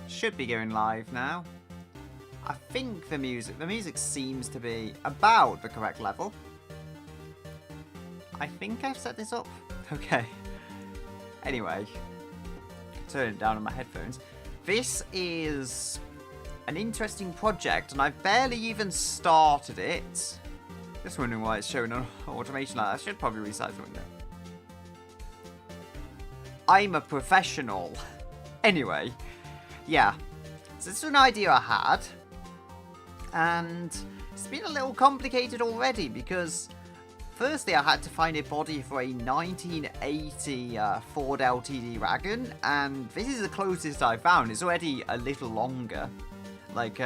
Should be going live now. I think the music seems to be about the correct level. I think I've set this up. Okay. Anyway, turn it down on my headphones. This is an interesting project, and I've barely even started it. Just wondering why it's showing on automation like that. I should probably resize the window. I'm a professional. Anyway, yeah. So this is an idea I had. And it's been a little complicated already because firstly I had to find a body for a 1980 Ford LTD wagon, and this is the closest I found. It's already a little longer. Like,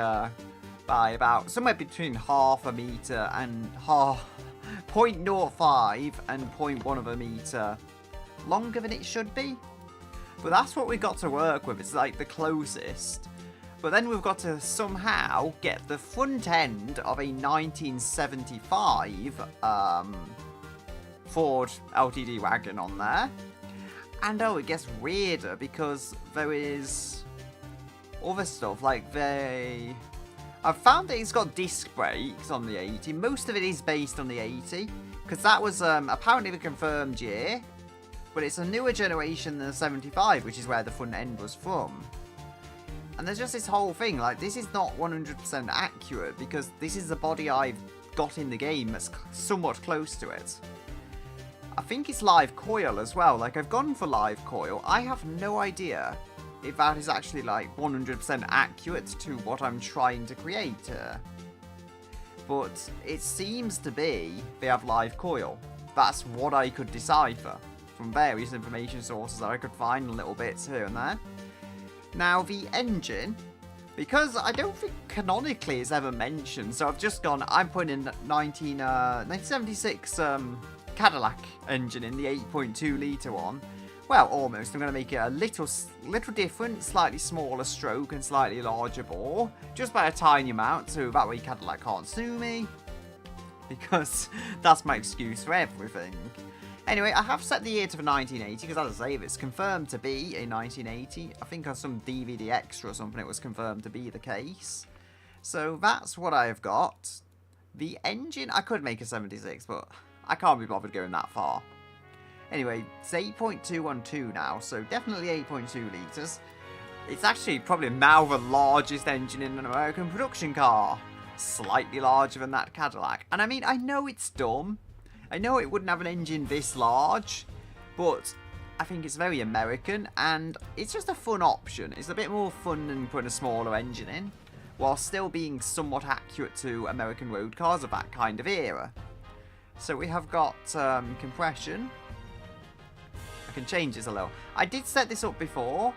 by about somewhere between half a meter and 0.05 and 0.1 of a meter longer than it should be. But that's what we got to work with. It's like the closest. But then we've got to somehow get the front end of a 1975 Ford LTD wagon on there. And oh, it gets weirder because there is other stuff like I've found that it's got disc brakes on the 80. Most of it is based on the 80 because that was apparently the confirmed year, but it's a newer generation than the 75, which is where the front end was from. And there's just this whole thing, like, this is not 100% accurate because this is the body I've got in the game that's somewhat close to it. I think it's live coil as well. Like, I've gone for live coil. I have no idea if that is actually like 100% accurate to what I'm trying to create here. But it seems to be they have live coil. That's what I could decipher from various information sources that I could find, little bits here and there. Now the engine, because I don't think canonically it's ever mentioned, so I've just gone, I'm putting in 1976 Cadillac engine in the 8.2 litre one. Well, almost. I'm going to make it a little different, slightly smaller stroke and slightly larger bore. Just by a tiny amount, so that way Cadillac can't sue me. Because that's my excuse for everything. Anyway, I have set the year to the 1980, because as I say, it's confirmed to be a 1980. I think on some DVD extra or something it was confirmed to be the case. So that's what I've got. The engine, I could make a 76, but I can't be bothered going that far. Anyway, it's 8.212 now, so definitely 8.2 litres. It's actually probably now the largest engine in an American production car. Slightly larger than that Cadillac. And I mean, I know it's dumb. I know it wouldn't have an engine this large, but I think it's very American, and it's just a fun option. It's a bit more fun than putting a smaller engine in, while still being somewhat accurate to American road cars of that kind of era. So we have got compression. I can change this a little. I did set this up before.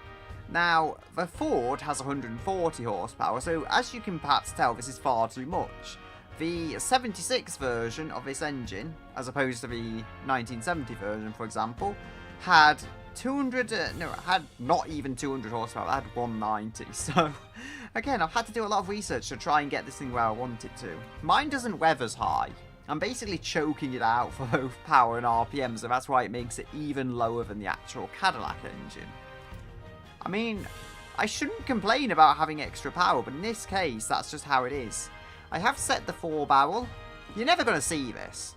Now, the Ford has 140 horsepower, so as you can perhaps tell, this is far too much. The 76 version of this engine, as opposed to the 1970 version, for example, had had not even 200 horsepower, it had 190. So, again, I've had to do a lot of research to try and get this thing where I want it to. Mine doesn't rev as high. I'm basically choking it out for both power and RPM, so that's why it makes it even lower than the actual Cadillac engine. I mean, I shouldn't complain about having extra power, but in this case, that's just how it is. I have set the 4-barrel. You're never going to see this.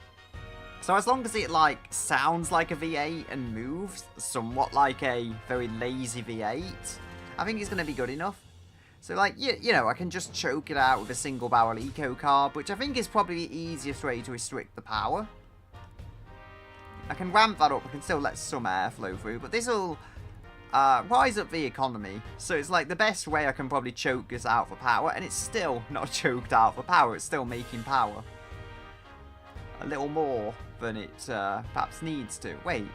So as long as it, like, sounds like a V8 and moves somewhat like a very lazy V8, I think it's going to be good enough. So, like, you know, I can just choke it out with a single-barrel eco carb, which I think is probably the easiest way to restrict the power. I can ramp that up. I can still let some air flow through, but this will rise up the economy. So it's like the best way I can probably choke this out for power, and it's still not choked out for power. It's still making power. A little more than it perhaps needs to. Wait,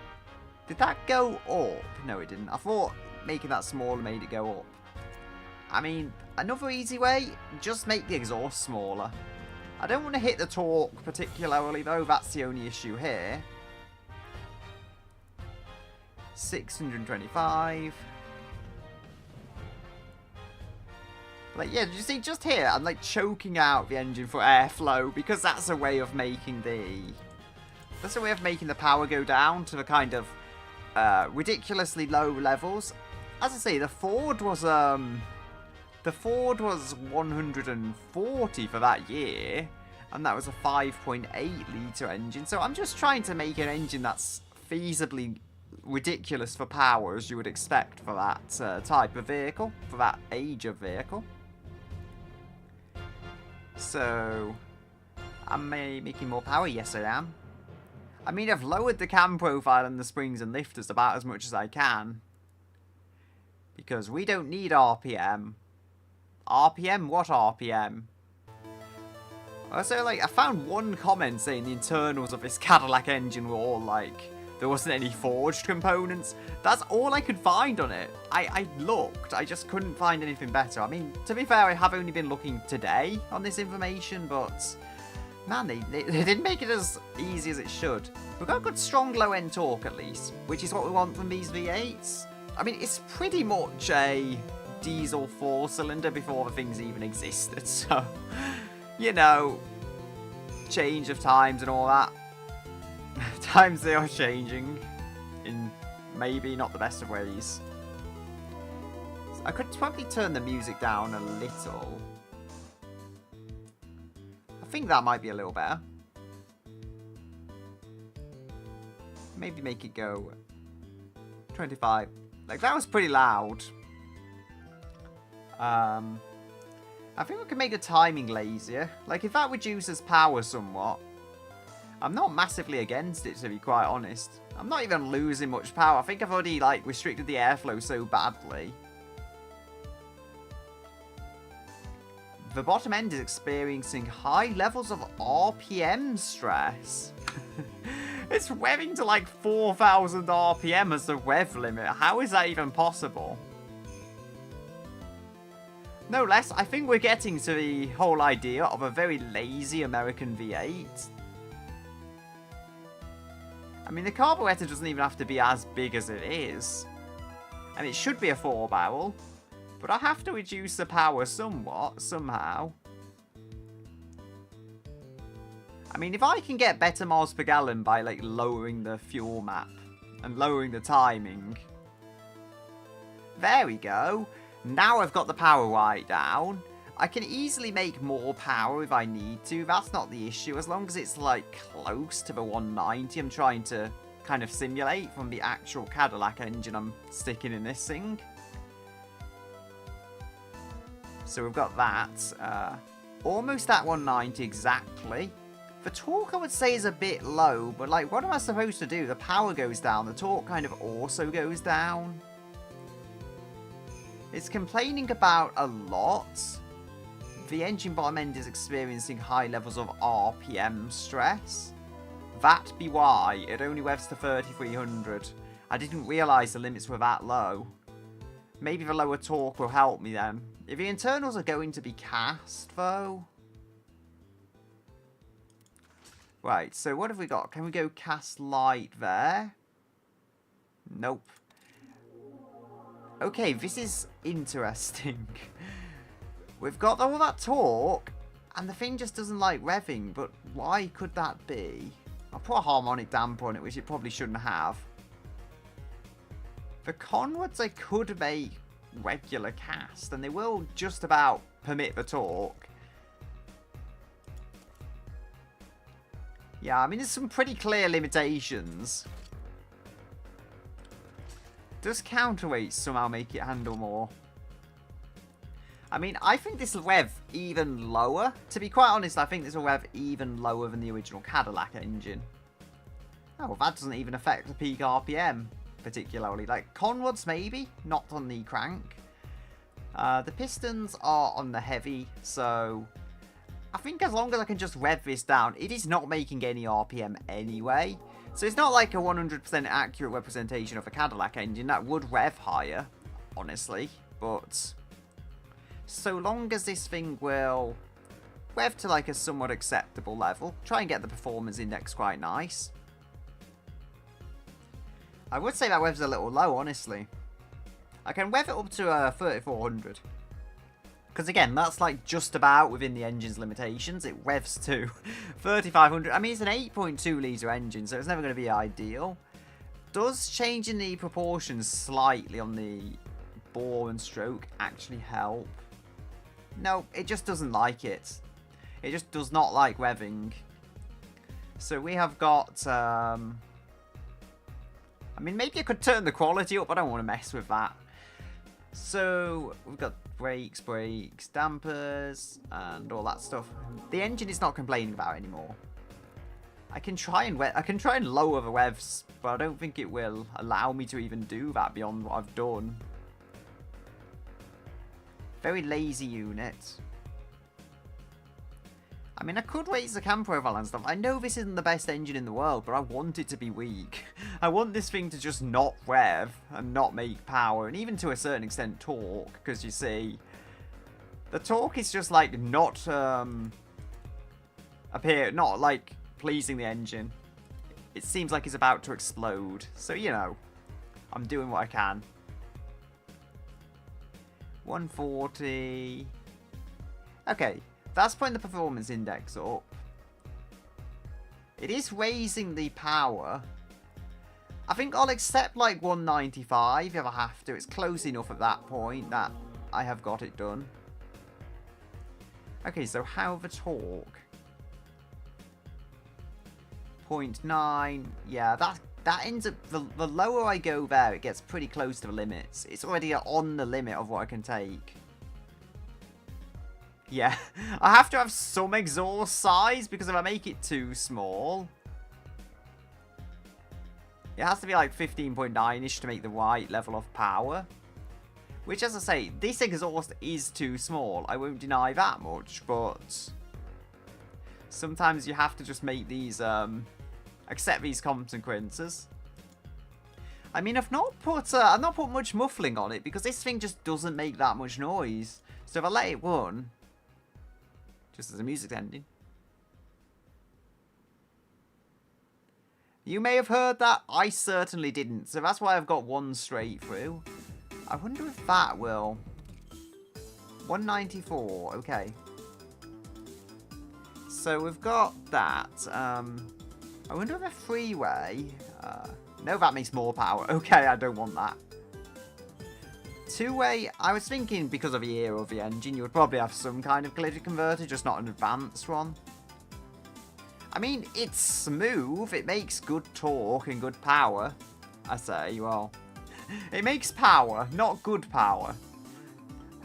did that go up? No, it didn't. I thought making that smaller made it go up. I mean, another easy way, just make the exhaust smaller. I don't want to hit the torque particularly, though. That's the only issue here. 625. Like, yeah, you see, just here, I'm like choking out the engine for airflow because that's a way of making the power go down to the kind of ridiculously low levels. As I say, the Ford was The Ford was 140 for that year, and that was a 5.8 litre engine. So I'm just trying to make an engine that's feasibly ridiculous for power, as you would expect for that type of vehicle, for that age of vehicle. So, am I making more power? Yes, I am. I mean, I've lowered the cam profile and the springs and lifters about as much as I can. Because we don't need RPM. RPM? What RPM? Also, like, I found one comment saying the internals of this Cadillac engine were all, like, there wasn't any forged components. That's all I could find on it. I looked, I just couldn't find anything better. I mean, to be fair, I have only been looking today on this information, but man, they didn't make it as easy as it should. We've got good, strong low-end torque, at least, which is what we want from these V8s. I mean, it's pretty much a diesel 4-cylinder before the things even existed, so, you know, change of times and all that. Times they are changing in maybe not the best of ways. So I could probably turn the music down a little. I think that might be a little better. Maybe make it go 25. Like, that was pretty loud. I think we can make the timing lazier. Like, if that reduces power somewhat, I'm not massively against it, to be quite honest. I'm not even losing much power. I think I've already, like, restricted the airflow so badly. The bottom end is experiencing high levels of RPM stress. It's revving to, like, 4,000 RPM as the rev limit. How is that even possible? No less, I think we're getting to the whole idea of a very lazy American V8. I mean, the carburetor doesn't even have to be as big as it is. And it should be a 4-barrel. But I have to reduce the power somewhat, somehow. I mean, if I can get better miles per gallon by, like, lowering the fuel map and lowering the timing. There we go. Now I've got the power right down. I can easily make more power if I need to. That's not the issue. As long as it's, like, close to the 190 I'm trying to kind of simulate from the actual Cadillac engine I'm sticking in this thing. So we've got that. Almost at 190 exactly. The torque, I would say, is a bit low. But, like, what am I supposed to do? The power goes down. The torque kind of also goes down. It's complaining about a lot. The engine bottom end is experiencing high levels of RPM stress. That be why it only revs to 3,300. I didn't realise the limits were that low. Maybe the lower torque will help me then. If the internals are going to be cast, though. Right, so what have we got? Can we go cast light there? Nope. Okay, this is interesting. We've got all that torque, and the thing just doesn't like revving, but why could that be? I'll put a harmonic damper on it, which it probably shouldn't have. For Conrads, I could make regular cast, and they will just about permit the torque. Yeah, I mean, there's some pretty clear limitations. Does counterweight somehow make it handle more? I mean, I think this will rev even lower. To be quite honest, I think this will rev even lower than the original Cadillac engine. Oh, well, that doesn't even affect the peak RPM particularly. Like, Conrads maybe, not on the crank. The pistons are on the heavy, so I think as long as I can just rev this down, it is not making any RPM anyway. So it's not like a 100% accurate representation of a Cadillac engine. That would rev higher, honestly. But so long as this thing will rev to like a somewhat acceptable level, try and get the performance index quite nice. I would say that rev's a little low, honestly. I can rev it up to 3,400. Because again, that's like just about within the engine's limitations. It revs to 3,500. I mean, it's an 8.2 litre engine, so it's never going to be ideal. Does changing the proportions slightly on the bore and stroke actually help? No, it just doesn't like it. It just does not like revving. So we have got, I mean, maybe I could turn the quality up, but I don't want to mess with that. So we've got brakes, dampers, and all that stuff. The engine is not complaining about it anymore. I can try and lower the revs, but I don't think it will allow me to even do that beyond what I've done. Very lazy unit. I mean, I could raise the cam profile and stuff. I know this isn't the best engine in the world, but I want it to be weak. I want this thing to just not rev and not make power, and even to a certain extent torque, because you see, the torque is just like not not like pleasing the engine. It seems like it's about to explode. So, you know, I'm doing what I can. 140. Okay. That's putting the performance index up. It is raising the power. I think I'll accept like 195 if I have to. It's close enough at that point that I have got it done. Okay, so how the torque? 0.9. Yeah, that ends up... The lower I go there, it gets pretty close to the limits. It's already on the limit of what I can take. Yeah, I have to have some exhaust size, because if I make it too small, it has to be like 15.9-ish to make the right level of power. Which, as I say, this exhaust is too small. I won't deny that much, but sometimes you have to just make these, accept these consequences. I mean, I've not put much muffling on it, because this thing just doesn't make that much noise. So if I let it run, just as the music's ending, you may have heard that. I certainly didn't. So that's why I've got one straight through. I wonder if that will... 194. Okay. So we've got that. I wonder if a freeway... no, that makes more power. Okay, I don't want that. Two-way, I was thinking because of the era of the engine, you would probably have some kind of catalytic converter, just not an advanced one. I mean, it's smooth, it makes good torque and good power. I say, well, it makes power, not good power.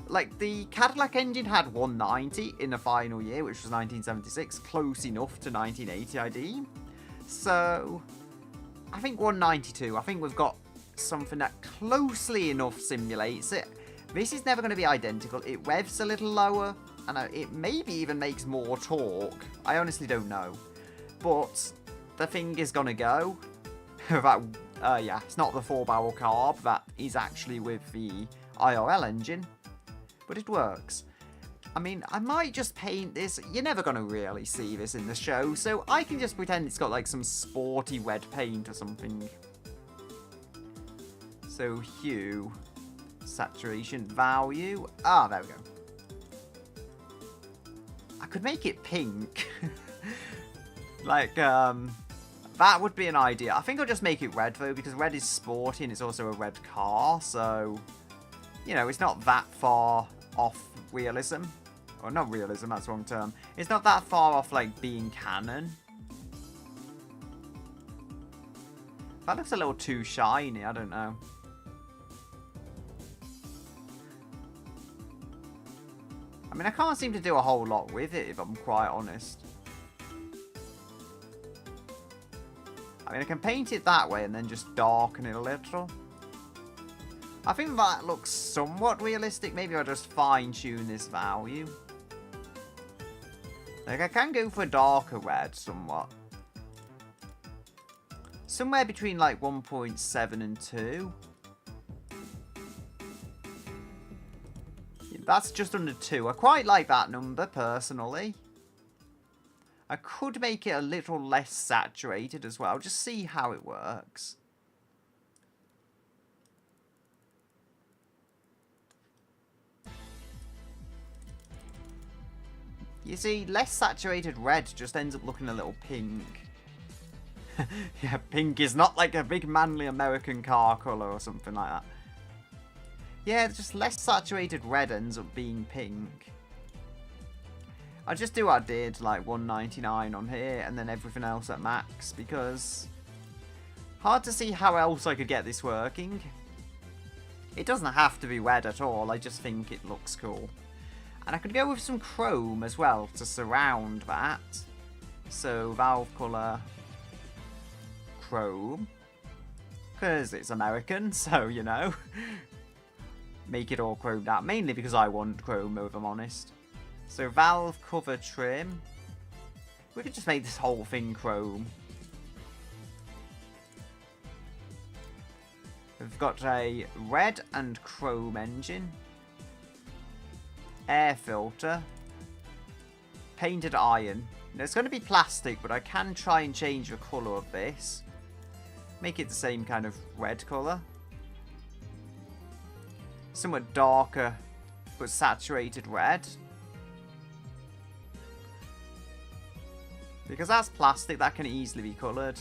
Like, the Cadillac engine had 190 in the final year, which was 1976, close enough to 1980, I deem. So, I think 192, I think we've got something that closely enough simulates it. This is never going to be identical. It revs a little lower, and it maybe even makes more torque. I honestly don't know. But the thing is going to go. Yeah, it's not the 4-barrel carb. That is actually with the IRL engine. But it works. I mean, I might just paint this. You're never going to really see this in the show, so I can just pretend it's got like some sporty red paint or something. So, hue, saturation, value. Ah, there we go. I could make it pink. Like, that would be an idea. I think I'll just make it red, though, because red is sporty and it's also a red car. So, you know, it's not that far off realism. Or not realism, that's the wrong term. It's not that far off, like, being canon. That looks a little too shiny, I don't know. I mean, I can't seem to do a whole lot with it, if I'm quite honest. I mean, I can paint it that way and then just darken it a little. I think that looks somewhat realistic. Maybe I'll just fine-tune this value. Like, I can go for a darker red somewhat. Somewhere between, like, 1.7 and 2. That's just under 2. I quite like that number, personally. I could make it a little less saturated as well. Just see how it works. You see, less saturated red just ends up looking a little pink. Yeah, pink is not like a big manly American car colour or something like that. Yeah, just less saturated red ends up being pink. I'll just do what I did, like 199 on here, and then everything else at max, because hard to see how else I could get this working. It doesn't have to be red at all, I just think it looks cool. And I could go with some chrome as well to surround that. So valve colour chrome, because it's American, so you know. Make it all chromed out, mainly because I want chrome, if I'm honest. So valve cover trim. We could just make this whole thing chrome. We've got a red and chrome engine. Air filter. Painted iron. Now, it's going to be plastic, but I can try and change the colour of this. Make it the same kind of red colour. Somewhat darker, but saturated red. Because that's plastic, that can easily be coloured.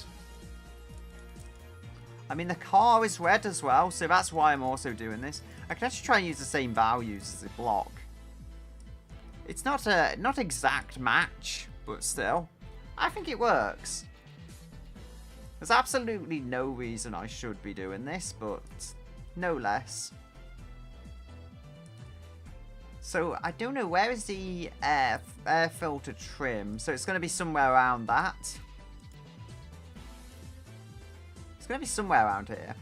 I mean, the car is red as well, so that's why I'm also doing this. I can actually try and use the same values as the block. It's not a not exact match, but still, I think it works. There's absolutely no reason I should be doing this, but no less. So, I don't know, where is the air filter trim? So, it's going to be somewhere around that. It's going to be somewhere around here.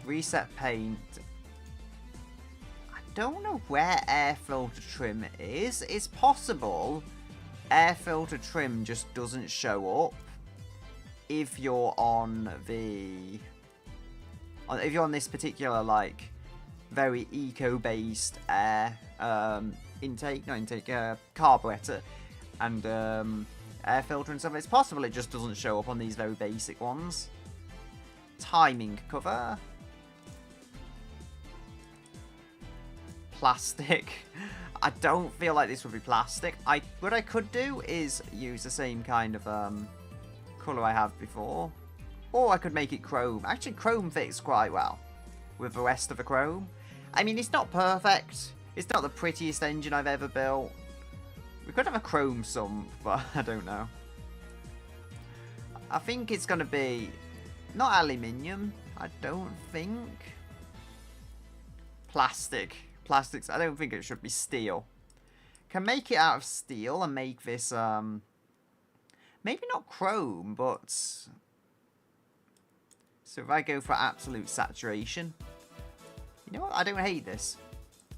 Reset paint. I don't know where air filter trim is. It's possible air filter trim just doesn't show up if you're on the... If you're on this particular, like, very eco-based air carburetor and air filter and stuff, it's possible it just doesn't show up on these very basic ones. Timing cover. Plastic. I don't feel like this would be plastic. What I could do is use the same kind of colour I have before. Or I could make it chrome. Actually, chrome fits quite well with the rest of the chrome. I mean, it's not perfect. It's not the prettiest engine I've ever built. We could have a chrome sump, but I don't know. I think it's going to be not aluminium. I don't think. Plastic. Plastics. I don't think it should be steel. Can make it out of steel and make this, maybe not chrome, but... So if I go for absolute saturation, you know what? I don't hate this.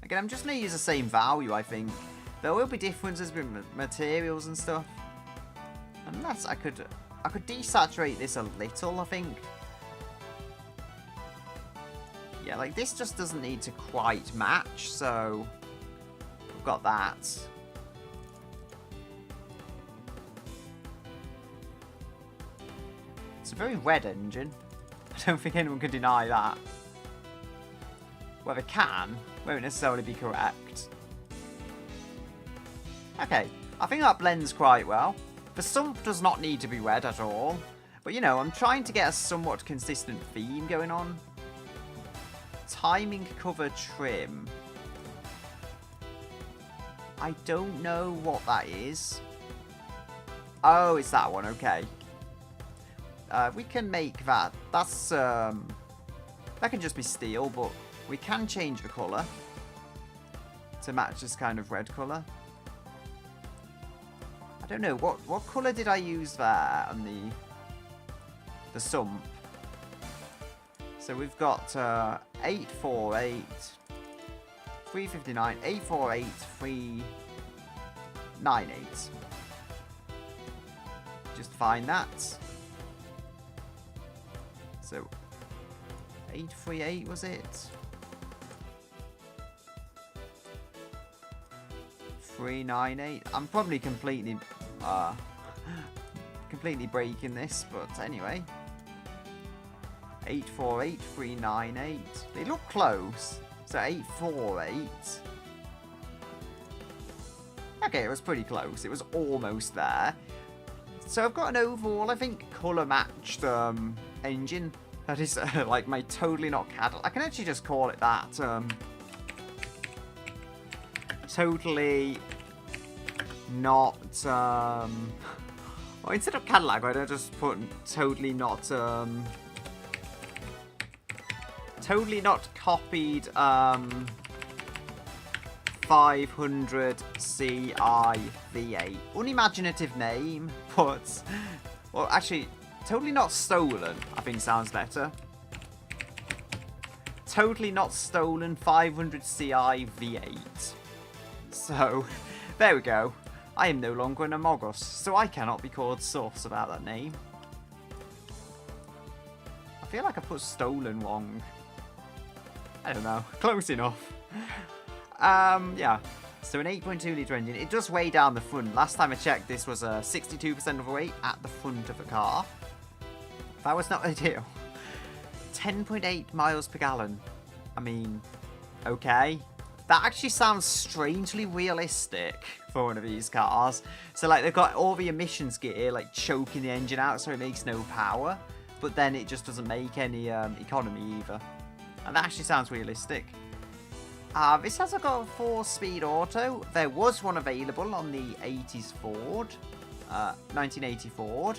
Again, I'm just going to use the same value, I think. There will be differences with materials and stuff. Unless I could desaturate this a little, I think. Yeah, like this just doesn't need to quite match, so we've got that. It's a very red engine. I don't think anyone can deny that. Well, they can, won't necessarily be correct. Okay, I think that blends quite well. The sump does not need to be red at all. But, you know, I'm trying to get a somewhat consistent theme going on. Timing cover trim. I don't know what that is. Oh, it's that one, okay. We can make that. That's, that can just be steel, but we can change the colour to match this kind of red colour. I don't know, what colour did I use there on the sump? So we've got 848, 359, 848, 398. Just find that. So 838 was it? 398. I'm probably completely breaking this, but anyway. 848, 398. They look close. So 848. Okay, it was pretty close. It was almost there. So I've got an overall, I think, colour matched engine. That is like my totally not Cadillac. I can actually just call it that. totally not, well, instead of Cadillac, why don't I just put totally not copied, 500 Ci V8. Unimaginative name, but, well, actually, totally not stolen, I think sounds better. Totally not stolen 500 Ci V8. So, there we go. I am no longer an Amogos, so I cannot be called sus about that name. I feel like I put stolen wrong. I don't know. Close enough. Yeah. So an 8.2 litre engine. It does weigh down the front. Last time I checked, this was a 62% of the weight at the front of the car. That was not ideal. 10.8 miles per gallon. I mean, okay. That actually sounds strangely realistic for one of these cars. So, like, they've got all the emissions gear, like, choking the engine out so it makes no power. But then it just doesn't make any economy either. And that actually sounds realistic. This has got a 4-speed auto. There was one available on the 80s Ford. 1980 Ford.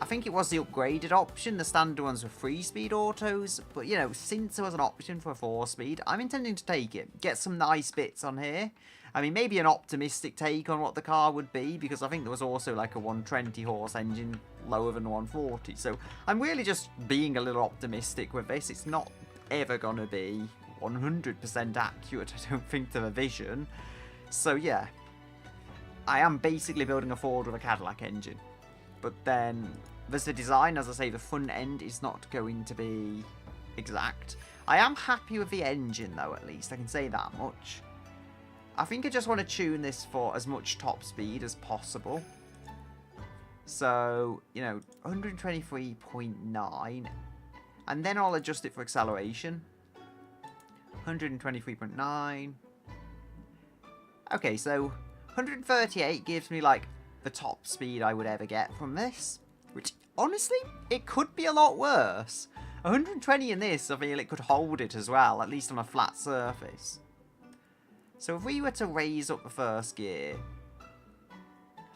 I think it was the upgraded option. The standard ones were 3-speed autos. But, you know, since there was an option for a 4-speed, I'm intending to take it. Get some nice bits on here. I mean, maybe an optimistic take on what the car would be, because I think there was also like a 120 horse engine lower than 140. So I'm really just being a little optimistic with this. It's not ever going to be 100% accurate, I don't think, to the vision. So yeah, I am basically building a Ford with a Cadillac engine. But then there's the design. As I say, the front end is not going to be exact. I am happy with the engine though, at least. I can say that much. I think I just want to tune this for as much top speed as possible. So, you know, 123.9. And then I'll adjust it for acceleration. 123.9. Okay, so 138 gives me, like, the top speed I would ever get from this. Which, honestly, it could be a lot worse. 120 in this, I feel it could hold it as well, at least on a flat surface. So if we were to raise up the first gear,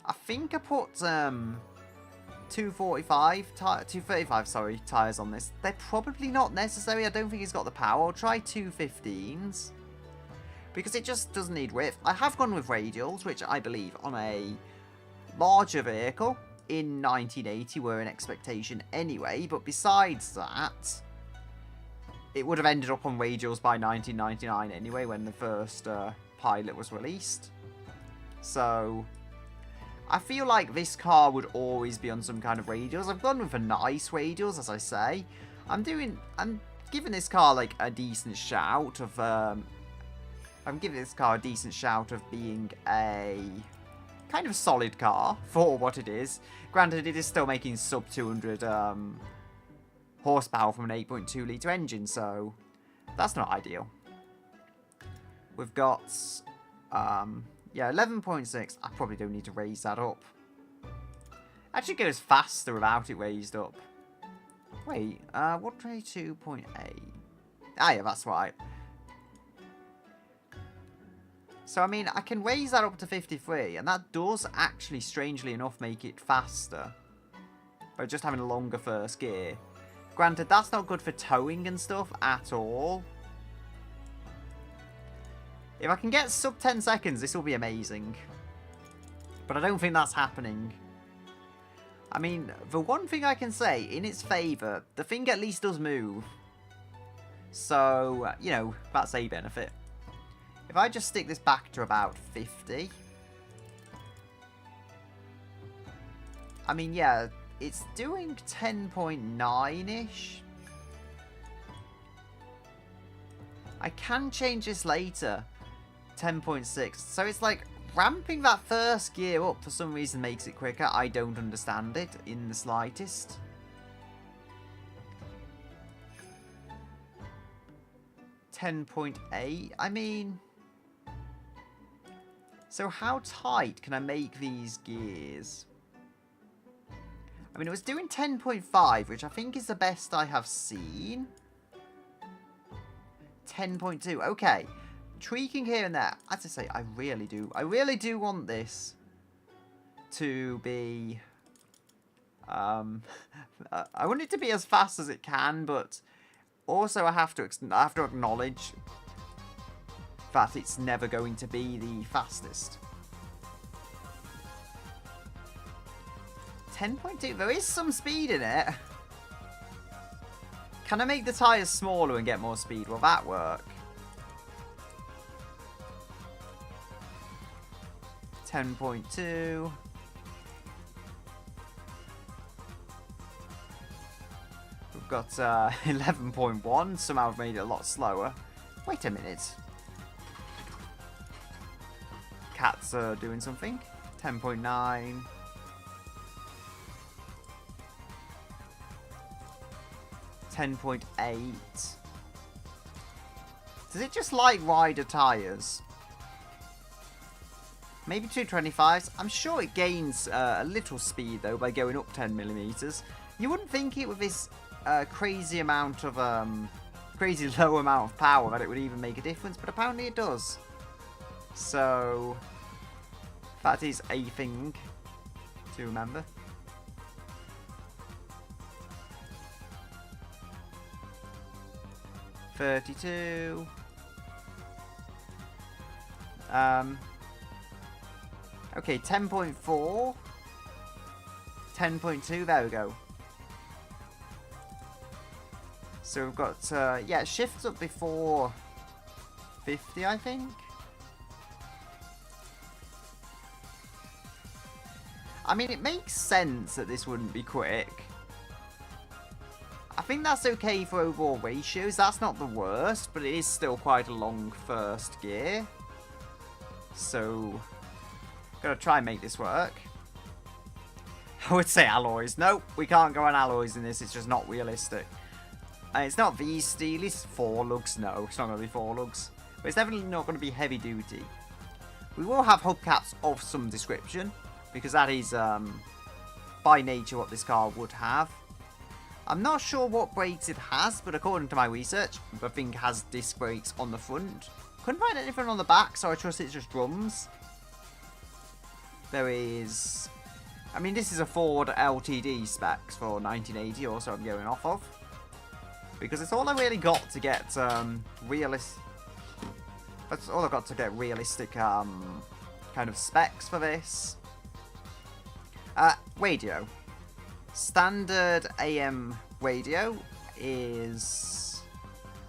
I think I put 235 sorry, tyres on this. They're probably not necessary. I don't think it's got the power. I'll try 215s. Because it just doesn't need width. I have gone with radials, which I believe on a larger vehicle in 1980 were an expectation anyway. But besides that, it would have ended up on radials by 1999 anyway, when the first Pilot was released. So I feel like this car would always be on some kind of radials. I've gone with a nice radials, as I say. I'm giving this car like a decent shout of being a kind of solid car for what it is. Granted, it is still making sub 200 horsepower from an 8.2 litre engine, so that's not ideal. We've got, yeah, 11.6. I probably don't need to raise that up. Actually goes faster without it raised up. Wait, 122.8. Ah, yeah, that's right. So, I mean, I can raise that up to 53, and that does actually, strangely enough, make it faster. By just having a longer first gear. Granted, that's not good for towing and stuff at all. If I can get sub 10 seconds, this will be amazing. But I don't think that's happening. I mean, the one thing I can say in its favour, the thing at least does move. So, you know, that's a benefit. If I just stick this back to about 50. I mean, yeah, it's doing 10.9-ish. I can change this later. 10.6. So it's like ramping that first gear up for some reason makes it quicker. I don't understand it in the slightest. .8. I mean, so how tight can I make these gears? I mean, it was doing 10.5, which I think is the best I have seen. 10.2. Okay. tweaking here and there. As I say, I really do want this to be... I want it to be as fast as it can, but also I have to acknowledge that it's never going to be the fastest. 10.2, there is some speed in it. Can I make the tyres smaller and get more speed? Will that work? 10.2. We've got 11.1. Somehow I've made it a lot slower. Wait a minute. Cats are doing something. 10.9. 10.8. Does it just like wider tyres? Maybe 225s. I'm sure it gains a little speed though by going up 10mm. You wouldn't think it with this crazy amount of crazy low amount of power that it would even make a difference, but apparently it does. So that is a thing to remember. $32. Okay, 10.4. 10.2, there we go. So we've got, yeah, it shifts up before 50, I think. I mean, it makes sense that this wouldn't be quick. I think that's okay for overall ratios. That's not the worst, but it is still quite a long first gear. So, gotta try and make this work. I would say alloys. Nope, we can't go on alloys in this. It's just not realistic. And it's not V-steel, it's 4 lugs. No, it's not going to be 4 lugs. But it's definitely not going to be heavy duty. We will have hubcaps of some description, because that is by nature what this car would have. I'm not sure what brakes it has, but according to my research, the thing has disc brakes on the front. Couldn't find anything on the back, so I trust it's just drums. There is... I mean, this is a Ford LTD specs for 1980, also I'm going off of. Because it's all I really got to get realistic... That's all I've got to get realistic kind of specs for this. Radio. Standard AM radio is...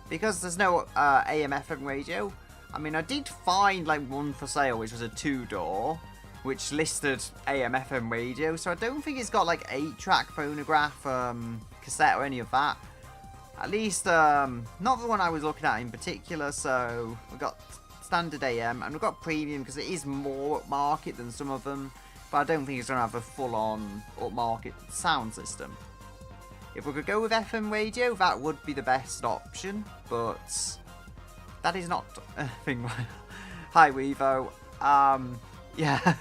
Because there's no AM FM radio. I mean, I did find like one for sale, which was a 2-door, which listed AM FM radio. So I don't think it's got like 8-track phonograph, cassette or any of that. At least, not the one I was looking at in particular. So we've got standard AM and we've got premium because it is more upmarket than some of them. But I don't think it's going to have a full-on upmarket sound system. If we could go with FM radio, that would be the best option. But that is not a thing. Hi, Weevo. Yeah,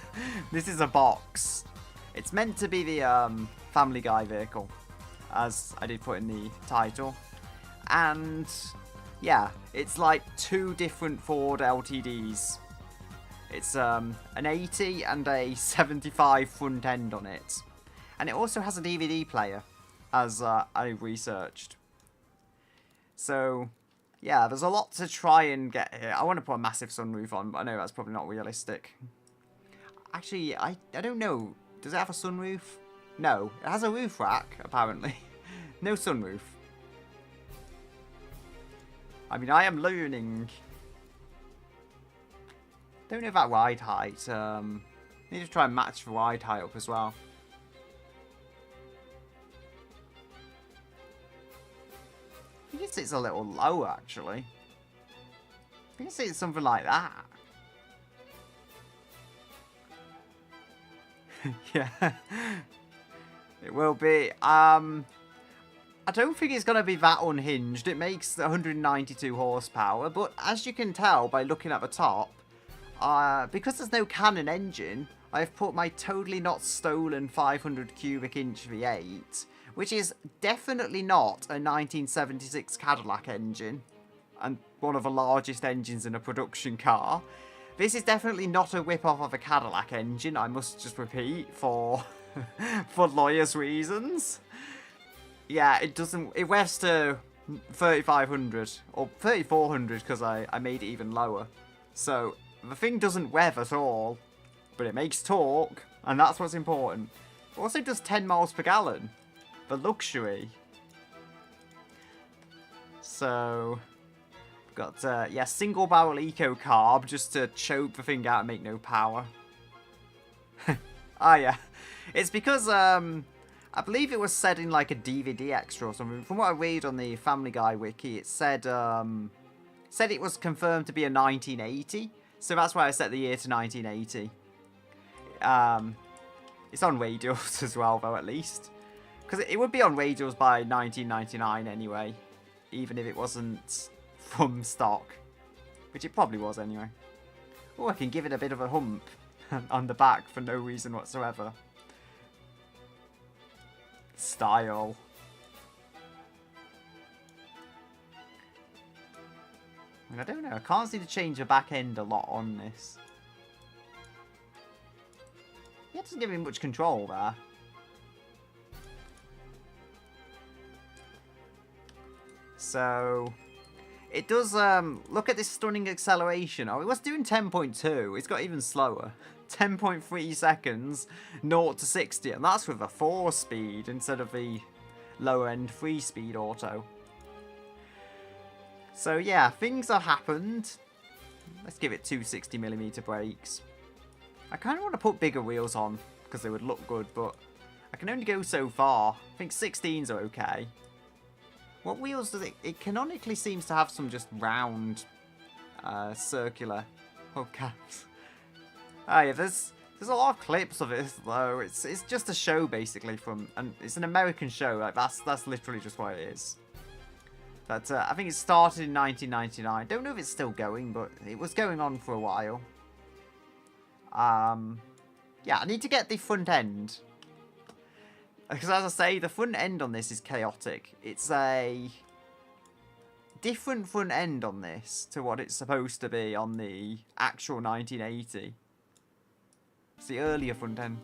this is a box. It's meant to be the Family Guy vehicle, as I did put in the title. And yeah, it's like 2 different Ford LTDs. It's an 80 and a 75 front end on it. And it also has a DVD player, as I researched. So, yeah, there's a lot to try and get here. I want to put a massive sunroof on, but I know that's probably not realistic. Actually, I don't know. Does it have a sunroof? No. It has a roof rack, apparently. No sunroof. I mean, I am learning... Don't know about ride height. Need to try and match the ride height up as well. I guess it's a little low, actually. I guess it's something like that. Yeah. It will be. I don't think it's going to be that unhinged. It makes 192 horsepower, but as you can tell by looking at the top, because there's no Canon engine, I've put my totally not stolen 500 cubic inch V8, which is definitely not a 1976 Cadillac engine. and one of the largest engines in a production car. This is definitely not a whip-off of a Cadillac engine, I must just repeat, for for lawyers' reasons. Yeah, it revs to 3,500, or 3,400 because I made it even lower. So, the thing doesn't rev at all, but it makes torque, and that's what's important. It also does 10 miles per gallon, the luxury. So, got, yeah, single barrel eco carb just to choke the thing out and make no power. Ah, yeah. It's because, I believe it was said in like a DVD extra or something. From what I read on the Family Guy wiki, it said, said it was confirmed to be a 1980. So that's why I set the year to 1980. It's on radials as well, though, at least. Because it would be on radials by 1999 anyway. Even if it wasn't from stock. Which it probably was anyway. Oh, I can give it a bit of a hump on the back for no reason whatsoever. Style. I mean, I don't know. I can't seem to change the back end a lot on this. Yeah, it doesn't give me much control there. So, it does, look at this stunning acceleration. Oh, it was doing 10.2. It's got even slower. 10.3 seconds, 0 to 60. And that's with a 4-speed instead of the lower-end 3-speed auto. So, yeah, things have happened. Let's give it 260mm brakes. I kind of want to put bigger wheels on because they would look good, but I can only go so far. I think 16s are okay. What wheels does it... It canonically seems to have some just round, circular hubcaps. Oh yeah, there's a lot of clips of it though. It's just a show basically and it's an American show. Like that's literally just what it is. But I think it started in 1999. Don't know if it's still going, but it was going on for a while. Yeah, I need to get the front end. Because as I say, the front end on this is chaotic. It's a different front end on this to what it's supposed to be on the actual 1980. It's the earlier front end.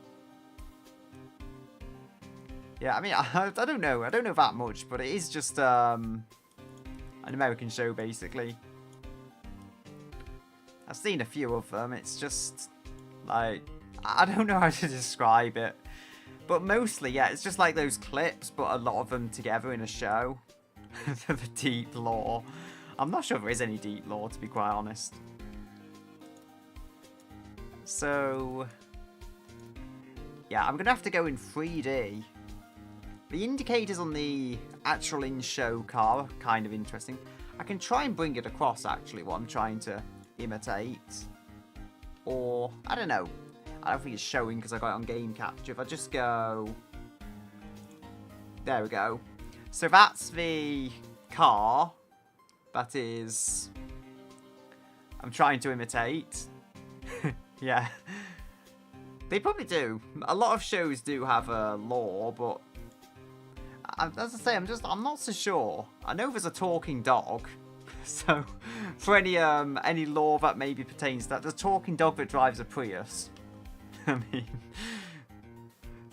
Yeah, I mean, I don't know. I don't know that much, but it is just an American show, basically. I've seen a few of them. It's just, like, I don't know how to describe it. But mostly, yeah, it's just like those clips, but a lot of them together in a show. The deep lore. I'm not sure there is any deep lore, to be quite honest. So, yeah, I'm going to have to go in 3D. The indicators on the actual in-show car are kind of interesting. I can try and bring it across, actually, what I'm trying to imitate. Or, I don't know. I don't think it's showing because I got it on game capture. If I just go... There we go. So that's the car. That is... I'm trying to imitate. Yeah. They probably do. A lot of shows do have a lore, but... As I say, I'm not so sure. I know there's a talking dog. So, for any lore that maybe pertains to that, there's a talking dog that drives a Prius. I mean,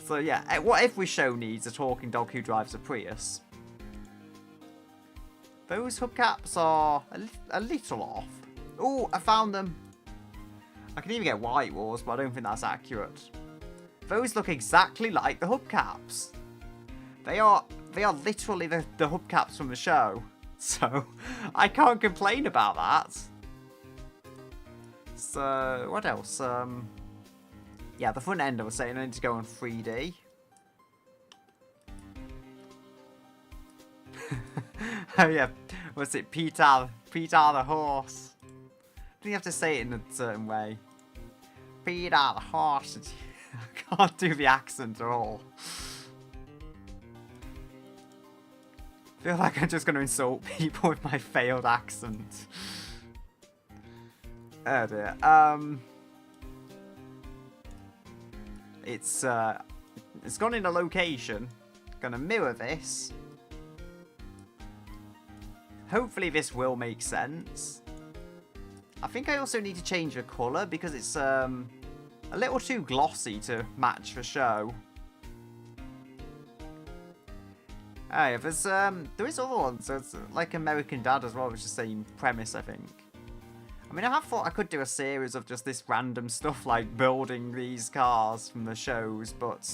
so yeah, what every show needs a talking dog who drives a Prius. Those hubcaps are a little off. Oh, I found them. I can even get white walls, but I don't think that's accurate. Those look exactly like the hubcaps. They are literally the hubcaps from the show. So, I can't complain about that. So, what else? Yeah, the front end, I was saying, I need to go on 3D. Oh yeah, what's it? Peter the horse. I think you have to say it in a certain way. Peter the horse. I can't do the accent at all. I feel like I'm just going to insult people with my failed accent. Oh dear. It's gone in a location. Gonna mirror this. hopefully this will make sense. I think I also need to change the colour because it's a little too glossy to match the show. Hey, there is other ones. There's like American Dad as well, which is the same premise, I think. I mean, I have thought I could do a series of just this random stuff like building these cars from the shows, but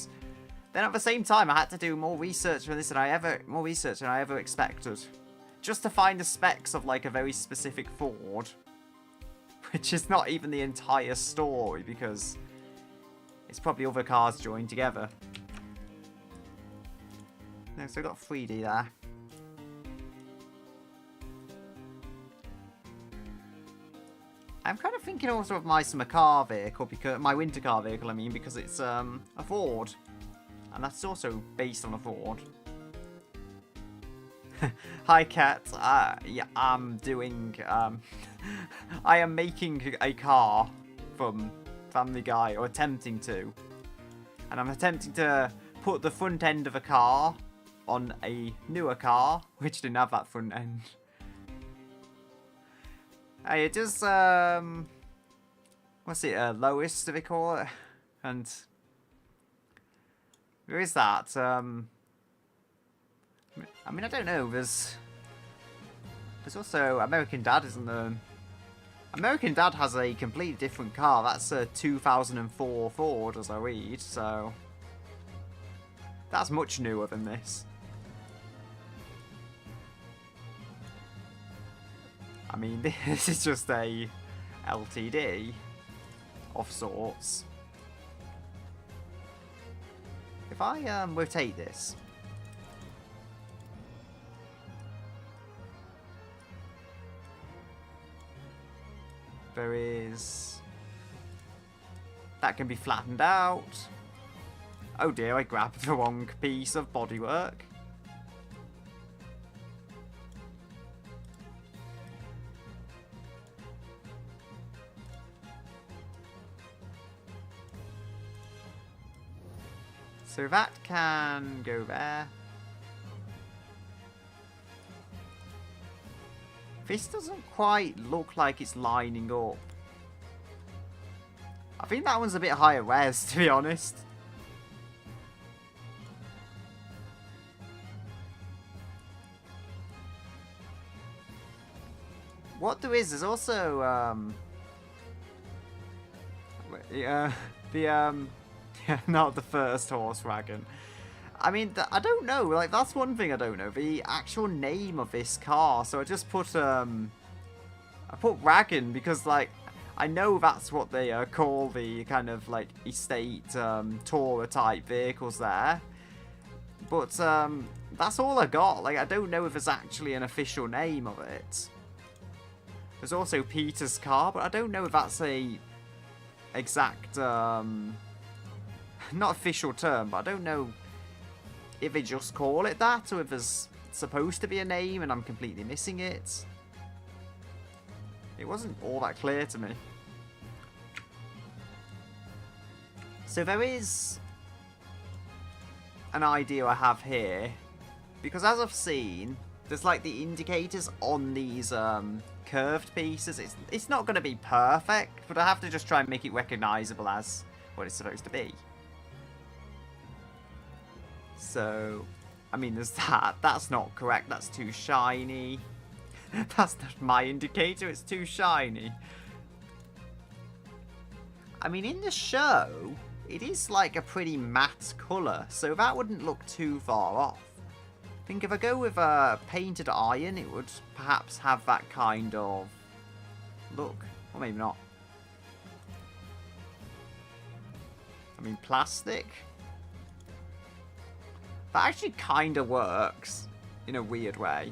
then at the same time, I had to do more research for this than I ever expected, just to find the specs of like a very specific Ford, which is not even the entire story because it's probably other cars joined together. No, so I got 3D there. I'm kind of thinking also of my summer car vehicle, because my winter car vehicle, I mean, because it's a Ford, and that's also based on a Ford. Hi, Kat. Yeah, I'm doing. I am making a car from Family Guy, or attempting to, and I'm attempting to put the front end of a car on a newer car, which didn't have that front end. Hey, it does, what's it, lowest, do they call it? And there is that, I mean, I don't know, there's also American Dad, isn't there? American Dad has a completely different car. That's a 2004 Ford, as I read, so that's much newer than this. I mean, this is just a LTD of sorts. If I rotate this, there is, that can be flattened out. Oh dear, I grabbed the wrong piece of bodywork. So that can go there. This doesn't quite look like it's lining up. I think that one's a bit higher res, to be honest. What there is, there's also, yeah, not the first horse wagon. I mean, I don't know. Like, that's one thing I don't know. The actual name of this car. So I just put, I put wagon because, like, I know that's what they call the kind of, like, estate tourer type vehicles there. But, that's all I got. Like, I don't know if there's actually an official name of it. There's also Peter's car, but I don't know if that's a exact, not official term, but I don't know if they just call it that or if there's supposed to be a name and I'm completely missing it. It wasn't all that clear to me. So there is an idea I have here, because as I've seen, there's like the indicators on these curved pieces. It's not going to be perfect, but I have to just try and make it recognizable as what it's supposed to be. So, I mean, there's that. That's not correct. That's too shiny. That's not my indicator. It's too shiny. I mean, in the show, it is like a pretty matte colour, so that wouldn't look too far off. I think if I go with a painted iron, it would perhaps have that kind of look. Or maybe not. I mean, plastic. That actually kind of works in a weird way.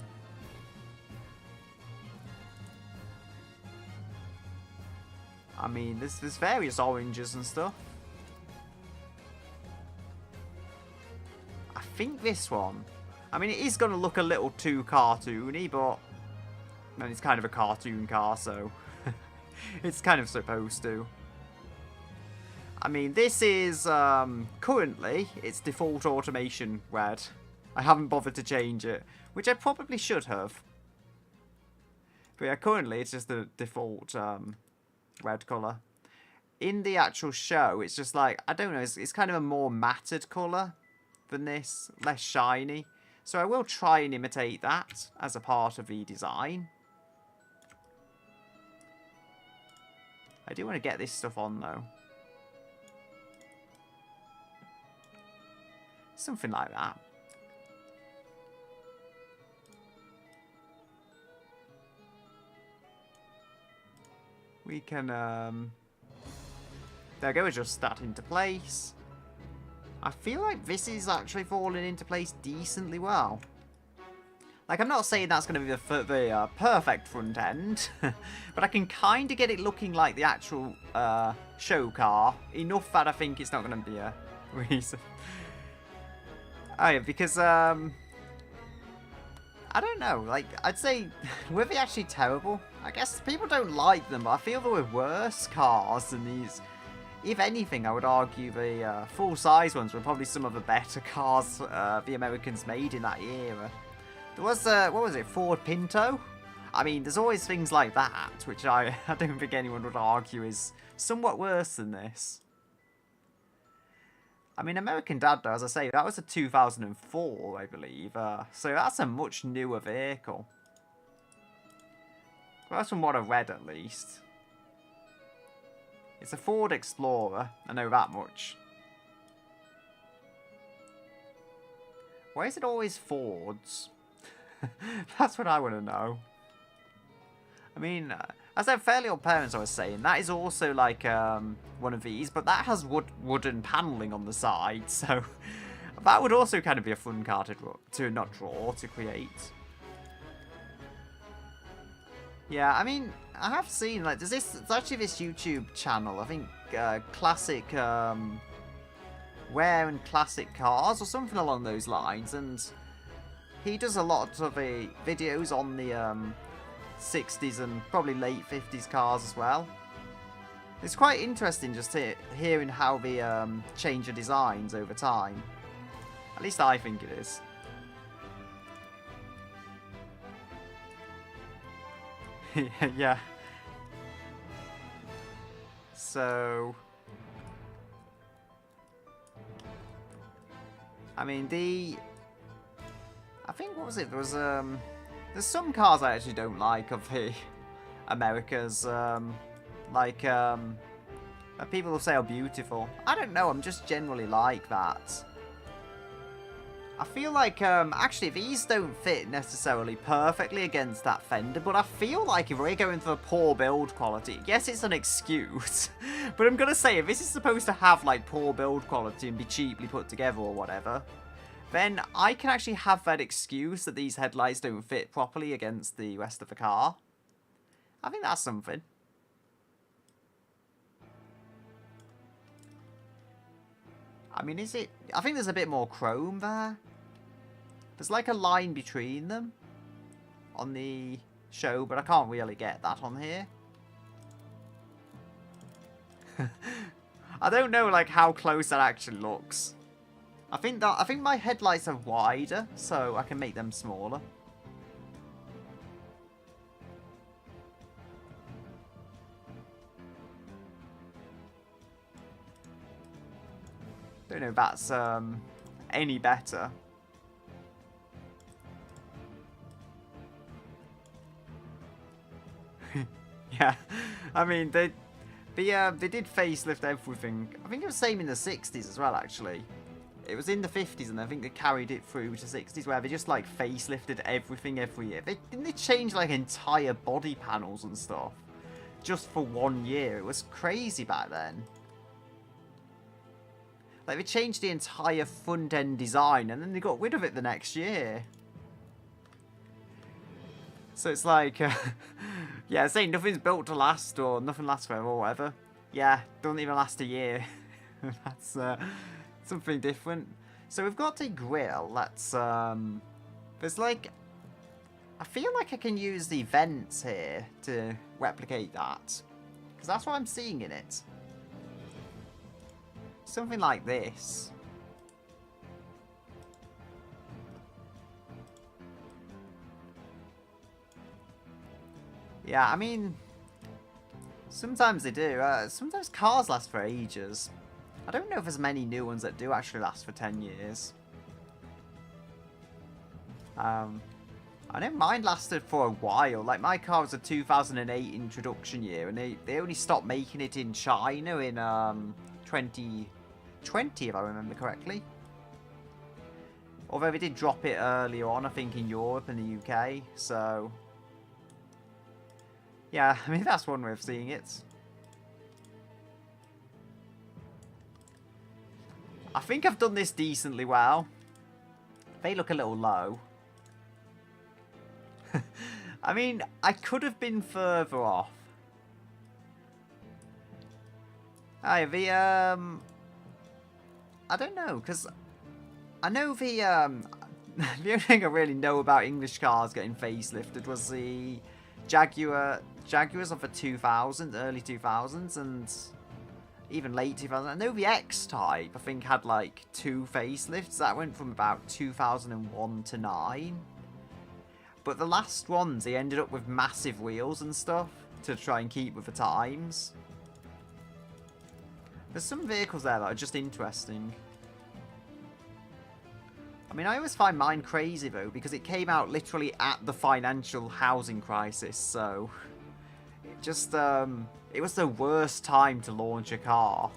I mean, there's various oranges and stuff. I think this one, I mean, it is going to look a little too cartoony, but I mean, it's kind of a cartoon car, so it's kind of supposed to. I mean, this is, currently, it's default automation red. I haven't bothered to change it, which I probably should have. But yeah, currently it's just the default red colour. In the actual show, it's just like, I don't know, it's kind of a more matted colour than this, less shiny. So I will try and imitate that as a part of the design. I do want to get this stuff on, though. Something like that. We can, there we go, adjust that into place. I feel like this is actually falling into place decently well. Like, I'm not saying that's going to be the perfect front end, but I can kind of get it looking like the actual show car, enough that I think it's not going to be a reason. Oh yeah, because, I don't know, like, I'd say, were they actually terrible? I guess people don't like them, but I feel there were worse cars than these. If anything, I would argue the full-size ones were probably some of the better cars the Americans made in that era. There was, what was it, Ford Pinto? I mean, there's always things like that, which I don't think anyone would argue is somewhat worse than this. I mean, American Dad, though, as I say, that was a 2004, I believe. So that's a much newer vehicle. Well, that's from what I've read, at least. It's a Ford Explorer, I know that much. Why is it always Fords? That's what I want to know. I mean, as I fairly old parents, I was saying, that is also like one of these, but that has wooden panelling on the side, so that would also kind of be a fun car to create. Yeah, I mean, I have seen, like, it's actually this YouTube channel, I think, classic, rare and classic cars, or something along those lines, and he does a lot of videos on the 60s and probably late 50s cars as well. It's quite interesting just hearing how they change the designs over time. At least I think it is. Yeah. So, I mean, I think, what was it? There was, there's some cars I actually don't like of the Americas, like, that people will say are beautiful. I don't know, I'm just generally like that. I feel like, actually, these don't fit necessarily perfectly against that fender, but I feel like if we're going for poor build quality, yes, it's an excuse, but I'm gonna say, if this is supposed to have, like, poor build quality and be cheaply put together or whatever, then I can actually have that excuse that these headlights don't fit properly against the rest of the car. I think that's something. I mean, is it? I think there's a bit more chrome there. There's like a line between them on the show, but I can't really get that on here. I don't know, like, how close that actually looks. I think my headlights are wider, so I can make them smaller. Don't know if that's any better. Yeah, I mean they did facelift everything. I think it was the same in the 60s as well, actually. It was in the 50s, and I think they carried it through to 60s, where they just, like, facelifted everything every year. Didn't they change, like, entire body panels and stuff? Just for 1 year. It was crazy back then. Like, they changed the entire front-end design, and then they got rid of it the next year. So it's like, yeah, saying nothing's built to last, or nothing lasts forever, or whatever. Yeah, doesn't even last a year. That's, something different. So we've got a grill. Let's, there's like, I feel like I can use the vents here to replicate that. Because that's what I'm seeing in it. Something like this. Yeah, I mean, sometimes they do. Sometimes cars last for ages. I don't know if there's many new ones that do actually last for 10 years. I know mine lasted for a while. Like, my car was a 2008 introduction year, and they only stopped making it in China in 2020, if I remember correctly. Although they did drop it earlier on, I think, in Europe and the UK, so... Yeah, I mean, that's one way of seeing it. I think I've done this decently well. They look a little low. I mean, I could have been further off. I don't know, because I know the the only thing I really know about English cars getting facelifted was the Jaguars of the 2000s, early 2000s, and even late 2000s. I know the X-Type, I think, had like 2 facelifts. That went from about 2001 to 9. But the last ones, they ended up with massive wheels and stuff to try and keep with the times. There's some vehicles there that are just interesting. I mean, I always find mine crazy, though, because it came out literally at the financial housing crisis, so... It just, it was the worst time to launch a car.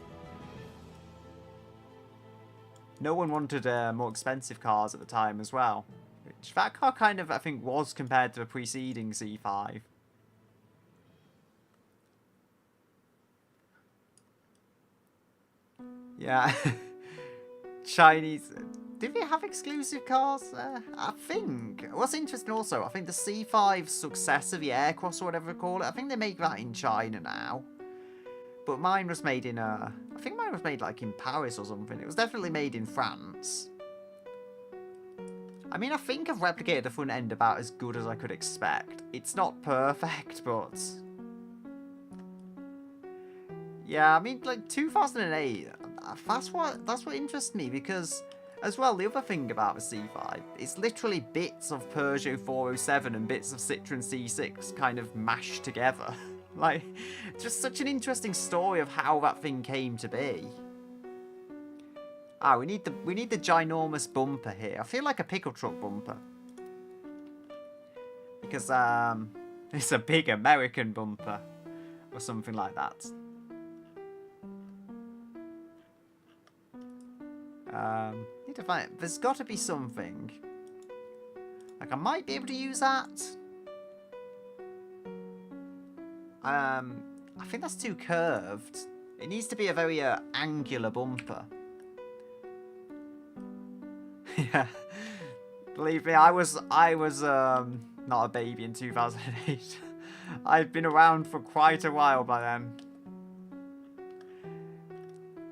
No one wanted more expensive cars at the time as well. Which that car kind of, I think, was compared to the preceding C5. Yeah. Chinese... Did they have exclusive cars? I think. What's interesting also, I think the C5's successor, the Aircross or whatever they call it, I think they make that in China now. But mine was made in, I think mine was made like in Paris or something. It was definitely made in France. I mean, I think I've replicated the front end about as good as I could expect. It's not perfect, but... Yeah, I mean, like, 2008, that's what interests me, because... As well, the other thing about the C5, it's literally bits of Peugeot 407 and bits of Citroen C6 kind of mashed together. Like, just such an interesting story of how that thing came to be. Ah, we need the ginormous bumper here. I feel like a pickle truck bumper. Because, it's a big American bumper. Or something like that. Need to find... There's got to be something. Like, I might be able to use that. I think that's too curved. It needs to be a very angular bumper. Yeah. Believe me, I was not a baby in 2008. I've been around for quite a while by then.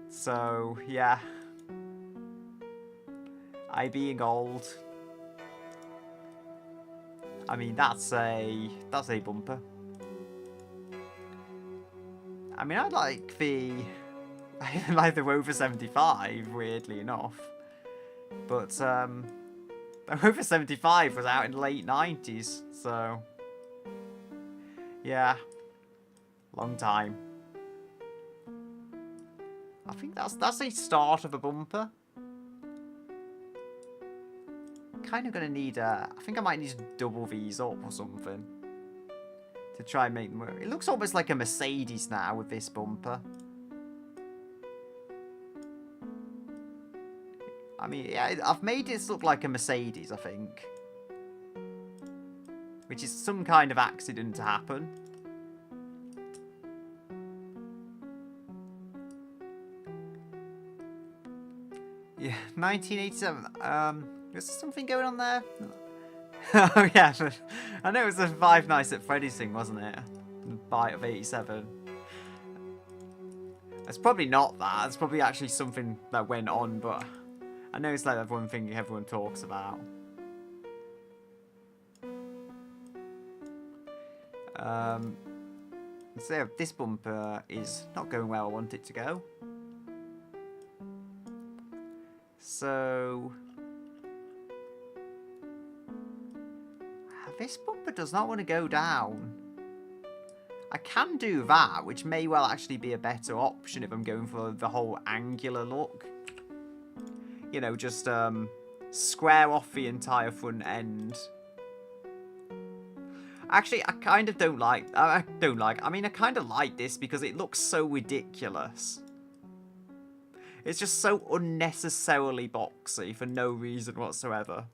So, yeah. I being old. I mean, that's a bumper. I mean, I like the Rover 75, weirdly enough. But the Rover 75 was out in the late 90s, so yeah, long time. I think that's a start of a bumper. Kind of gonna need I think I might need to double these up or something to try and make them work. It looks almost like a Mercedes now with this bumper. I mean, yeah, I've made this look like a Mercedes, I think, which is some kind of accident to happen. Yeah, 1987. Is there something going on there? Oh yeah, I know it was the Five Nights at Freddy's thing, wasn't it? The bite of 87. It's probably not that. It's probably actually something that went on, but I know it's like that one thing everyone talks about. So this bumper is not going where I want it to go. So this bumper does not want to go down. I can do that, which may well actually be a better option if I'm going for the whole angular look. You know, just square off the entire front end. Actually, I kind of don't like... I mean, I kind of like this because it looks so ridiculous. It's just so unnecessarily boxy for no reason whatsoever.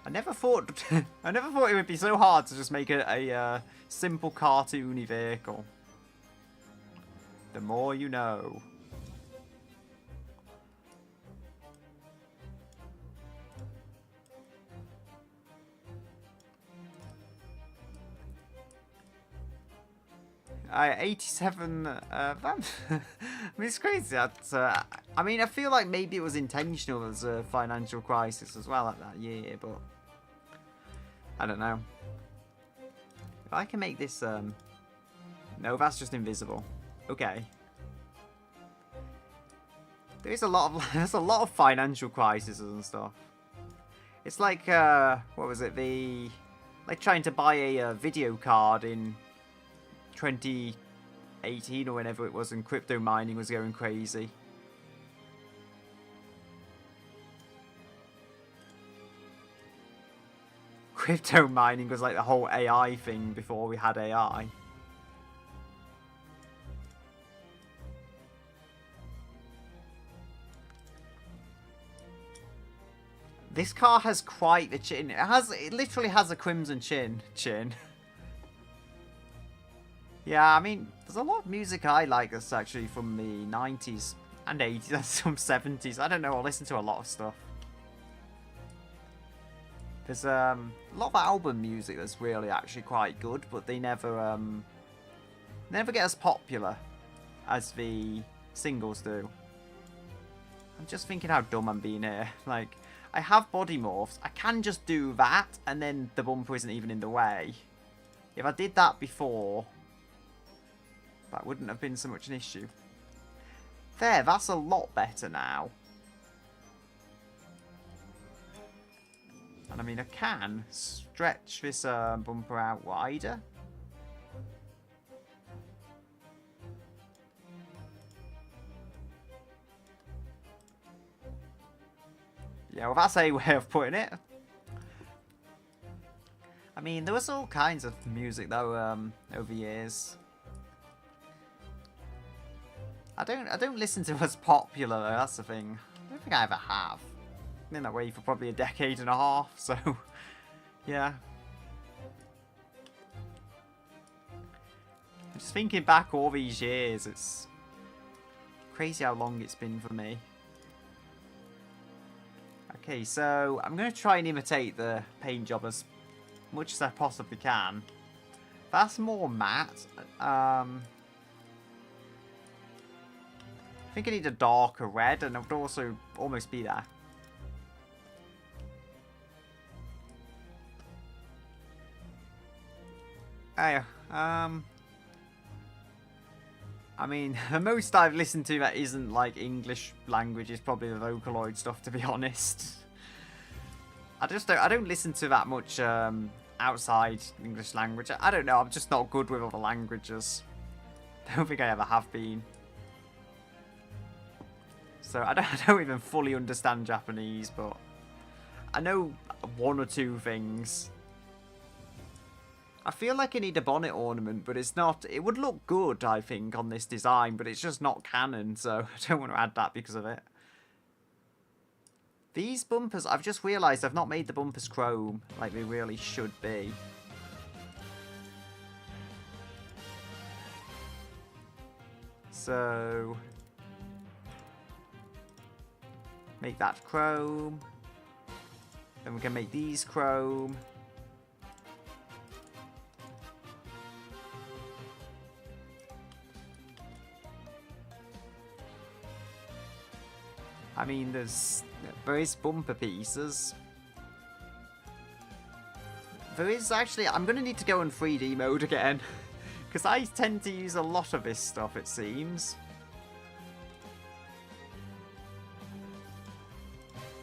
I never thought it would be so hard to just make a simple cartoony vehicle. The more you know. I 87. I mean, it's crazy. That, I mean, I feel like maybe it was intentional as a financial crisis as well at that year, but I don't know. If I can make this, no, that's just invisible. Okay. There's a lot of financial crises and stuff. It's like what was it? Like trying to buy a video card in 2018 or whenever it was, and crypto mining was going crazy. Crypto mining was like the whole AI thing before we had AI. This car has quite the chin. It literally has a crimson chin. Yeah, I mean, there's a lot of music I like that's actually from the 90s and 80s and some 70s. I don't know, I listen to a lot of stuff. There's a lot of album music that's really actually quite good, but they never get as popular as the singles do. I'm just thinking how dumb I'm being here. Like, I have body morphs. I can just do that, and then the bumper isn't even in the way. If I did that before, that wouldn't have been so much an issue. There, that's a lot better now. And I mean, I can stretch this bumper out wider. Yeah, well, that's a way of putting it. I mean, there was all kinds of music though over years. I don't listen to what's popular though, that's the thing. I don't think I ever have. I've been that way for probably a decade and a half, so yeah. Just thinking back all these years, it's crazy how long it's been for me. Okay, so I'm going to try and imitate the paint job as much as I possibly can. That's more matte. I think I need a darker red, and it would also almost be there. Hey, I mean, the most I've listened to that isn't like English language is probably the Vocaloid stuff, to be honest. I don't listen to that much outside English language. I don't know, I'm just not good with other languages. I don't think I ever have been. So I don't even fully understand Japanese, but I know one or two things. I feel like I need a bonnet ornament, but it's not. It would look good, I think, on this design, but it's just not canon, so I don't want to add that because of it. These bumpers, I've just realised I've not made the bumpers chrome like they really should be. So make that chrome. Then we can make these chrome. I mean, there is bumper pieces. There is actually, I'm going to need to go in 3D mode again. Because I tend to use a lot of this stuff, it seems.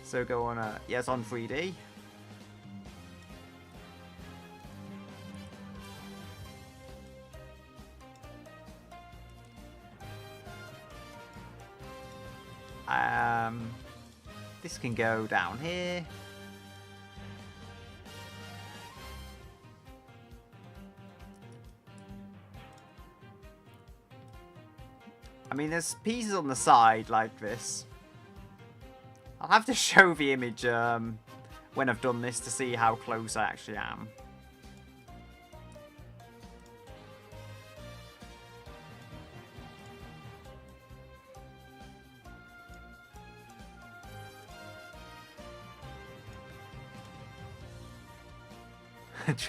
So go on, yes, on 3D. This can go down here. I mean, there's pieces on the side like this. I'll have to show the image when I've done this to see how close I actually am.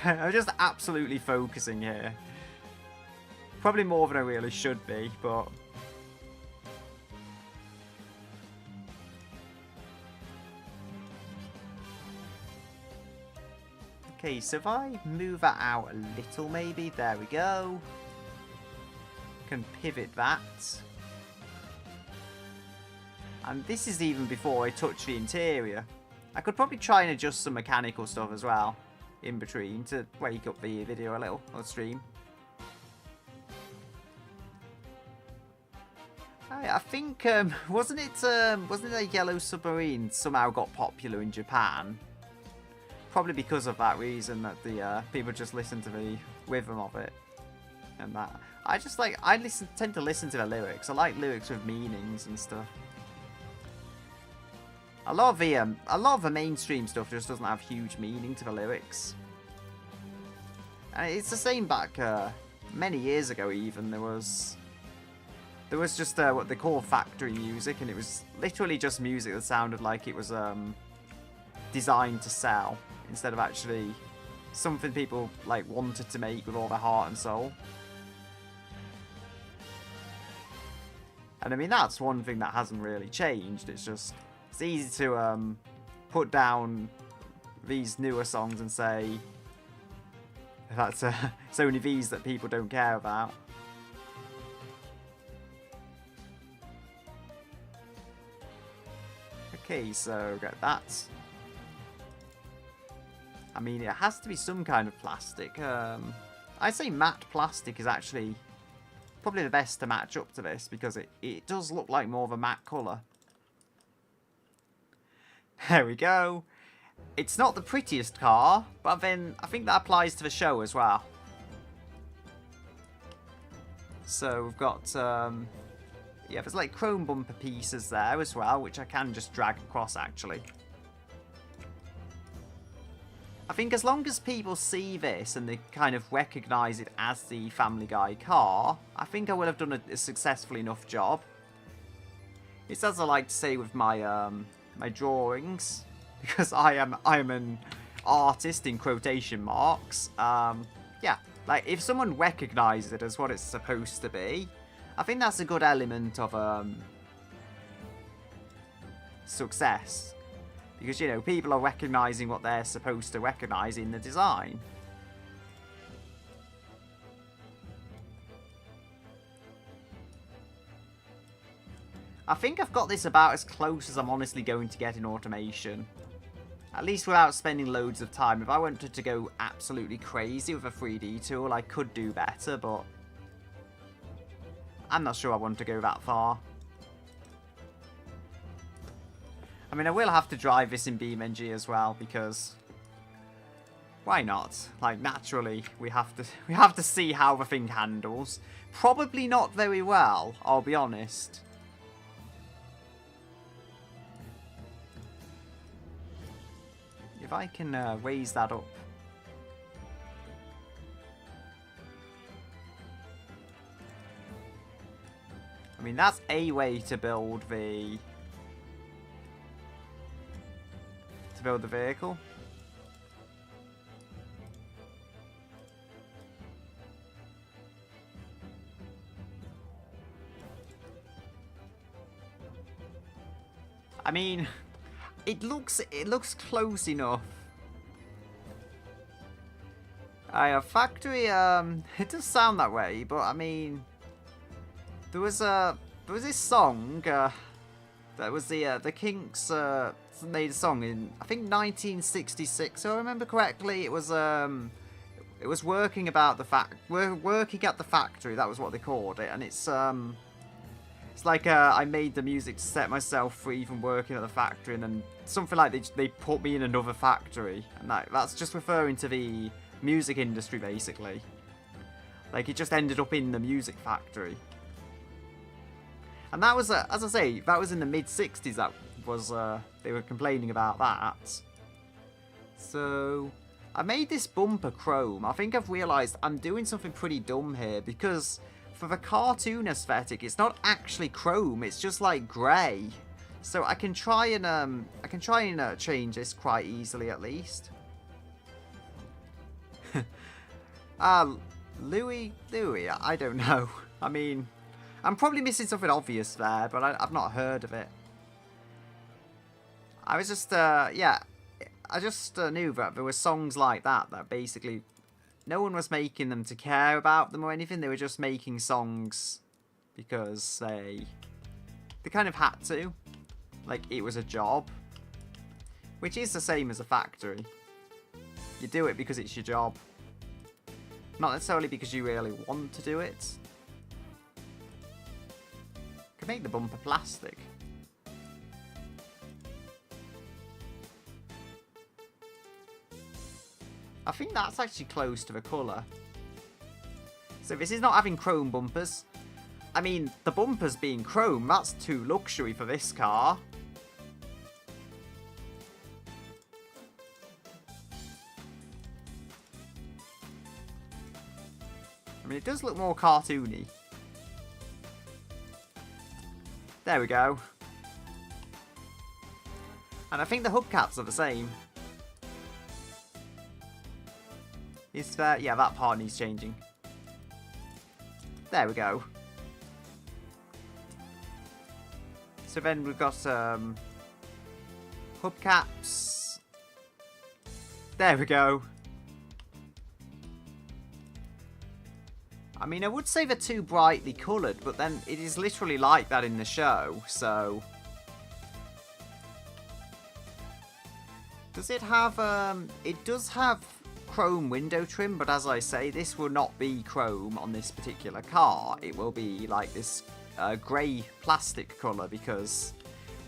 I'm just absolutely focusing here. Probably more than I really should be, but... Okay, so if I move that out a little maybe, there we go. Can pivot that. And this is even before I touch the interior. I could probably try and adjust some mechanical stuff as well in between to wake up the video a little, or stream. I think, wasn't it a Yellow Submarine somehow got popular in Japan? Probably because of that reason that the people just listen to the rhythm of it. And that. I just like, tend to listen to the lyrics. I like lyrics with meanings and stuff. A lot of the mainstream stuff just doesn't have huge meaning to the lyrics. And it's the same back many years ago even. There was just what they call factory music, and it was literally just music that sounded like it was designed to sell instead of actually something people like wanted to make with all their heart and soul. And I mean, that's one thing that hasn't really changed. It's just, it's easy to put down these newer songs and say that's it's only these that people don't care about. Okay, so get that. I mean, it has to be some kind of plastic. I'd say matte plastic is actually probably the best to match up to this, because it does look like more of a matte colour. There we go. It's not the prettiest car, but then I think that applies to the show as well. So we've got, yeah, there's like chrome bumper pieces there as well, which I can just drag across actually. I think as long as people see this and they kind of recognise it as the Family Guy car, I think I will have done a successful enough job. It's as I like to say with my my drawings, because I am an artist in quotation marks. Yeah, like if someone recognises it as what it's supposed to be, I think that's a good element of success. Because, you know, people are recognising what they're supposed to recognise in the design. I think I've got this about as close as I'm honestly going to get in automation. At least without spending loads of time. If I wanted to go absolutely crazy with a 3D tool, I could do better, but I'm not sure I want to go that far. I mean, I will have to drive this in BeamNG as well, because why not? Like, naturally, we have to see how the thing handles. Probably not very well, I'll be honest. If I can raise that up. I mean, that's a way to build the vehicle. I mean, it looks close enough. A factory, it does sound that way, but I mean, there was this song, That was the Kinks made a song in, I think, 1966. So I remember correctly, it was working about the working at the factory. That was what they called it, and it's like I made the music to set myself free from working at the factory, and then something like they put me in another factory, and that's just referring to the music industry basically. Like it just ended up in the music factory. And that was, as I say, that was in the mid-60s. That was, they were complaining about that. So, I made this bumper chrome. I think I've realised I'm doing something pretty dumb here, because for the cartoon aesthetic, it's not actually chrome. It's just like grey. So I can try and change this quite easily at least. Louis, I don't know. I mean, I'm probably missing something obvious there, but I've not heard of it. I was just, yeah, I just knew that there were songs like that basically no one was making them to care about them or anything. They were just making songs because they kind of had to. Like, it was a job. Which is the same as a factory. You do it because it's your job. Not necessarily because you really want to do it. Could make the bumper plastic. I think that's actually close to the colour. So this is not having chrome bumpers. I mean, the bumpers being chrome, that's too luxury for this car. I mean, it does look more cartoony. There we go. And I think the hubcaps are the same. Is that, yeah, that part needs changing. There we go. So then we've got hubcaps. There we go. I mean, I would say they're too brightly coloured, but then it is literally like that in the show, so... Does it have, it does have chrome window trim, but as I say, this will not be chrome on this particular car. It will be like this grey plastic colour, because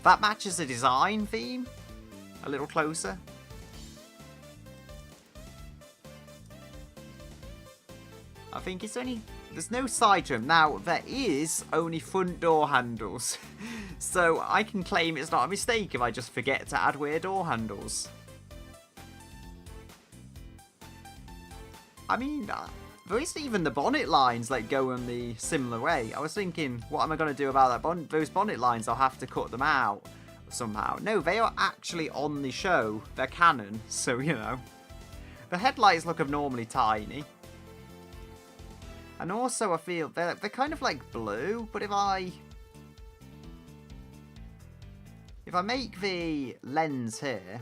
that matches the design theme a little closer. I think it's only... There's no side trim. Now, there is only front door handles. So I can claim it's not a mistake if I just forget to add rear door handles. I mean, there isn't even the bonnet lines like go in the similar way. I was thinking, what am I going to do about that those bonnet lines? I'll have to cut them out somehow. No, they are actually on the show. They're canon, so, you know. The headlights look abnormally tiny. And also, I feel they're kind of like blue, but if I make the lens here,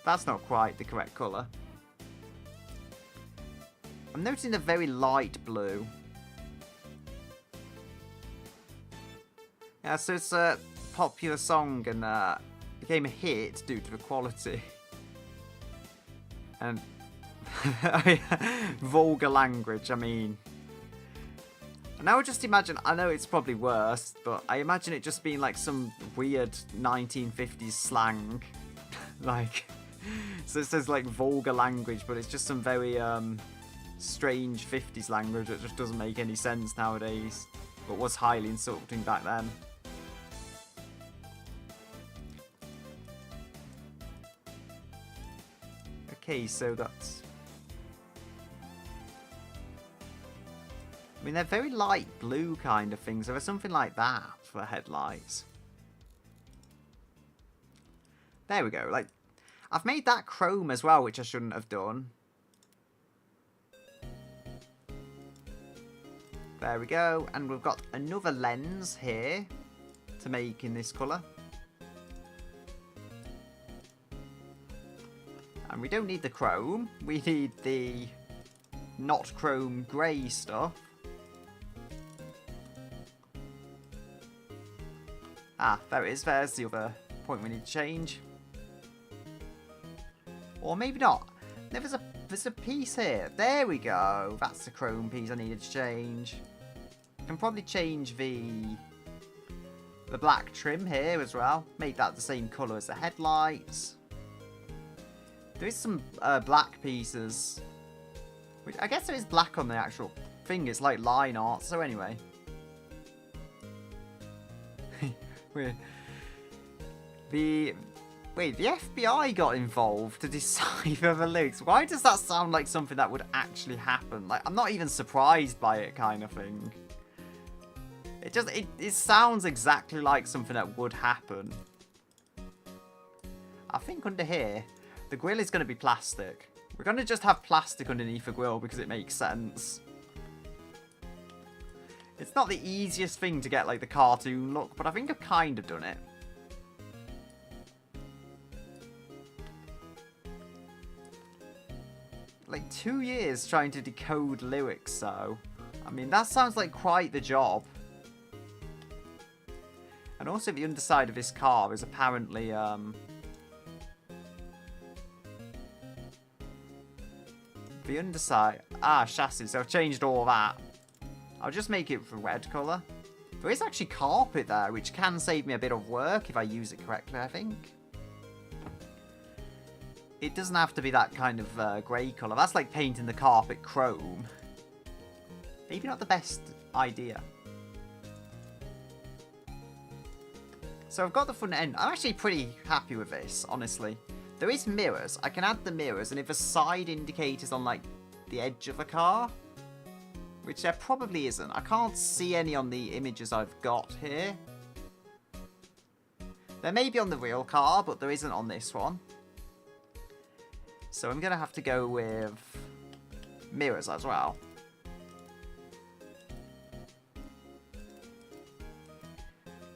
that's not quite the correct colour. I'm noticing a very light blue. Yeah, so it's a popular song and became a hit due to the quality. And vulgar language, I mean. And I would just imagine, I know it's probably worse, but I imagine it just being like some weird 1950s slang. Like, so it says like vulgar language, but it's just some very strange 50s language that just doesn't make any sense nowadays, but was highly insulting back then. Okay, so that's... I mean, they're very light blue kind of things. There was something like that for the headlights. There we go. Like, I've made that chrome as well, which I shouldn't have done. There we go. And we've got another lens here to make in this colour. And we don't need the chrome. We need the not chrome grey stuff. Ah, there it is. There's the other point we need to change. Or maybe not. There's a piece here. There we go. That's the chrome piece I needed to change. I can probably change the black trim here as well. Make that the same colour as the headlights. There is some black pieces. Which I guess there is black on the actual thing. It's like line art. So anyway. Wait, the FBI got involved to decipher the lyrics. Why does that sound like something that would actually happen? Like, I'm not even surprised by it, kind of thing. It sounds exactly like something that would happen. I think under here, the grill is going to be plastic. We're going to just have plastic underneath the grill because it makes sense. It's not the easiest thing to get, like, the cartoon look, but I think I've kind of done it. Like 2 years trying to decode lyrics, so I mean that sounds like quite the job. And also the underside of this car is apparently the underside chassis, so I've changed all that. I'll just make it for red colour. There is actually carpet there, which can save me a bit of work if I use it correctly, I think. It doesn't have to be that kind of grey colour. That's like painting the carpet chrome. Maybe not the best idea. So I've got the front end. I'm actually pretty happy with this, honestly. There is mirrors. I can add the mirrors, and if there's side indicators on like the edge of the car, which there probably isn't. I can't see any on the images I've got here. There may be on the real car, but there isn't on this one. So I'm going to have to go with mirrors as well.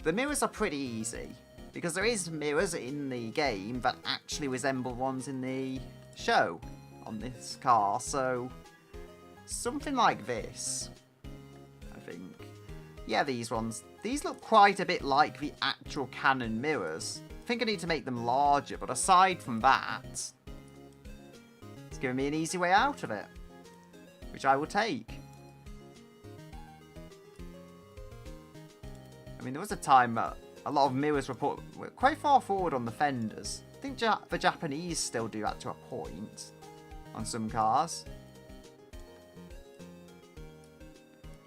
The mirrors are pretty easy, because there is mirrors in the game that actually resemble ones in the show on this car. So something like this, I think. Yeah, these ones. These look quite a bit like the actual Canon mirrors. I think I need to make them larger, but aside from that, giving me an easy way out of it, which I will take. I mean, there was a time a lot of mirrors were put quite far forward on the fenders. I think the Japanese still do that to a point on some cars.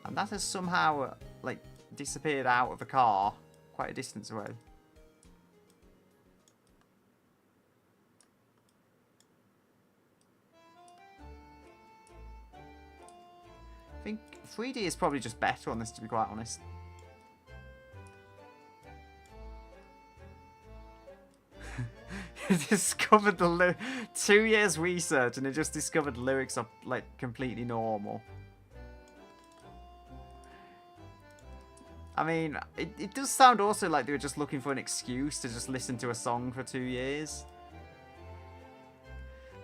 And that has somehow, like, disappeared out of the car quite a distance away. I think 3D is probably just better on this, to be quite honest. It discovered the 2 years research, and it just discovered lyrics are like completely normal. I mean, it does sound also like they were just looking for an excuse to just listen to a song for 2 years.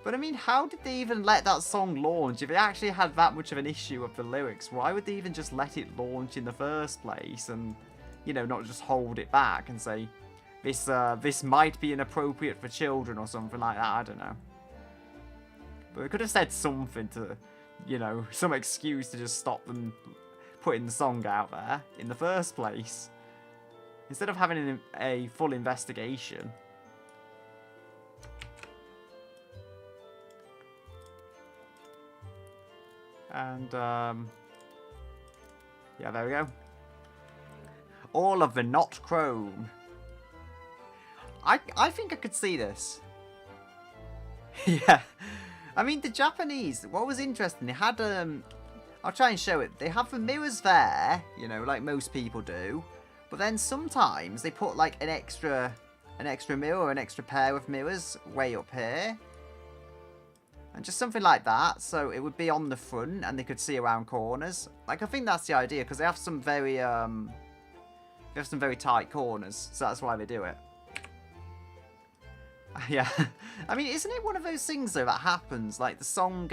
But I mean, how did they even let that song launch? If it actually had that much of an issue with the lyrics, why would they even just let it launch in the first place and, you know, not just hold it back and say, this might be inappropriate for children or something like that? I don't know. But we could have said something to, you know, some excuse to just stop them putting the song out there in the first place. Instead of having a full investigation. And, yeah, there we go. All of the not chrome. I think I could see this. Yeah. I mean, the Japanese, what was interesting, they had, I'll try and show it. They have the mirrors there, you know, like most people do. But then sometimes they put, like, an extra mirror or an extra pair of mirrors way up here. And just something like that, so it would be on the front and they could see around corners. Like, I think that's the idea, because they have some very tight corners, so that's why they do it. Yeah. I mean, isn't it one of those things, though, that happens? Like, the song,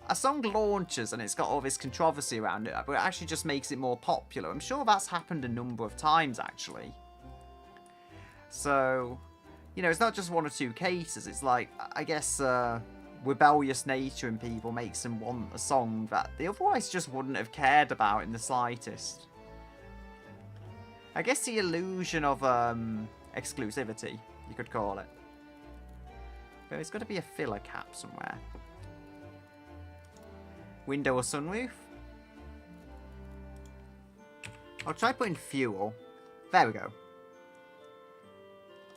a song launches and it's got all this controversy around it, but it actually just makes it more popular. I'm sure that's happened a number of times, actually. So, you know, it's not just one or two cases. It's like, I guess, rebellious nature in people makes them want a song that they otherwise just wouldn't have cared about in the slightest. I guess the illusion of exclusivity, you could call it. There's got to be a filler cap somewhere. Window or sunroof? I'll try putting fuel. There we go.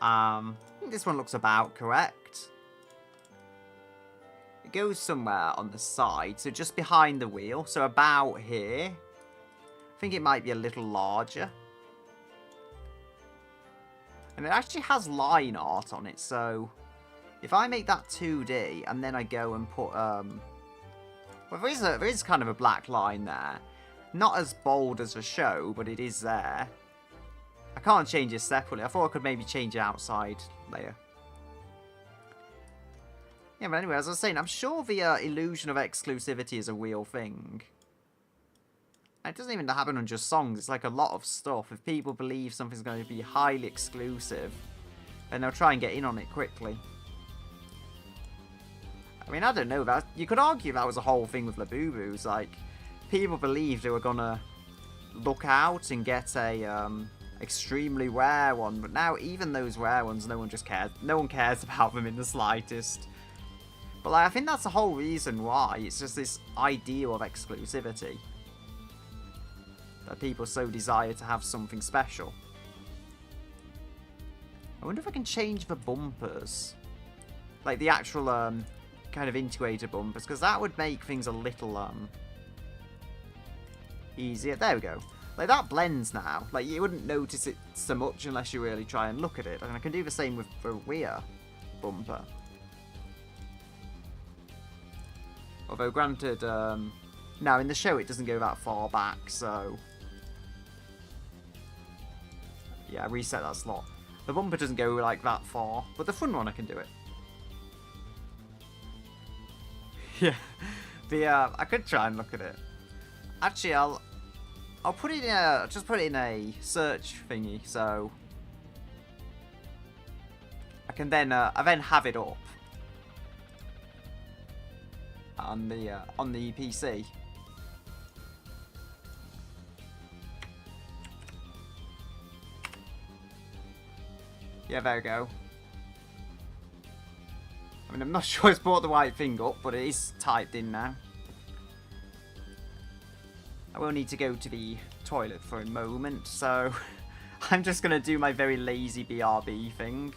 I think this one looks about correct. It goes somewhere on the side, so just behind the wheel, so about here. I think it might be a little larger. And it actually has line art on it, so if I make that 2D and then I go and put well, there is kind of a black line there. Not as bold as a show, but it is there. I can't change it separately. I thought I could maybe change the outside layer. Yeah, but anyway, as I was saying, I'm sure the illusion of exclusivity is a real thing. It doesn't even happen on just songs. It's like a lot of stuff. If people believe something's going to be highly exclusive, then they'll try and get in on it quickly. I mean, I don't know. You could argue that was a whole thing with Labubu's. Like, people believed they were going to look out and get a extremely rare one. But now, even those rare ones, no one just cares. No one cares about them in the slightest. But like, I think that's the whole reason why. It's just this ideal of exclusivity. That people so desire to have something special. I wonder if I can change the bumpers. Like the actual kind of integrated bumpers. Because that would make things a little easier. There we go. Like that blends now. Like you wouldn't notice it so much unless you really try and look at it. And I can do the same with the rear bumper. Although granted, now in the show it doesn't go that far back, so yeah, reset that slot. The bumper doesn't go like that far, but the front one I can do it. Yeah, I could try and look at it. Actually, I'll put it in a, just put it in a search thingy, so I can then I then have it up on the PC. Yeah, there we go. I mean, I'm not sure it's brought the right thing up, but it is typed in now. I will need to go to the toilet for a moment, so I'm just going to do my very lazy BRB thing.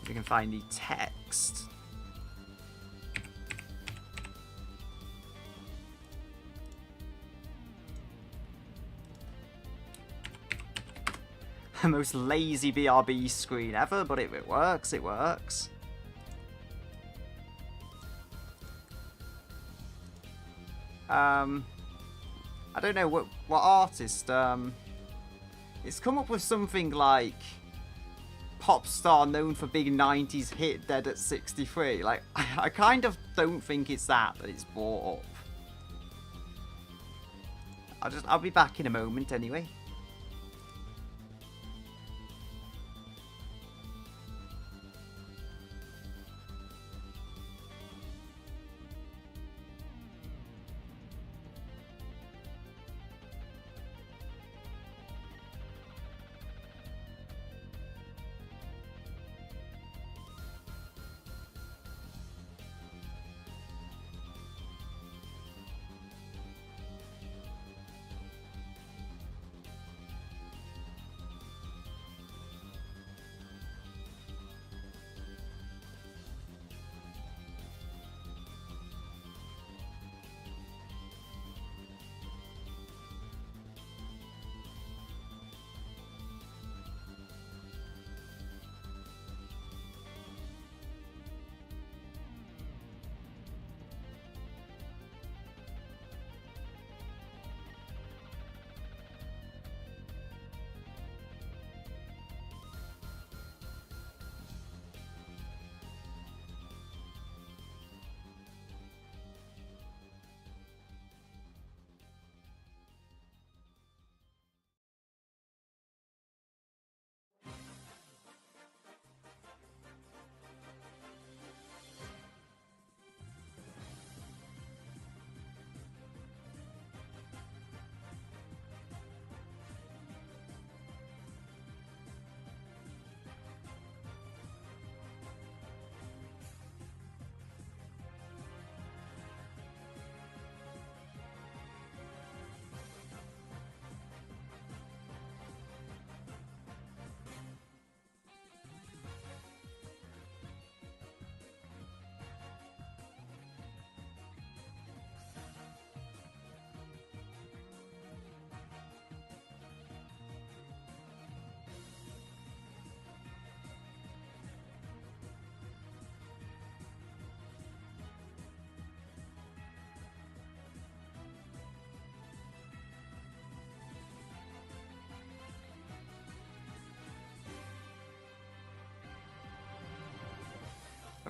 If we can find the text. The most lazy BRB screen ever, but it works, it works. I don't know what artist, it's come up with something like pop star known for big 90s hit Dead at 63. Like, I kind of don't think it's that it's brought up. I'll be back in a moment anyway.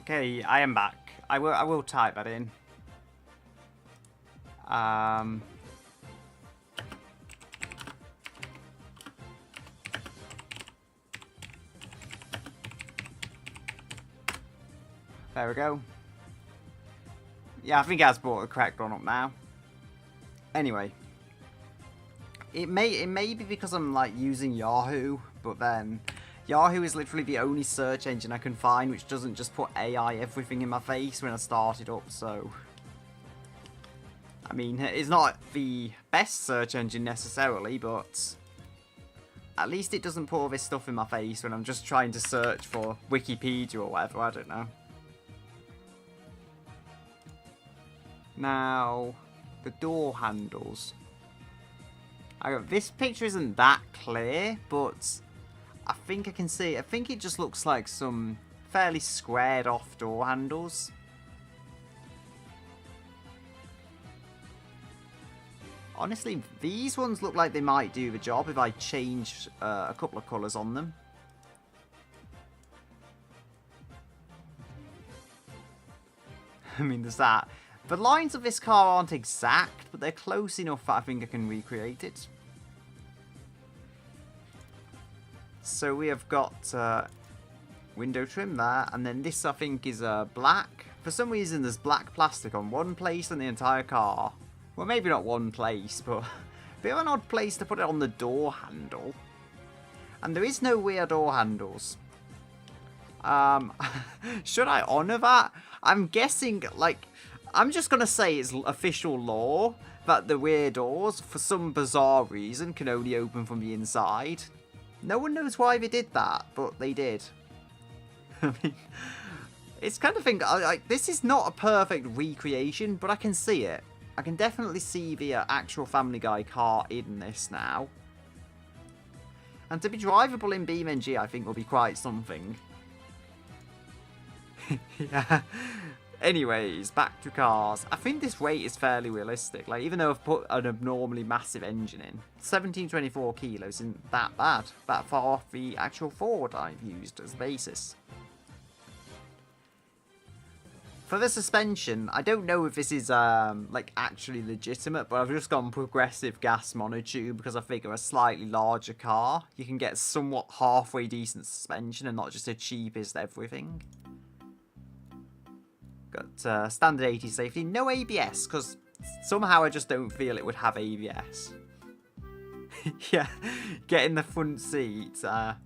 Okay, I am back. I will type that in. There we go. Yeah, I think it has brought the correct one up now. Anyway. It may be because I'm like using Yahoo, but then Yahoo is literally the only search engine I can find which doesn't just put AI everything in my face when I start it up, so... I mean, it's not the best search engine necessarily, but at least it doesn't put all this stuff in my face when I'm just trying to search for Wikipedia or whatever, I don't know. Now, the door handles. This picture isn't that clear, but I think I can see. I think it just looks like some fairly squared off door handles. Honestly, these ones look like they might do the job if I change a couple of colours on them. I mean, there's that. The lines of this car aren't exact, but they're close enough that I think I can recreate it. So we have got window trim there, and then this I think is black. For some reason there's black plastic on one place on the entire car. Well, maybe not one place, but a bit of an odd place to put it on the door handle. And there is no rear door handles. Should I honour that? I'm guessing, like... I'm just going to say it's official law that the rear doors, for some bizarre reason, can only open from the inside. No one knows why they did that, but they did. I mean, it's kind of thing, like, this is not a perfect recreation, but I can see it. I can definitely see the actual Family Guy car in this now. And to be drivable in BeamNG, I think will be quite something. Yeah. Anyways, back to cars. I think this weight is fairly realistic. Like, even though I've put an abnormally massive engine in, 1724 kilos isn't that bad. That far off the actual Ford I've used as basis. For the suspension, I don't know if this is, like, actually legitimate, but I've just gone progressive gas monotube because I figure a slightly larger car, you can get somewhat halfway decent suspension and not just a cheapest everything. Got standard 80 safety, no ABS, because somehow I just don't feel it would have ABS. Yeah, get in the front seat. Now,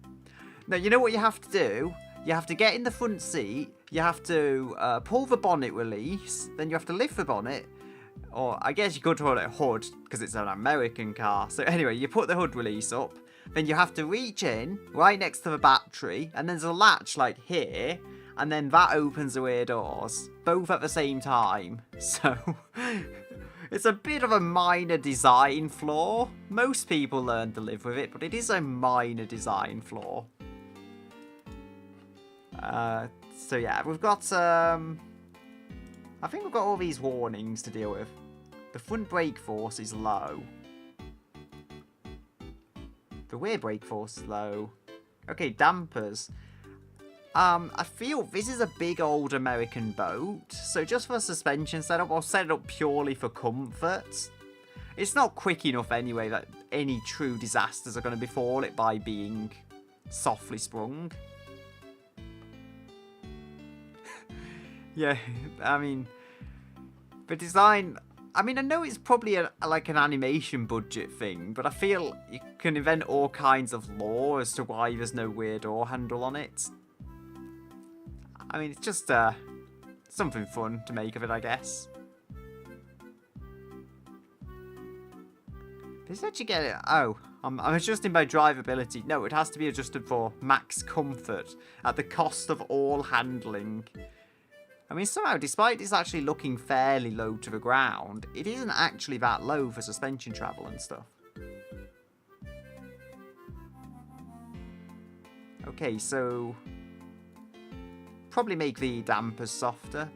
you know what you have to do? You have to get in the front seat, you have to pull the bonnet release, then you have to lift the bonnet, or I guess you could call it a hood, because it's an American car. So anyway, you put the hood release up, then you have to reach in, right next to the battery, and there's a latch like here, and then that opens the rear doors, both at the same time. So, it's a bit of a minor design flaw. Most people learn to live with it, but it is a minor design flaw. So yeah, we've got, I think we've got all these warnings to deal with. The front brake force is low. The rear brake force is low. Okay, dampers. I feel this is a big old American boat, so just for a suspension setup, I'll set it up purely for comfort. It's not quick enough anyway that any true disasters are going to befall it by being softly sprung. Yeah, I mean, the design... I mean, I know it's probably like an animation budget thing, but I feel you can invent all kinds of lore as to why there's no rear door handle on it. I mean, it's just something fun to make of it, I guess. Does it actually get it? Oh, I'm adjusting by drivability. No, it has to be adjusted for max comfort at the cost of all handling. I mean, somehow, despite this actually looking fairly low to the ground, it isn't actually that low for suspension travel and stuff. Okay, so... probably make the dampers softer.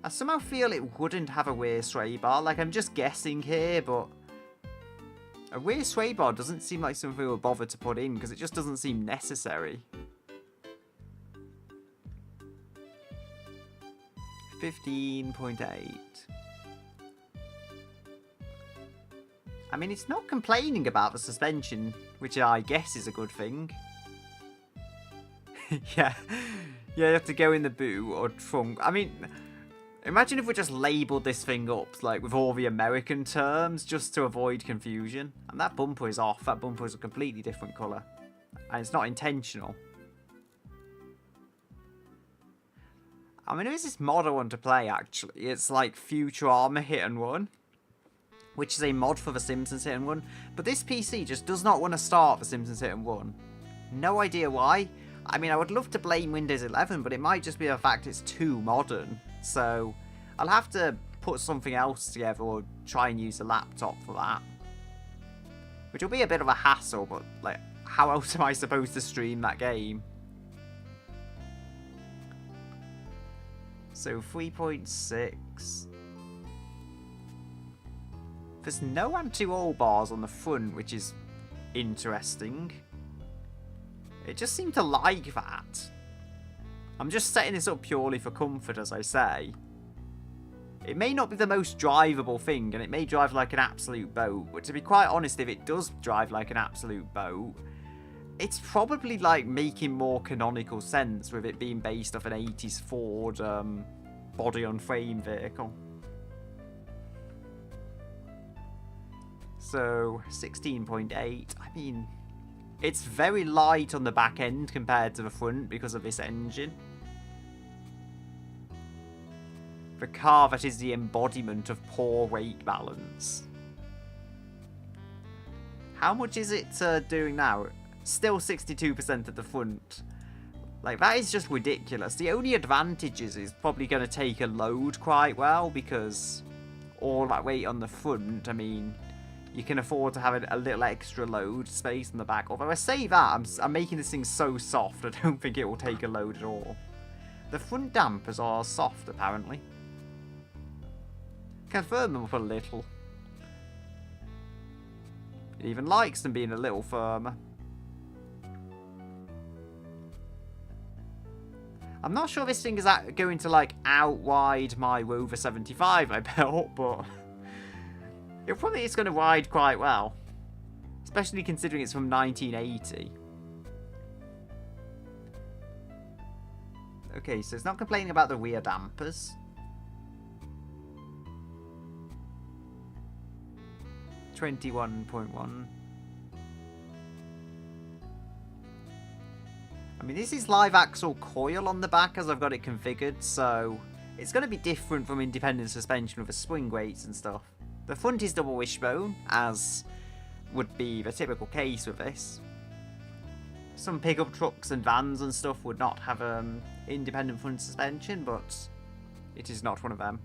I somehow feel it wouldn't have a rear sway bar. Like, I'm just guessing here, but... a rear sway bar doesn't seem like something we'll bother to put in, because it just doesn't seem necessary. 15.8. I mean, it's not complaining about the suspension, which I guess is a good thing. Yeah, you have to go in the boot or trunk. I mean, imagine if we just labelled this thing up, like, with all the American terms, just to avoid confusion. And that bumper is off. That bumper is a completely different colour. And it's not intentional. I mean, there is this mod I want to play, actually. It's like Future Armor Hit and Run, which is a mod for The Simpsons Hit and Run. But this PC just does not want to start The Simpsons Hit and Run. No idea why. I mean, I would love to blame Windows 11, but it might just be the fact it's too modern. So I'll have to put something else together or try and use a laptop for that. Which will be a bit of a hassle, but like, how else am I supposed to stream that game? So 3.6. There's no anti-roll bars on the front, which is interesting. It just seemed to like that. I'm just setting this up purely for comfort, as I say. It may not be the most drivable thing, and it may drive like an absolute boat, but to be quite honest, if it does drive like an absolute boat, it's probably like making more canonical sense with it being based off an 80s Ford body-on-frame vehicle. So 16.8, I mean, it's very light on the back end compared to the front because of this engine. The car that is the embodiment of poor weight balance. How much is it doing now? Still 62% at the front. Like, that is just ridiculous. The only advantage is it's probably going to take a load quite well, because all that weight on the front, I mean, you can afford to have a little extra load space in the back. Although I say that, I'm making this thing so soft, I don't think it will take a load at all. The front dampers are soft, apparently. Can firm them up a little. It even likes them being a little firmer. I'm not sure this thing is going to, like, outwide my Rover 75 I built, but it probably is going to ride quite well. Especially considering it's from 1980. Okay, so it's not complaining about the rear dampers. 21.1. I mean, this is live axle coil on the back as I've got it configured, so it's going to be different from independent suspension with the swing weights and stuff. The front is double wishbone, as would be the typical case with this. Some pickup trucks and vans and stuff would not have independent front suspension, but it is not one of them.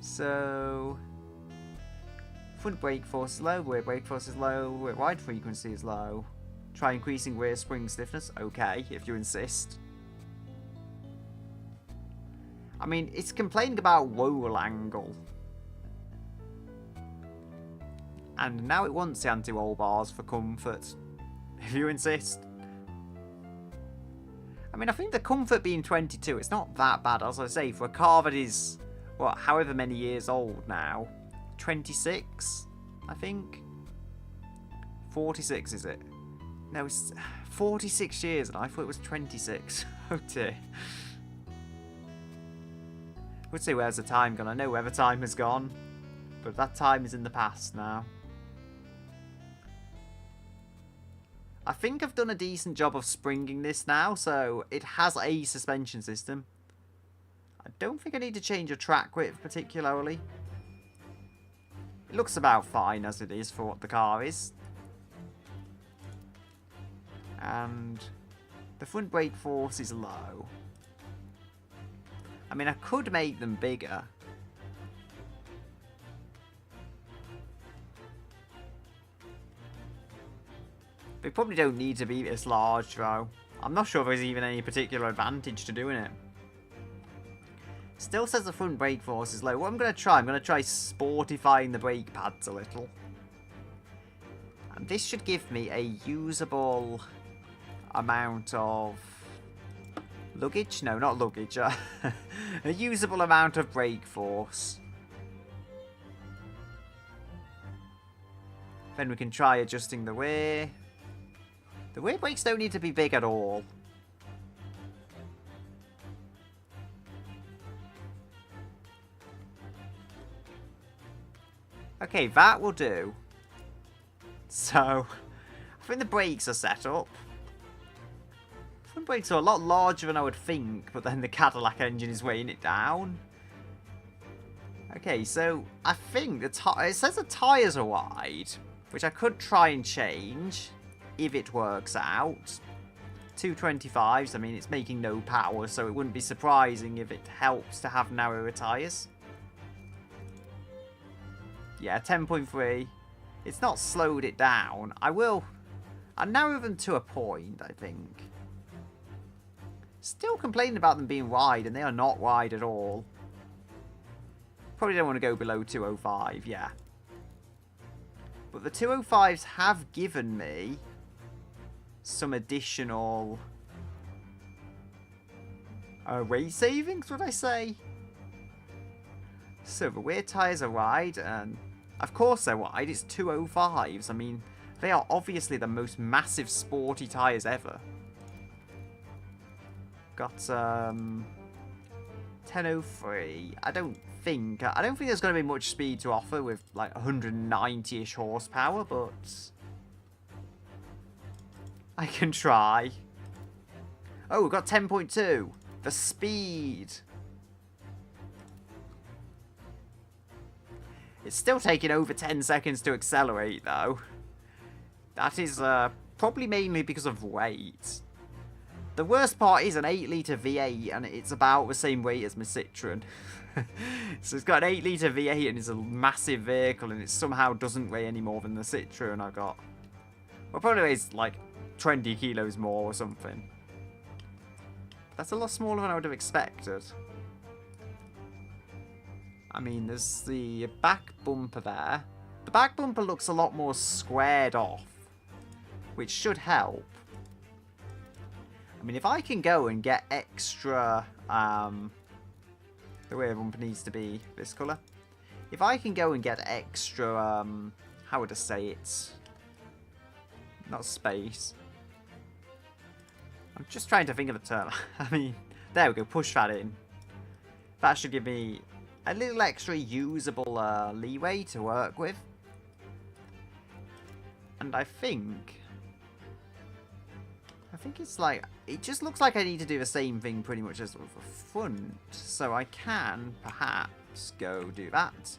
So front brake force is low, rear brake force is low, rear ride frequency is low. Try increasing rear spring stiffness. Okay, if you insist. I mean, it's complaining about roll angle. And now it wants the anti-roll bars for comfort, if you insist. I mean, I think the comfort being 22, it's not that bad, as I say, for a car that is, what, however many years old now. 26, I think. 46, is it? No, it's 46 years, and I thought it was 26. Oh dear. I would say, where's the time gone? I know where the time has gone, but that time is in the past now. I think I've done a decent job of springing this now, so it has a suspension system. I don't think I need to change a track width particularly. It looks about fine as it is for what the car is. And the front brake force is low. I mean, I could make them bigger. They probably don't need to be this large, though. I'm not sure if there's even any particular advantage to doing it. Still says the front brake force is low. What I'm going to try sportifying the brake pads a little. And this should give me a usable amount of Luggage? No, not luggage. A usable amount of brake force. Then we can try adjusting the rear. The rear brakes don't need to be big at all. Okay, that will do. So, I think the brakes are set up. The brakes are a lot larger than I would think, but then the Cadillac engine is weighing it down. Okay, so I think it says the tyres are wide, which I could try and change if it works out. 225s, I mean, it's making no power, so it wouldn't be surprising if it helps to have narrower tyres. Yeah, 10.3. It's not slowed it down. I'll narrow them to a point, I think. Still complaining about them being wide, and they are not wide at all. Probably don't want to go below 205, yeah. But the 205s have given me some additional weight savings, would I say? So the rear tyres are wide, and of course they're wide. It's 205s. I mean, they are obviously the most massive sporty tyres ever. Got 1003. I don't think there's going to be much speed to offer with like 190-ish horsepower, but I can try. Oh, we've got 10.2. The speed. It's still taking over 10 seconds to accelerate, though. That is probably mainly because of weight. The worst part is an 8-litre V8, and it's about the same weight as my Citroen. So it's got an 8-litre V8, and it's a massive vehicle, and it somehow doesn't weigh any more than the Citroen I got. Well, probably weighs like 20 kilos more or something. That's a lot smaller than I would have expected. I mean, there's the back bumper there. The back bumper looks a lot more squared off, which should help. I mean, if I can go and get extra, the rear bumper needs to be this colour. If I can go and get extra, how would I say it? Not space. I'm just trying to think of the term. I mean, there we go, push that in. That should give me a little extra usable leeway to work with. And I think it's like, it just looks like I need to do the same thing pretty much as with the front. So I can perhaps go do that,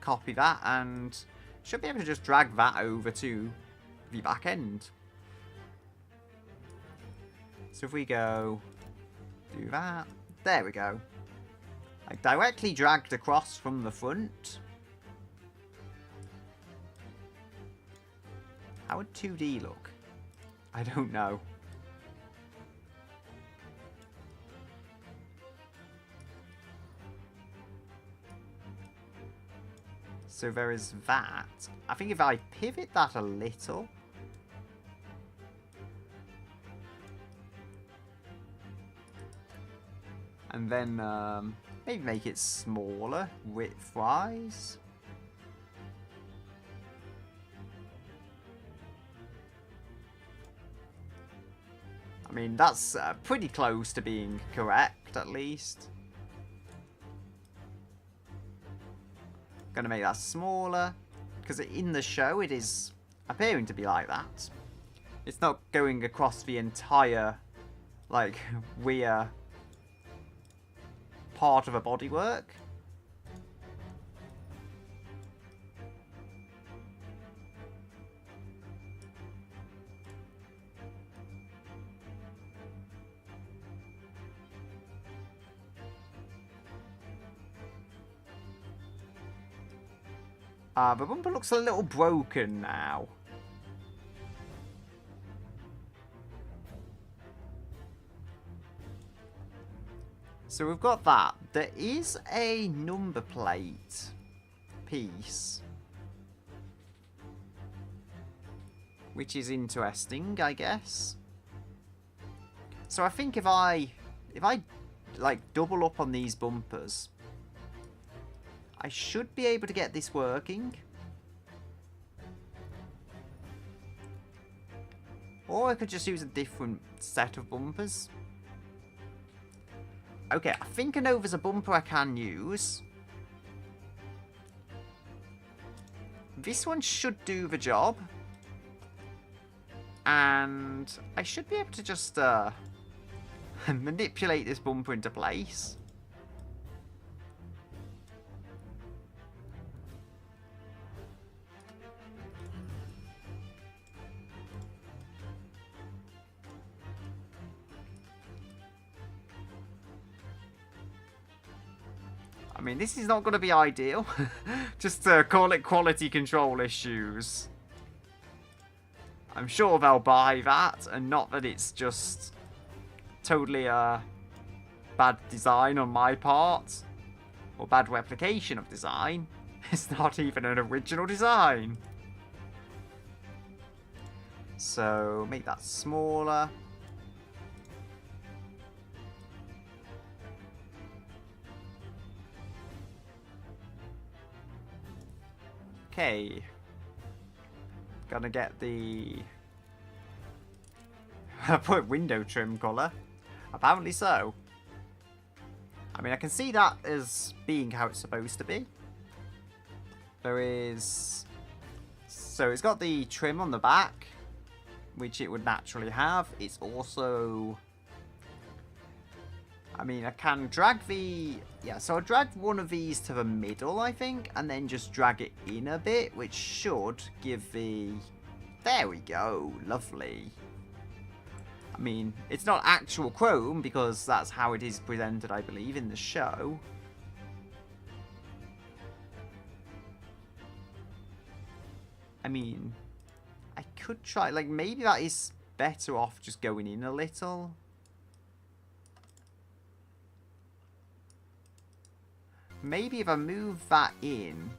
copy that, and should be able to just drag that over to the back end. So if we go do that, there we go. I directly dragged across from the front. How would 2D look? I don't know. So there is that. I think if I pivot that a little. And then maybe make it smaller width-wise. I mean, that's pretty close to being correct, at least. Gonna make that smaller, because in the show it is appearing to be like that. It's not going across the entire, like, rear part of a bodywork. The bumper looks a little broken now. So we've got that. There is a number plate piece, which is interesting, I guess. So I think if I if I, like, double up on these bumpers, I should be able to get this working. Or I could just use a different set of bumpers. Okay, I think I know there's a bumper I can use. This one should do the job. And I should be able to just manipulate this bumper into place. I mean, this is not going to be ideal. Just call it quality control issues. I'm sure they'll buy that, and not that it's just totally a bad design on my part. Or bad replication of design. It's not even an original design. So, make that smaller. Okay. Gonna get the... I put window trim colour. Apparently so. I mean, I can see that as being how it's supposed to be. There is... So it's got the trim on the back, which it would naturally have. It's also... I mean, I can drag the... Yeah, so I'll drag one of these to the middle, I think, and then just drag it in a bit, which should give the... There we go. Lovely. I mean, it's not actual chrome, because that's how it is presented, I believe, in the show. I mean, I could try... Like, maybe that is better off just going in a little... Maybe if I move that in,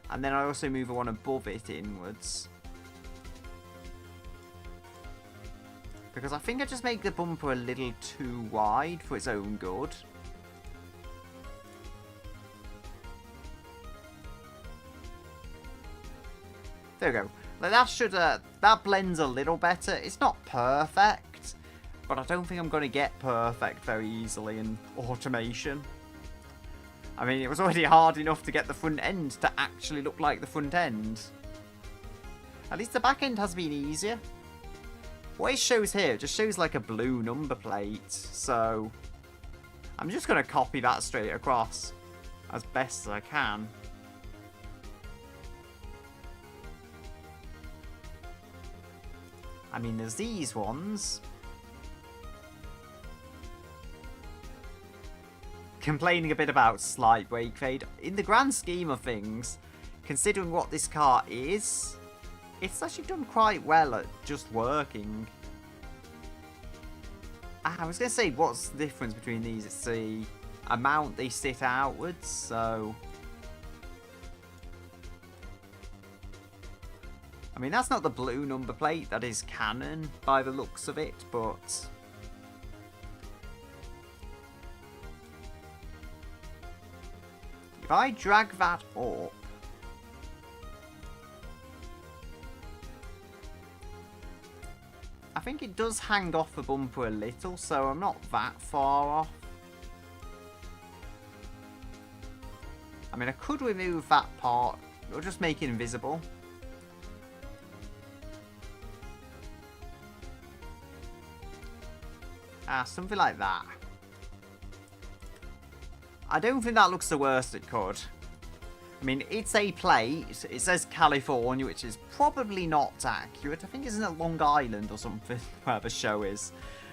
and then I also move the one above it inwards. Because I think I just make the bumper a little too wide for its own good. There we go. Like that should, that blends a little better. It's not perfect, but I don't think I'm going to get perfect very easily in automation. I mean, it was already hard enough to get the front end to actually look like the front end. At least the back end has been easier. What it shows here just shows like a blue number plate, so I'm just going to copy that straight across as best as I can. I mean, there's these ones. Complaining a bit about slight brake fade. In the grand scheme of things, considering what this car is, it's actually done quite well at just working. I was going to say, what's the difference between these? It's the amount they sit outwards, so... I mean, that's not the blue number plate, that is Canon by the looks of it, but... If I drag that up, I think it does hang off the bumper a little, so I'm not that far off. I mean, I could remove that part, or just make it invisible. Something like that. I don't think that looks the worst it could. I mean, it's a plate. It says California, which is probably not accurate. I think it's in Long Island or something, where the show is.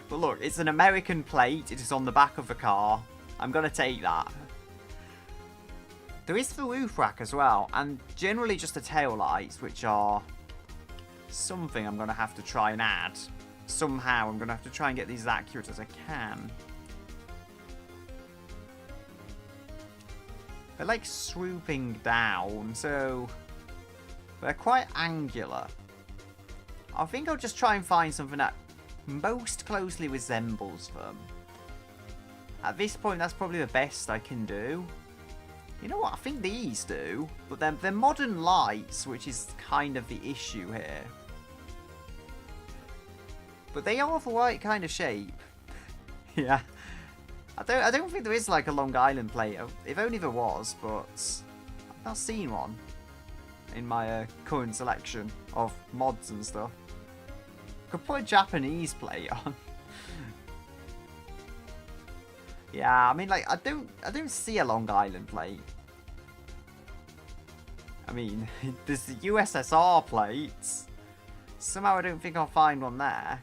But look, it's an American plate. It is on the back of the car. I'm going to take that. There is the roof rack as well, and generally just the tail lights, which are something I'm going to have to try and add. Somehow, I'm going to have to try and get these as accurate as I can. They're like swooping down, so they're quite angular. I think I'll just try and find something that most closely resembles them. At this point, that's probably the best I can do. You know what? I think these do. But they're modern lights, which is kind of the issue here. But they are the right kind of shape. Yeah. I don't think there is like a Long Island plate. If only there was, but I've not seen one in my current selection of mods and stuff. Could put a Japanese plate on. Yeah, I mean, like, I don't see a Long Island plate. I mean, there's the USSR plates. Somehow I don't think I'll find one there.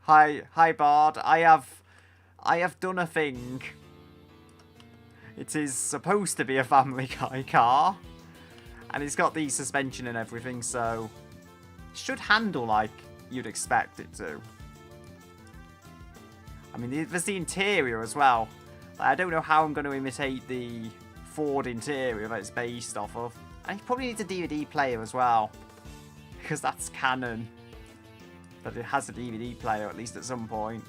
Hi Bard. I have done a thing. It is supposed to be a Family Guy car. And it's got the suspension and everything, so it should handle like you'd expect it to. I mean, there's the interior as well. Like, I don't know how I'm going to imitate the Ford interior that it's based off of. And it probably needs a DVD player as well. Because that's canon. That it has a DVD player, at least at some point.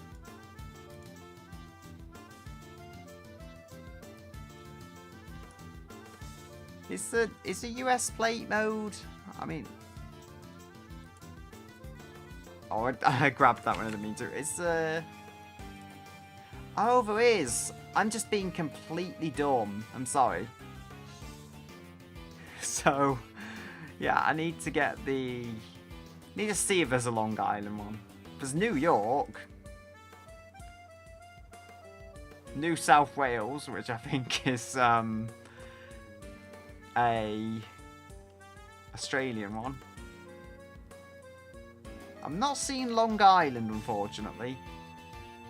Is the US plate mode? I mean... Oh, I grabbed that one, I didn't mean to. Is Oh, there is. I'm just being completely dumb. I'm sorry. So, yeah, I need to get the... Need to see if there's a Long Island one. There's New York. New South Wales, which I think is a Australian one. I'm not seeing Long Island, unfortunately.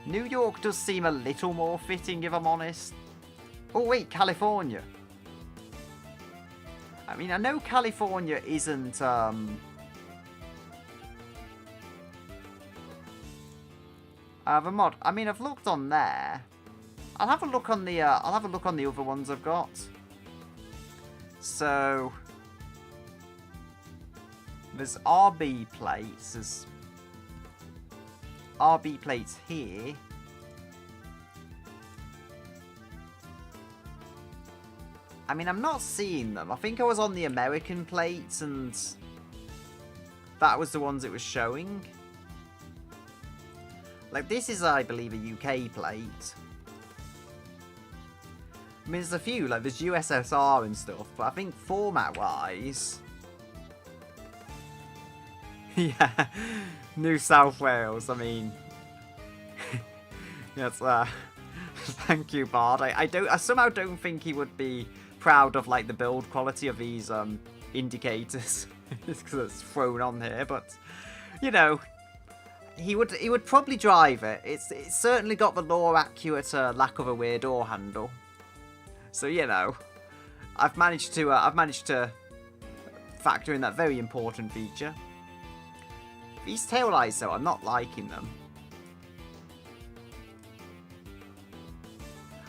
New York does seem a little more fitting, if I'm honest. Oh, wait, California. I mean, I know California isn't, the mod. I mean, I've looked on there. I'll have a look on the, other ones I've got. So... There's RB plates. There's RB plates here. I mean, I'm not seeing them. I think I was on the American plates and that was the ones it was showing. Like, this is, I believe, a UK plate. I mean, there's a few, like, there's USSR and stuff, but I think format-wise... Yeah, New South Wales, I mean... Yes, thank you, Bard. I somehow don't think he would be proud of, like, the build quality of these, indicators. Just because it's thrown on here, but, you know... He would probably drive it. It's certainly got the law accurate lack of a rear door handle. So, you know, I've managed to factor in that very important feature. These taillights, though, I'm not liking them.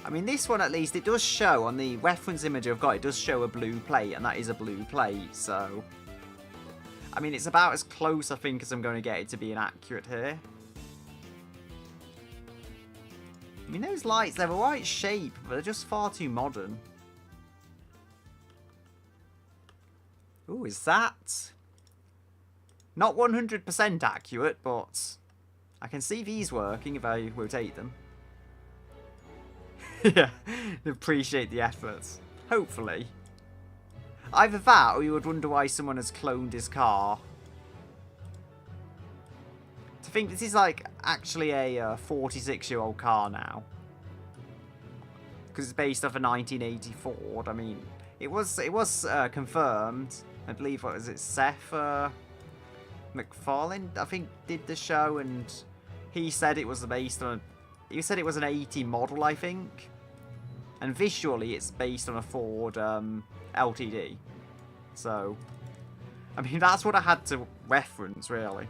I mean, this one at least, it does show on the reference image I've got, it does show a blue plate, and that is a blue plate, so... I mean, it's about as close, I think, as I'm going to get it to being accurate here. I mean, those lights, they're the right shape, but they're just far too modern. Ooh, is that... Not 100% accurate, but I can see these working if I rotate them. Yeah, appreciate the efforts. Hopefully. Either that, or you would wonder why someone has cloned his car. To think this is, like, actually a 46-year-old car now. Because it's based off a 1980 Ford. I mean, it was confirmed. I believe, what was it, Seth MacFarlane, I think, did the show, and he said it was based on... He said it was an 80 model, I think. And visually, it's based on a Ford LTD. So, I mean, that's what I had to reference, really.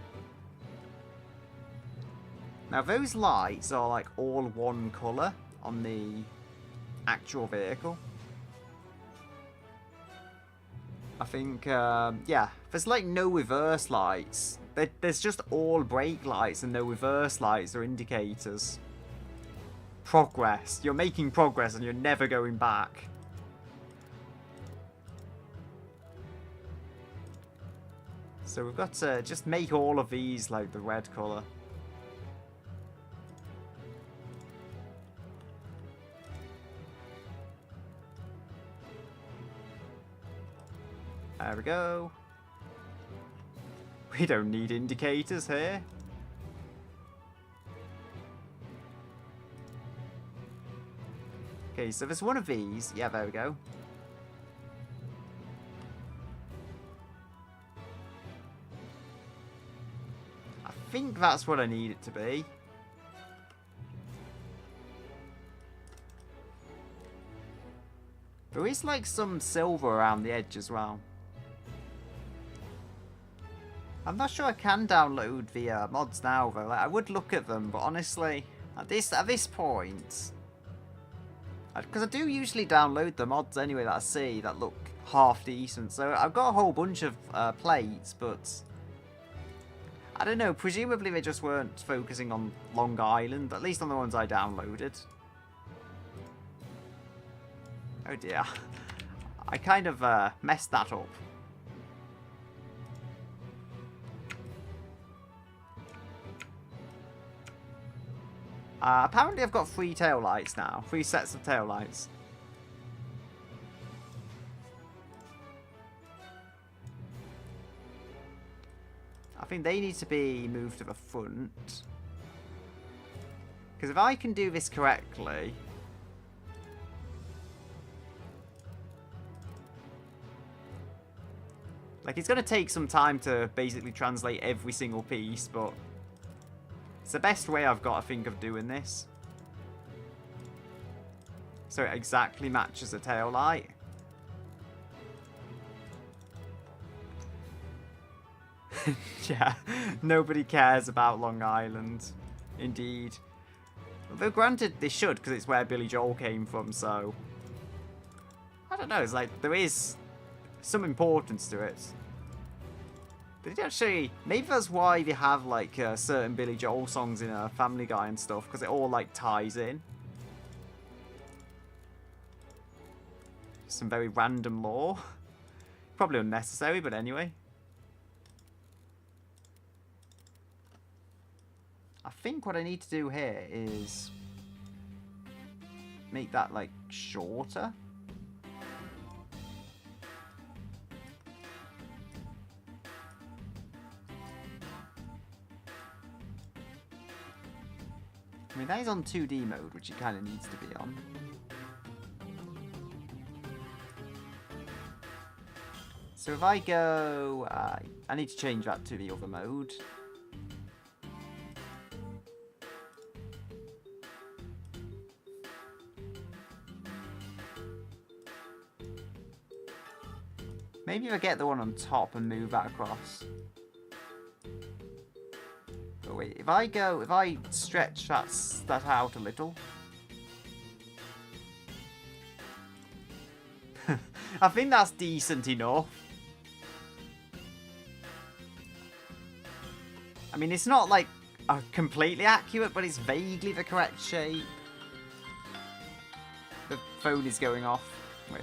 Now, those lights are, like, all one colour on the actual vehicle. I think, yeah, there's, like, no reverse lights. there's just all brake lights and no reverse lights or indicators. Progress. You're making progress and you're never going back. So we've got to just make all of these like the red colour. There we go. We don't need indicators here. Okay, so there's one of these. Yeah, there we go. I think that's what I need it to be. There is like some silver around the edge as well. I'm not sure I can download the mods now though. Like, I would look at them, but honestly, at this point, because I do usually download the mods anyway that I see that look half decent. So I've got a whole bunch of plates, but I don't know. Presumably they just weren't focusing on Long Island, at least on the ones I downloaded. Oh dear, I kind of messed that up. Apparently I've got 3 tail lights now. 3 sets of tail lights. I think they need to be moved to the front. Because if I can do this correctly... Like, it's going to take some time to basically translate every single piece, but... It's the best way I've got to think of doing this. So it exactly matches the tail light. Yeah, nobody cares about Long Island. Indeed. Although granted, they should, because it's where Billy Joel came from, so... I don't know, it's like, there is some importance to it. But actually, maybe that's why they have like certain Billy Joel songs in Family Guy and stuff, because it all like ties in. Some very random lore. Probably unnecessary, but anyway. I think what I need to do here is make that like shorter. I mean, that is on 2D mode, which it kind of needs to be on. So if I go... I need to change that to the other mode. Maybe if I get the one on top and move that across. Oh wait, if I stretch that out a little. I think that's decent enough. I mean, it's not like completely accurate, but it's vaguely the correct shape. The phone is going off. Wait.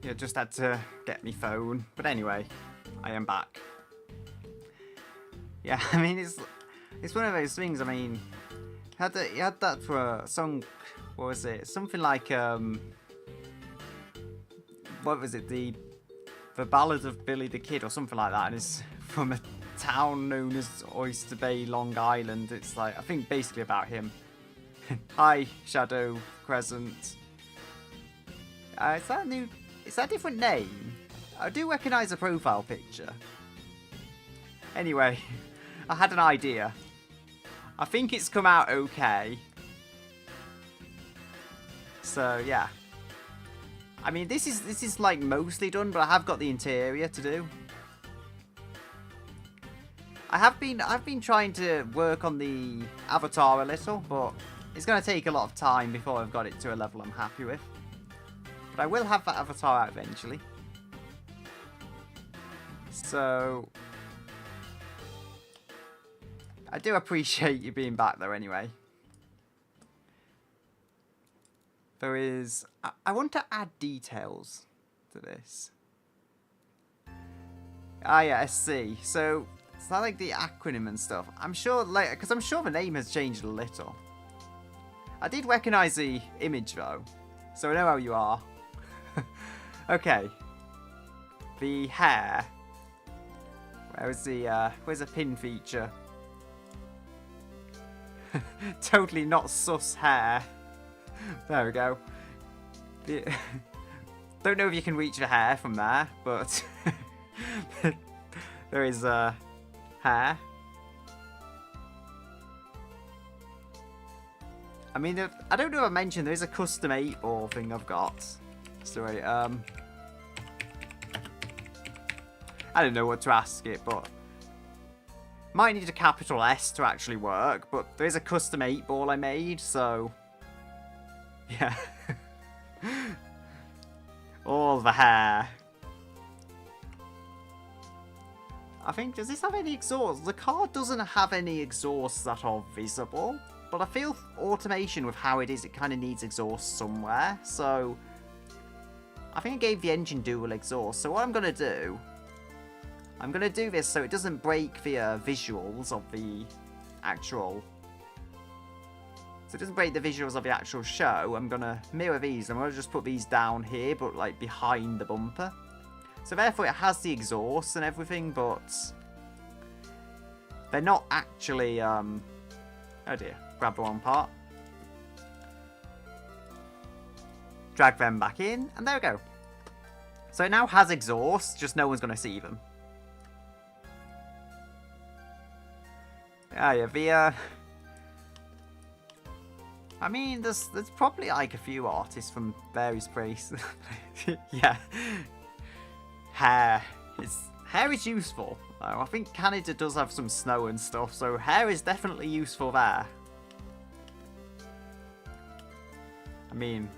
Yeah, just had to get me phone. But anyway, I am back. Yeah, I mean, it's one of those things. I mean, you had that for a song. What was it? Something like what was it? The Ballad of Billy the Kid or something like that. And it's from a town known as Oyster Bay, Long Island. It's like, I think basically about him. Hi, Shadow Crescent. Is that new? Is that a different name? I do recognise a profile picture. Anyway, I had an idea. I think it's come out okay. So, yeah. I mean, this is like mostly done, but I have got the interior to do. I've been trying to work on the avatar a little, but it's going to take a lot of time before I've got it to a level I'm happy with. But I will have that avatar out eventually. So I do appreciate you being back though anyway. There is... I want to add details to this. Ah yeah, SC. So it's not like the acronym and stuff. I'm sure, like, because I'm sure the name has changed a little. I did recognise the image though, so I know how you are. Okay. The hair. Where's the pin feature? Totally not sus hair. There we go. Don't know if you can reach the hair from there, but there is hair. I mean, I don't know if I mentioned there is a custom 8-ball thing I've got. Sorry, I don't know what to ask it, but might need a capital S to actually work, but there is a custom 8-ball I made, so yeah. All the hair. I think, does this have any exhausts? The car doesn't have any exhausts that are visible, but I feel automation with how it is, it kind of needs exhaust somewhere, so I think I gave the engine dual exhaust. So what I'm going to do, I'm going to do this so it doesn't break the visuals of the actual... So it doesn't break the visuals of the actual show. I'm going to mirror these. I'm going to just put these down here, but like behind the bumper. So therefore it has the exhaust and everything, but they're not actually... Oh dear, grab the wrong part. Drag them back in, and there we go. So it now has exhaust, just no one's going to see them. Yeah, the... I mean, there's probably like a few artists from various places. Yeah. Hair. Hair is useful. I think Canada does have some snow and stuff, so hair is definitely useful there. I mean,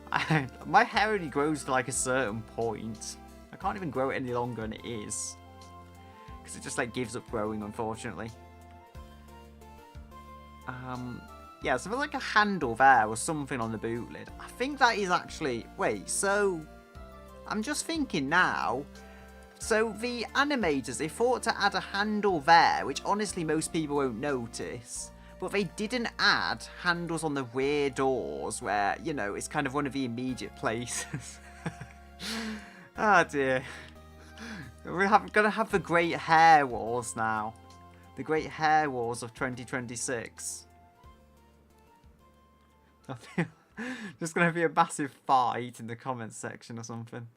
my hair only grows to like a certain point. I can't even grow it any longer than it is. Because it just like gives up growing, unfortunately. Yeah, so there's like a handle there or something on the boot lid. I think that is actually... Wait, so... I'm just thinking now. So the animators, they thought to add a handle there, which honestly most people won't notice. But they didn't add handles on the rear doors where, you know, it's kind of one of the immediate places. Oh dear. We're going to have the great hair wars now. The great hair wars of 2026. I feel there's going to be a massive fight in the comments section or something.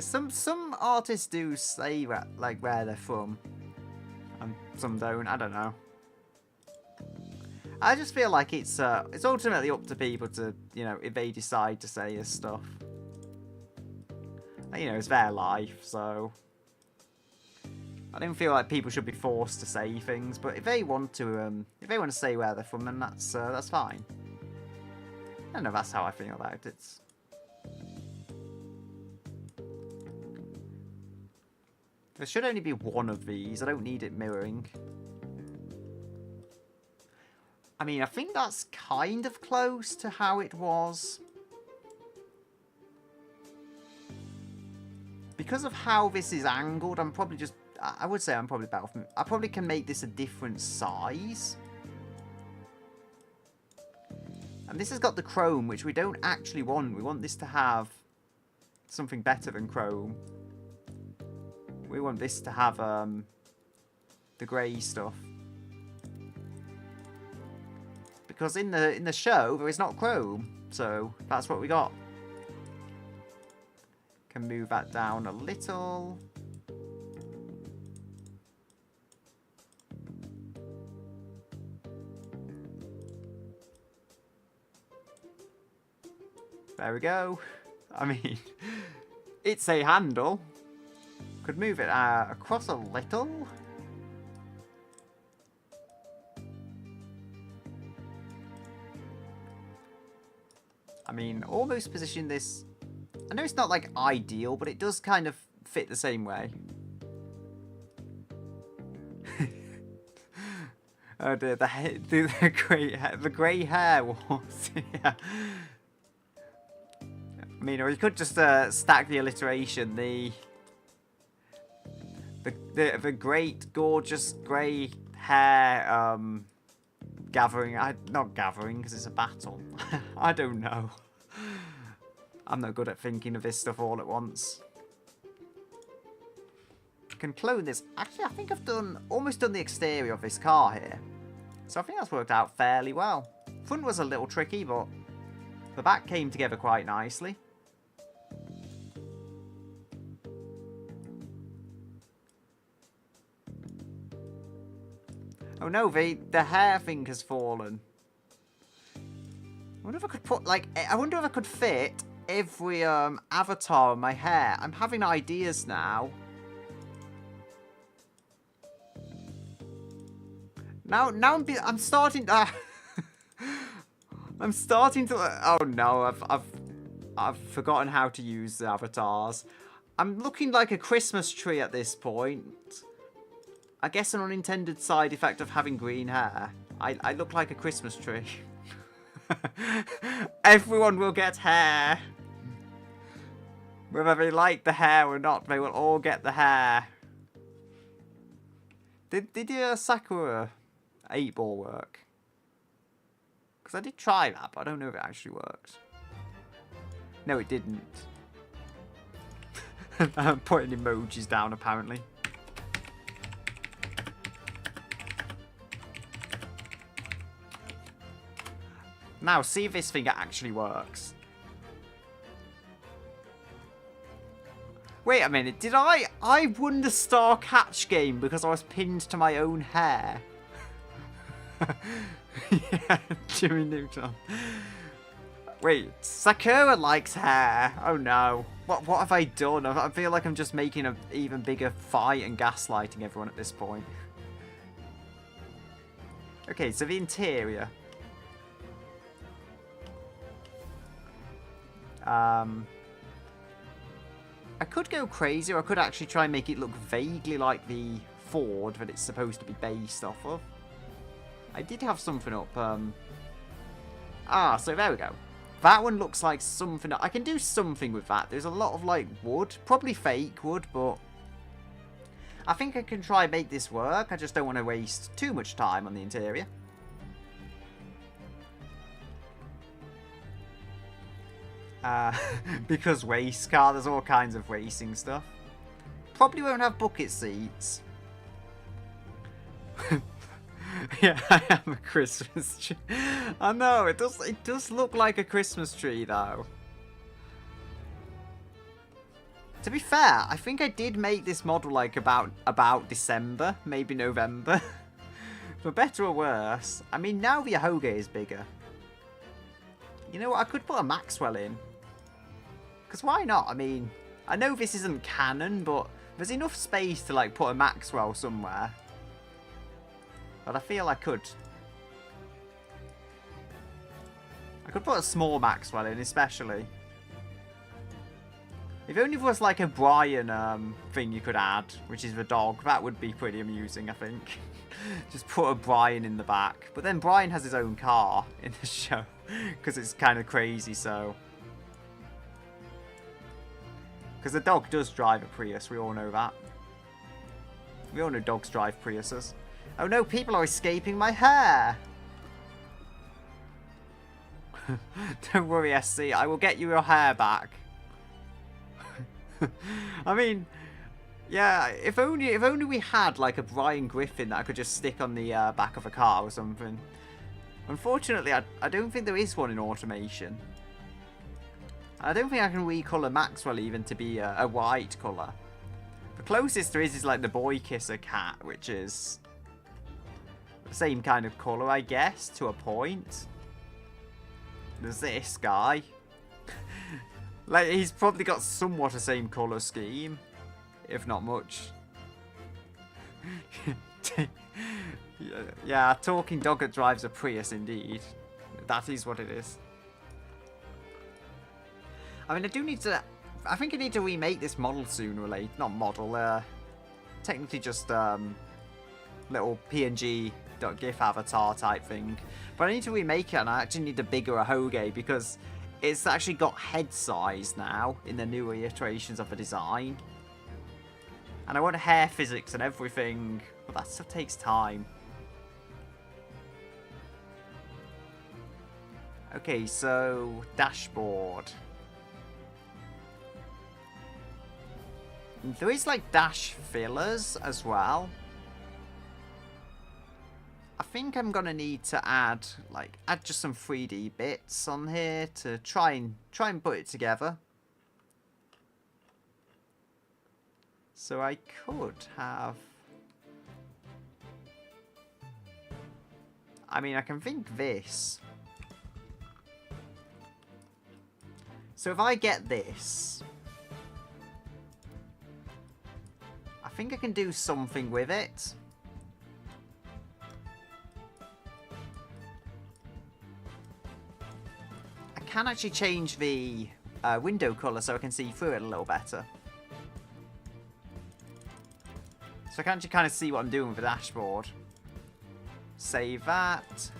Some artists do say like where they're from, and some don't. I don't know. I just feel like it's ultimately up to people to, you know, if they decide to say this stuff. You know, it's their life, so I don't feel like people should be forced to say things. But if they want to say where they're from, then that's fine. I don't know. That's how I feel about it. There should only be one of these. I don't need it mirroring. I mean, I think that's kind of close to how it was. Because of how this is angled, I'm probably just... I would say I'm probably better off... I probably can make this a different size. And this has got the chrome, which we don't actually want. We want this to have something better than chrome. We want this to have the grey stuff. Because in the show there is not chrome, so that's what we got. Can move that down a little. There we go. I mean, it's a handle. Could move it across a little. I mean, almost position this... I know it's not, like, ideal, but it does kind of fit the same way. Oh dear, the grey hair was... yeah. I mean, or you could just stack the alliteration, the great, gorgeous grey hair, gathering, not gathering, because it's a battle. I don't know. I'm not good at thinking of this stuff all at once. I can clone this. Actually, I think I've almost done the exterior of this car here. So I think that's worked out fairly well. Front was a little tricky, but the back came together quite nicely. Oh no, the hair thing has fallen. I wonder if I could put, like, I wonder if I could fit every avatar on my hair. I'm having ideas now. Now I'm starting to... I'm starting to... Oh no, I've forgotten how to use the avatars. I'm looking like a Christmas tree at this point. I guess an unintended side effect of having green hair. I look like a Christmas tree. Everyone will get hair. Whether they like the hair or not, they will all get the hair. Did your Sakura 8-ball work? Because I did try that, but I don't know if it actually worked. No, it didn't. I'm putting emojis down, apparently. Now, see if this thing actually works. Wait a minute, did I won the Star Catch game because I was pinned to my own hair? Yeah, Jimmy Neutron. Wait, Sakura likes hair. Oh no. What have I done? I feel like I'm just making an even bigger fight and gaslighting everyone at this point. Okay, so the interior. I could go crazy, or I could actually try and make it look vaguely like the Ford that it's supposed to be based off of. I did have something up. So there we go. That one looks like something. I can do something with that. There's a lot of, like, wood. Probably fake wood, but I think I can try and make this work. I just don't want to waste too much time on the interior. Because race car, there's all kinds of racing stuff. Probably won't have bucket seats. Yeah, I am a Christmas tree. I know, it does look like a Christmas tree though. To be fair, I think I did make this model like about December, maybe November. For better or worse. I mean, now the Ahoge is bigger. You know what, I could put a Maxwell in. Because why not? I mean, I know this isn't canon, but there's enough space to, like, put a Maxwell somewhere. But I feel I could. I could put a small Maxwell in, especially. If only there was, like, a Brian thing you could add, which is the dog, that would be pretty amusing, I think. Just put a Brian in the back. But then Brian has his own car in the show, because it's kind of crazy, so... Because the dog does drive a Prius, we all know that. We all know dogs drive Priuses. Oh no, people are escaping my hair! Don't worry, SC, I will get you your hair back. I mean, yeah, if only we had like a Brian Griffin that I could just stick on the back of a car or something. Unfortunately, I don't think there is one in automation. I don't think I can recolour Maxwell even to be a white colour. The closest there is like the Boy Kisser cat, which is the same kind of colour, I guess, to a point. There's this guy. Like, he's probably got somewhat the same colour scheme, if not much. Yeah, talking dog that drives a Prius, indeed. That is what it is. I mean, I do need to... I think I need to remake this model sooner or later. Not model, technically just, little PNG.gif avatar type thing. But I need to remake it, and I actually need a bigger Ahoge, because it's actually got head size now in the newer iterations of the design. And I want hair physics and everything, but that stuff takes time. Okay, so dashboard. There is like dash fillers as well. I think I'm gonna need to add just some 3D bits on here to try and put it together. So I could have... I mean, I can think this. So if I get this, I think I can do something with it. I can actually change the window colour so I can see through it a little better. So I can actually kind of see what I'm doing with the dashboard. Save that.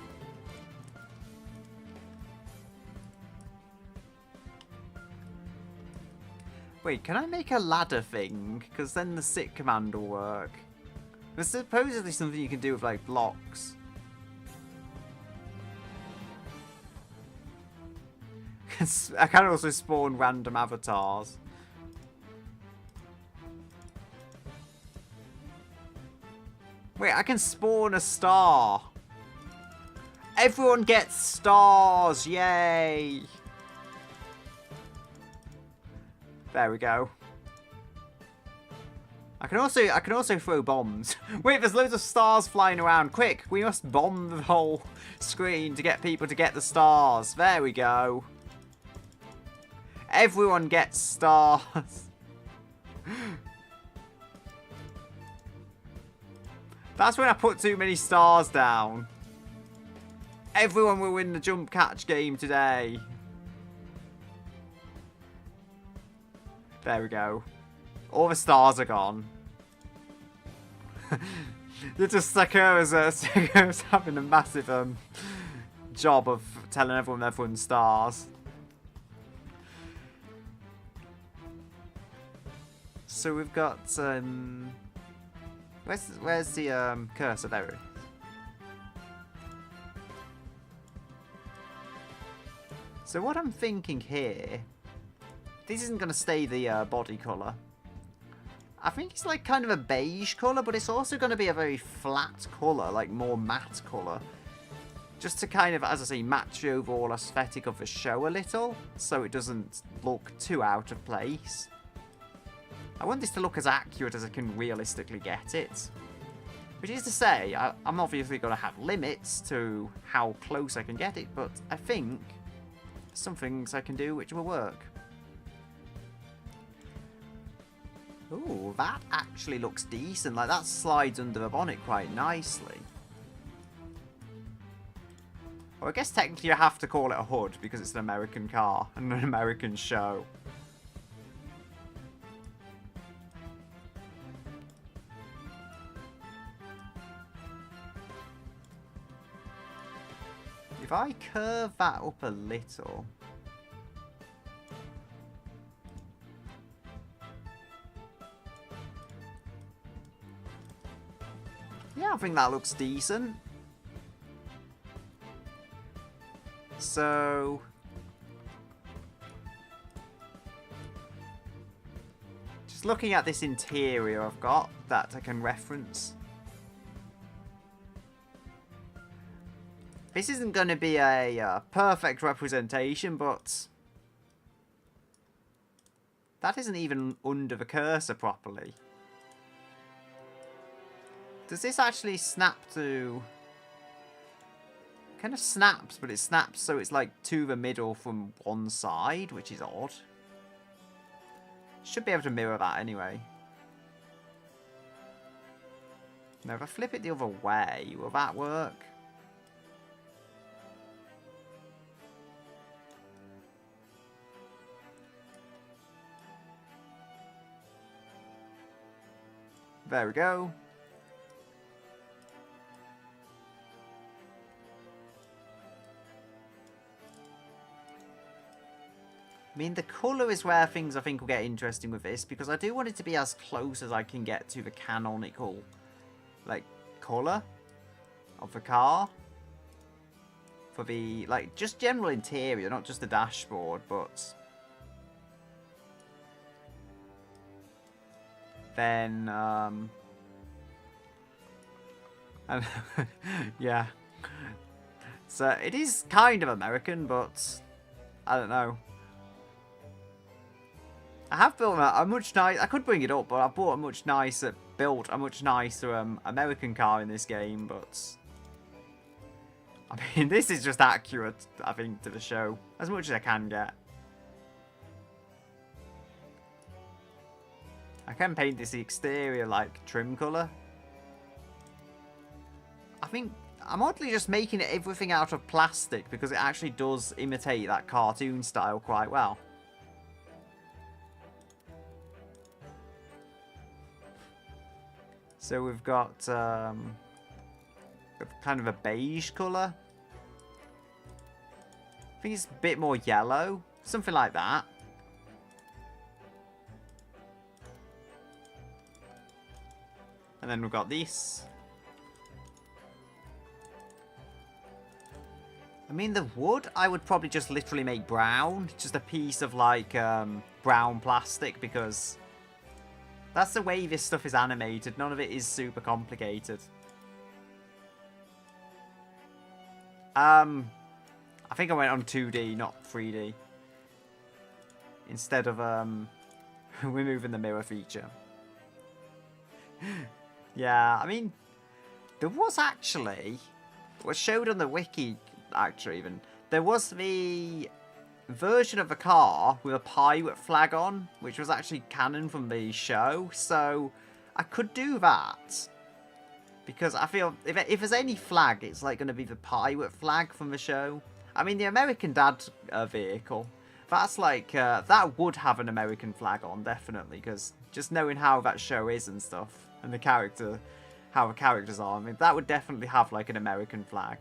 Wait, can I make a ladder thing? Because then the sit command will work. There's supposedly something you can do with, like, blocks. I can also spawn random avatars. Wait, I can spawn a star. Everyone gets stars, yay! There we go. I can also throw bombs. Wait, there's loads of stars flying around. Quick, we must bomb the whole screen to get people to get the stars. There we go. Everyone gets stars. That's when I put too many stars down. Everyone will win the jump catch game today. There we go. All the stars are gone. You're just Sakura's having a massive job of telling everyone everyone's stars. So we've got where's the cursor? There it is. So what I'm thinking here, this isn't going to stay the body colour. I think it's like kind of a beige colour, but it's also going to be a very flat colour, like more matte colour. Just to kind of, as I say, match the overall aesthetic of the show a little, so it doesn't look too out of place. I want this to look as accurate as I can realistically get it. Which is to say, I'm obviously going to have limits to how close I can get it, but I think there's some things I can do which will work. Ooh, that actually looks decent. Like, that slides under the bonnet quite nicely. Well, I guess technically you have to call it a hood because it's an American car and an American show. If I curve that up a little... yeah, I think that looks decent. So... just looking at this interior I've got that I can reference. This isn't going to be a perfect representation, but that isn't even under the cursor properly. Does this actually snap to... kind of snaps, but it snaps so it's like to the middle from one side, which is odd. Should be able to mirror that anyway. Now, if I flip it the other way, will that work? There we go. I mean, the colour is where things I think will get interesting with this, because I do want it to be as close as I can get to the canonical, like, colour of the car. For the, like, just general interior, not just the dashboard, but then, yeah. So, it is kind of American, but I don't know. I have built a much nice. I could bring it up, but I bought a much nicer, built a much nicer American car in this game. But I mean, this is just accurate, I think, to the show as much as I can get. I can paint this exterior like trim color. I think I'm oddly just making everything out of plastic because it actually does imitate that cartoon style quite well. So we've got kind of a beige colour. I think it's a bit more yellow. Something like that. And then we've got this. I mean, the wood, I would probably just literally make brown. Just a piece of, like, brown plastic, because that's the way this stuff is animated. None of it is super complicated. I think I went on 2D, not 3D. Instead of removing the mirror feature. Yeah, I mean, there was actually, was showed on the wiki, actually, even, there was the version of the car with a pirate flag on, which was actually canon from the show, so I could do that. Because I feel, if there's any flag, it's like going to be the pirate flag from the show. I mean, the American Dad vehicle, that's like, that would have an American flag on, definitely, because just knowing how that show is and stuff, and the character, how the characters are, I mean, that would definitely have, like, an American flag.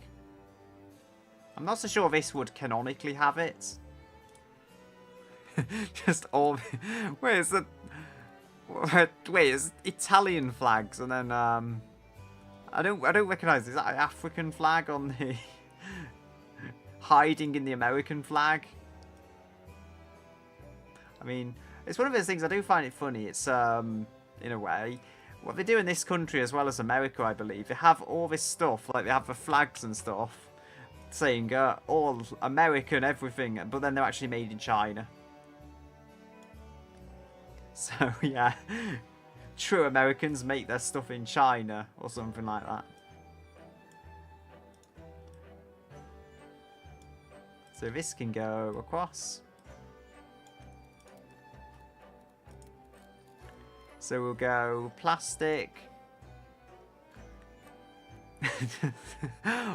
I'm not so sure this would canonically have it. Just all... Wait, is it... Wait, it's Italian flags, and then, I don't recognise, is that an African flag on the... hiding in the American flag? I mean, it's one of those things I do find it funny. It's, in a way, what they do in this country as well as America, I believe, they have all this stuff, like they have the flags and stuff, saying all American everything, but then they're actually made in China. So, yeah, true Americans make their stuff in China, or something like that. So this can go across. So we'll go plastic.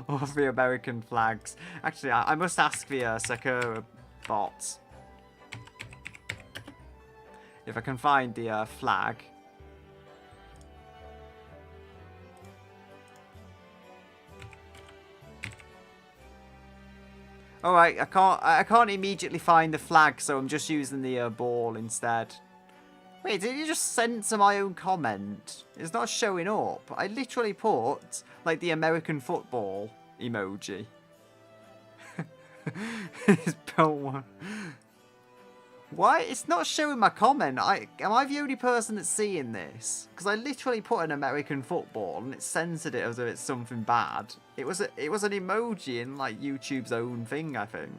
All the American flags. Actually, I must ask the Sakura bot if I can find the flag. Alright, I can't immediately find the flag, so I'm just using the ball instead. Wait, did you just censor my own comment? It's not showing up. I literally put, like, the American football emoji. Why? It's not showing my comment. Am I the only person that's seeing this? Because I literally put an American football and it censored it as if it's something bad. It was an emoji in, like, YouTube's own thing, I think.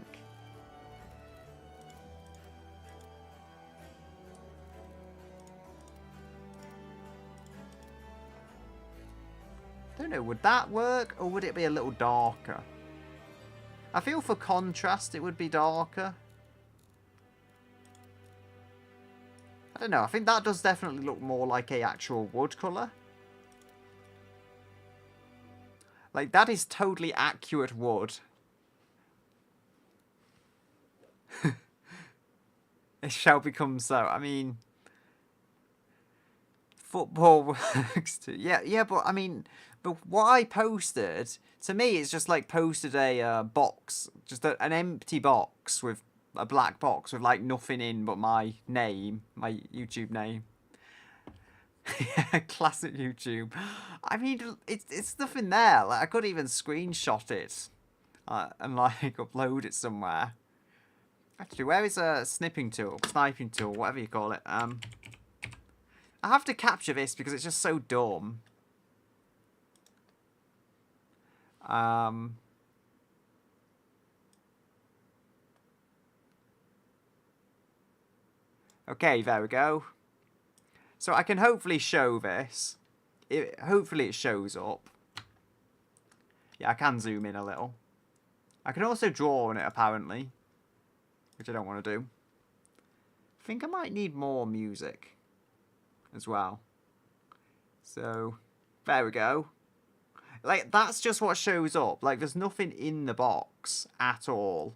I don't know, would that work, or would it be a little darker? I feel for contrast it would be darker. I don't know, I think that does definitely look more like a actual wood colour. Like, that is totally accurate wood. It shall become so. I mean, football works too. Yeah, but I mean, but what I posted, to me, it's just like posted a box, just an empty box with a black box with like nothing in but my name, my YouTube name. Yeah, classic YouTube. I mean, it's nothing there. Like, I could even screenshot it and like upload it somewhere. Actually, where is a sniping tool, sniping tool, whatever you call it? I have to capture this because it's just so dumb. Okay, there we go. So I can hopefully show this. Hopefully it shows up. Yeah, I can zoom in a little. I can also draw on it, apparently. Which I don't want to do. I think I might need more music as well. So, there we go. Like, that's just what shows up. Like, there's nothing in the box at all.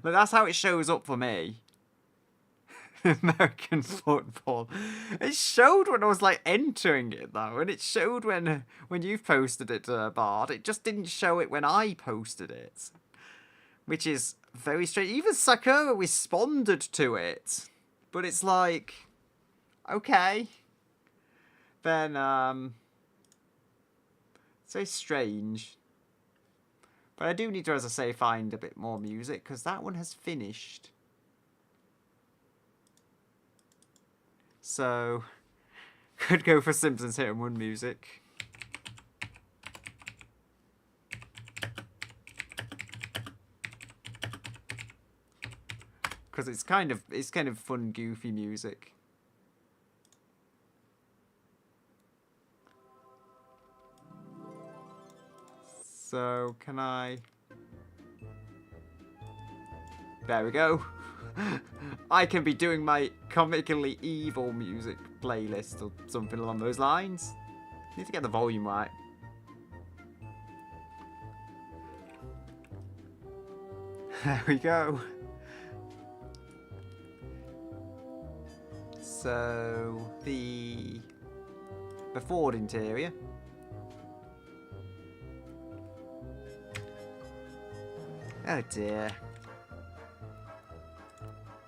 But that's how it shows up for me. American football. It showed when I was like entering it though, and it showed when you posted it, Bard. It just didn't show it when I posted it, which is very strange. Even Sakura responded to it, but it's like, okay, then it's very strange. But I do need to, as I say, find a bit more music because that one has finished. So, could go for Simpsons Hit and Run music. Because it's kind of fun, goofy music. So, can I... There we go. I can be doing my comically evil music playlist or something along those lines. Need to get the volume right. There we go. So, the Ford interior. Oh dear.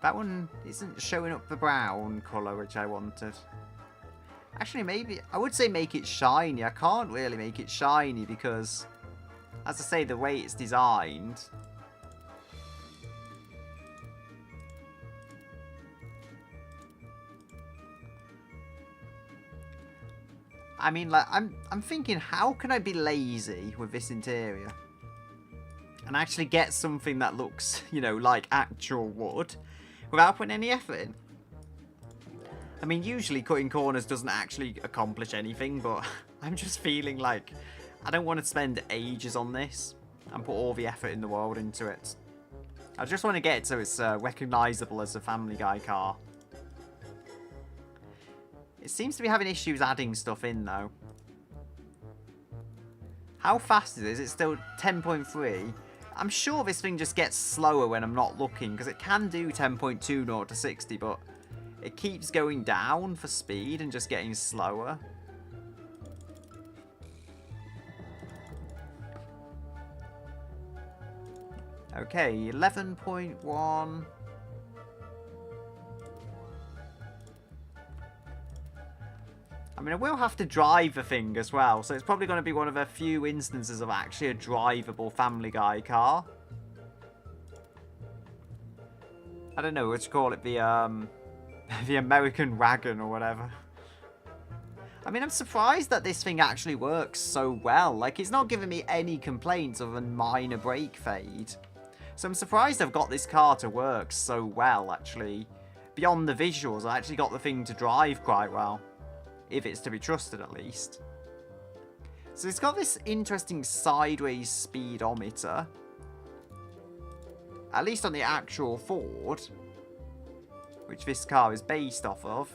That one isn't showing up the brown colour which I wanted. Actually, maybe... I would say make it shiny. I can't really make it shiny because, as I say, the way it's designed... I mean, like, I'm thinking, how can I be lazy with this interior? And actually get something that looks, you know, like actual wood without putting any effort in. I mean, usually cutting corners doesn't actually accomplish anything, but I'm just feeling like I don't want to spend ages on this and put all the effort in the world into it. I just want to get it so it's recognisable as a Family Guy car. It seems to be having issues adding stuff in, though. How fast is it? Is it still 10.3? I'm sure this thing just gets slower when I'm not looking, because it can do 10.2 0 to 60, but it keeps going down for speed and just getting slower. Okay, 11.1. I mean, I will have to drive the thing as well, so it's probably going to be one of a few instances of actually a drivable Family Guy car. I don't know what you call it, the American wagon or whatever. I mean, I'm surprised that this thing actually works so well. Like, it's not giving me any complaints of a minor brake fade. So I'm surprised I've got this car to work so well, actually. Beyond the visuals, I actually got the thing to drive quite well. If it's to be trusted, at least. So it's got this interesting sideways speedometer. At least on the actual Ford. which this car is based off of.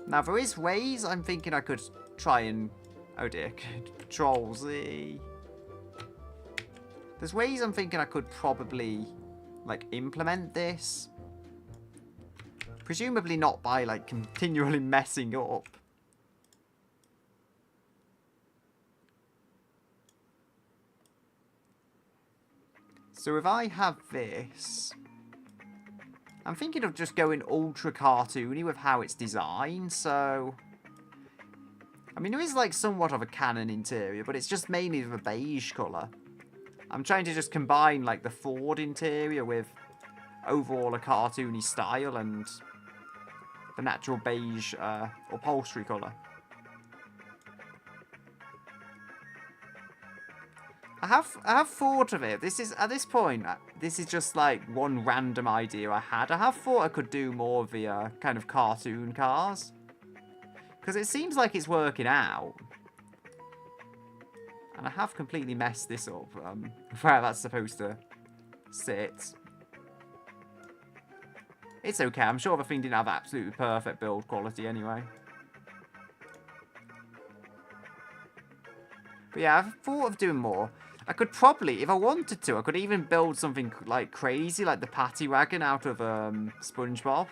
Now, there is ways I'm thinking I could try and... Oh dear, controls. There's ways I'm thinking I could probably, like, implement this. Presumably not by, like, continually messing up. So if I have this... I'm thinking of just going ultra cartoony with how it's designed, so... I mean, there is, like, somewhat of a canon interior, but it's just mainly of a beige colour. I'm trying to just combine, like, the Ford interior with overall a cartoony style and the natural beige upholstery colour. I have thought of it. This is, at this point, this is just, like, one random idea I had. I have thought I could do more of the kind of cartoon cars. Because it seems like it's working out. And I have completely messed this up, where that's supposed to sit. It's okay, I'm sure the thing didn't have absolutely perfect build quality anyway. But yeah, I've thought of doing more. I could probably, if I wanted to, I could even build something like crazy, like the Patty Wagon out of SpongeBob.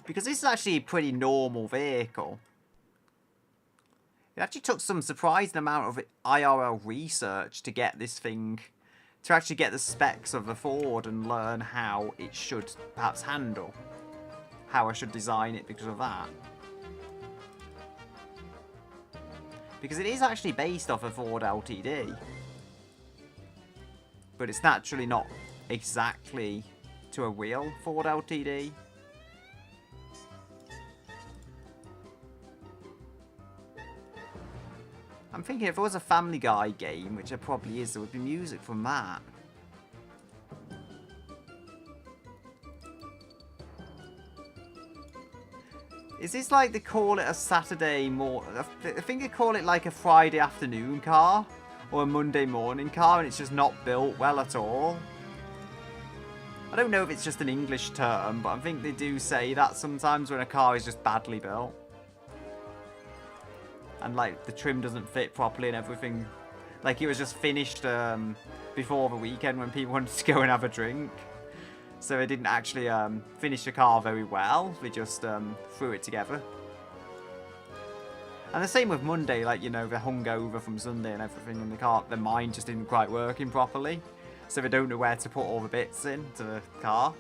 Because this is actually a pretty normal vehicle. It actually took some surprising amount of IRL research to get this thing, to actually get the specs of the Ford and learn how it should perhaps handle. How I should design it because of that. Because it is actually based off a Ford LTD. But it's naturally not exactly to a real Ford LTD. I'm thinking if it was a Family Guy game, which it probably is, there would be music from that. Is this like they call it a Saturday morning? I think they call it like a Friday afternoon car or a Monday morning car, and it's just not built well at all. I don't know if it's just an English term, but I think they do say that sometimes when a car is just badly built. And, like, the trim doesn't fit properly and everything. Like, it was just finished before the weekend when people wanted to go and have a drink. So they didn't actually finish the car very well. They just threw it together. And the same with Monday. Like, you know, they're hungover from Sunday and everything. And their mind just isn't quite working properly. So they don't know where to put all the bits into the car.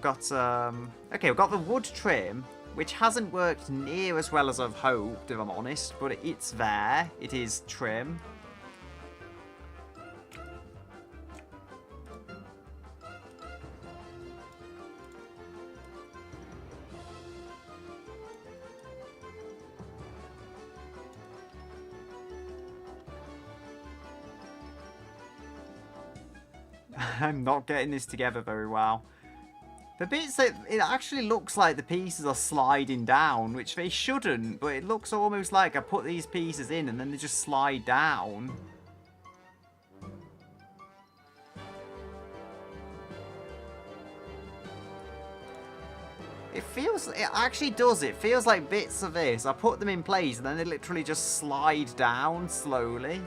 Got, okay, we've got the wood trim, which hasn't worked near as well as I've hoped, if I'm honest, but it's there. It is trim. I'm not getting this together very well. The bits that it actually looks like the pieces are sliding down, which they shouldn't, but it looks almost like I put these pieces in and then they just slide down. It actually does. It feels like bits of this. I put them in place and then they literally just slide down slowly.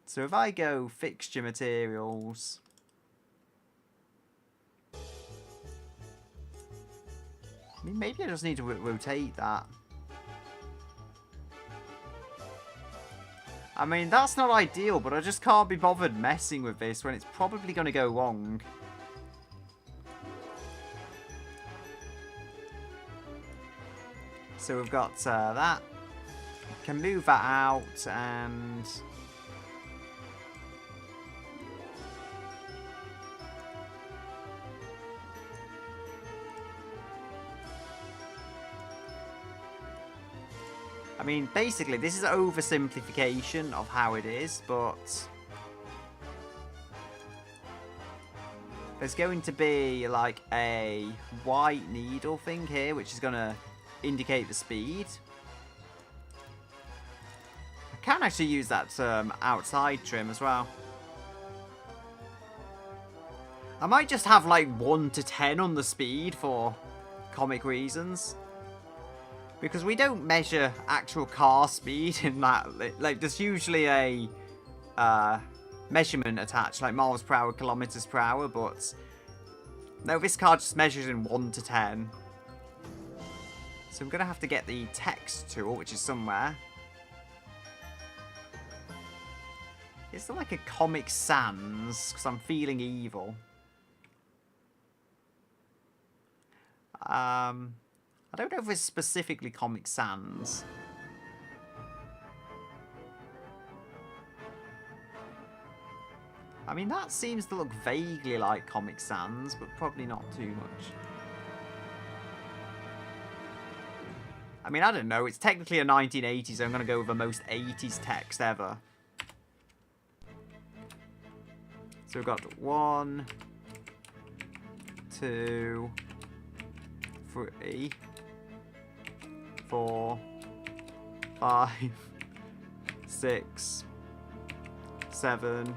So if I go fixture materials, I mean, maybe I just need to rotate that. I mean, that's not ideal, but I just can't be bothered messing with this when it's probably going to go wrong. So we've got that. Can move that out and... I mean, basically, this is an oversimplification of how it is, but... There's going to be, like, a white needle thing here, which is going to indicate the speed. I can actually use that outside trim as well. I might just have like 1 to 10 on the speed for comic reasons. Because we don't measure actual car speed in that. Like, there's usually a measurement attached, like miles per hour, kilometers per hour, but no, this car just measures in 1 to 10. So I'm going to have to get the text tool, which is somewhere. Is there like a Comic Sans? Because I'm feeling evil. I don't know if it's specifically Comic Sans. I mean, that seems to look vaguely like Comic Sans, but probably not too much. I mean, I don't know. It's technically a 1980s, so I'm going to go with the most 80s text ever. So we've got 1, 2, 3, 4, 5, 6, 7,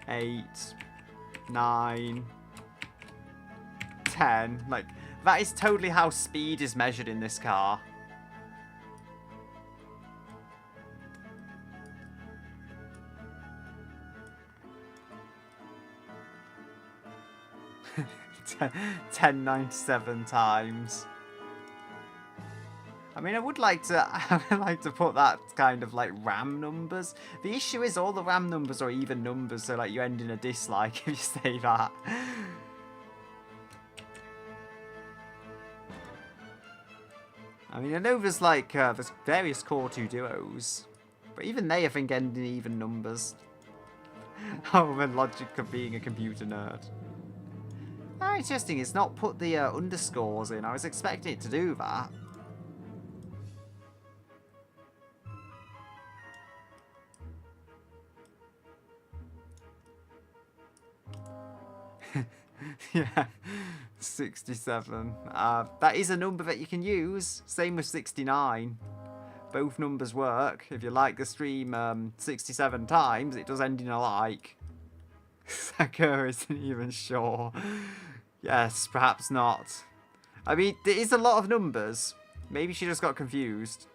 8, 9, 10. Like, that is totally how speed is measured in this car. Ten 97 times. I mean, I would like to put that kind of like RAM numbers. The issue is all the RAM numbers are even numbers, so like you end in a dislike if you say that. I mean, I know there's like there's various Core 2 duos, but even they I think end in even numbers. Oh, the logic of being a computer nerd. Oh, interesting, it's not put the underscores in. I was expecting it to do that. Yeah, 67. That is a number that you can use. Same with 69. Both numbers work. If you like the stream 67 times, it does end in a like. Sakura isn't even sure. Yes, perhaps not. I mean, there is a lot of numbers. Maybe she just got confused.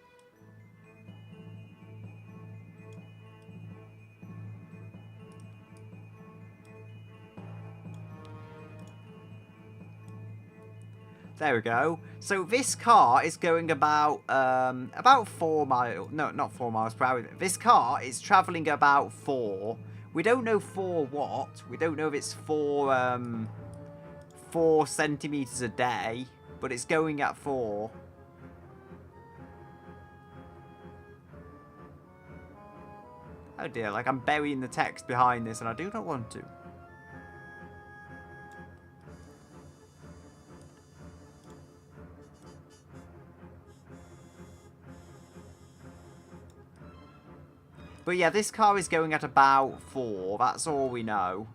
There we go. So this car is going about 4 miles. No, not 4 miles per hour. This car is travelling about 4. We don't know for what. We don't know if it's 4 centimeters a day, but it's going at 4. Oh dear, like I'm burying the text behind this and I do not want to. But yeah, this car is going at about 4. That's all we know.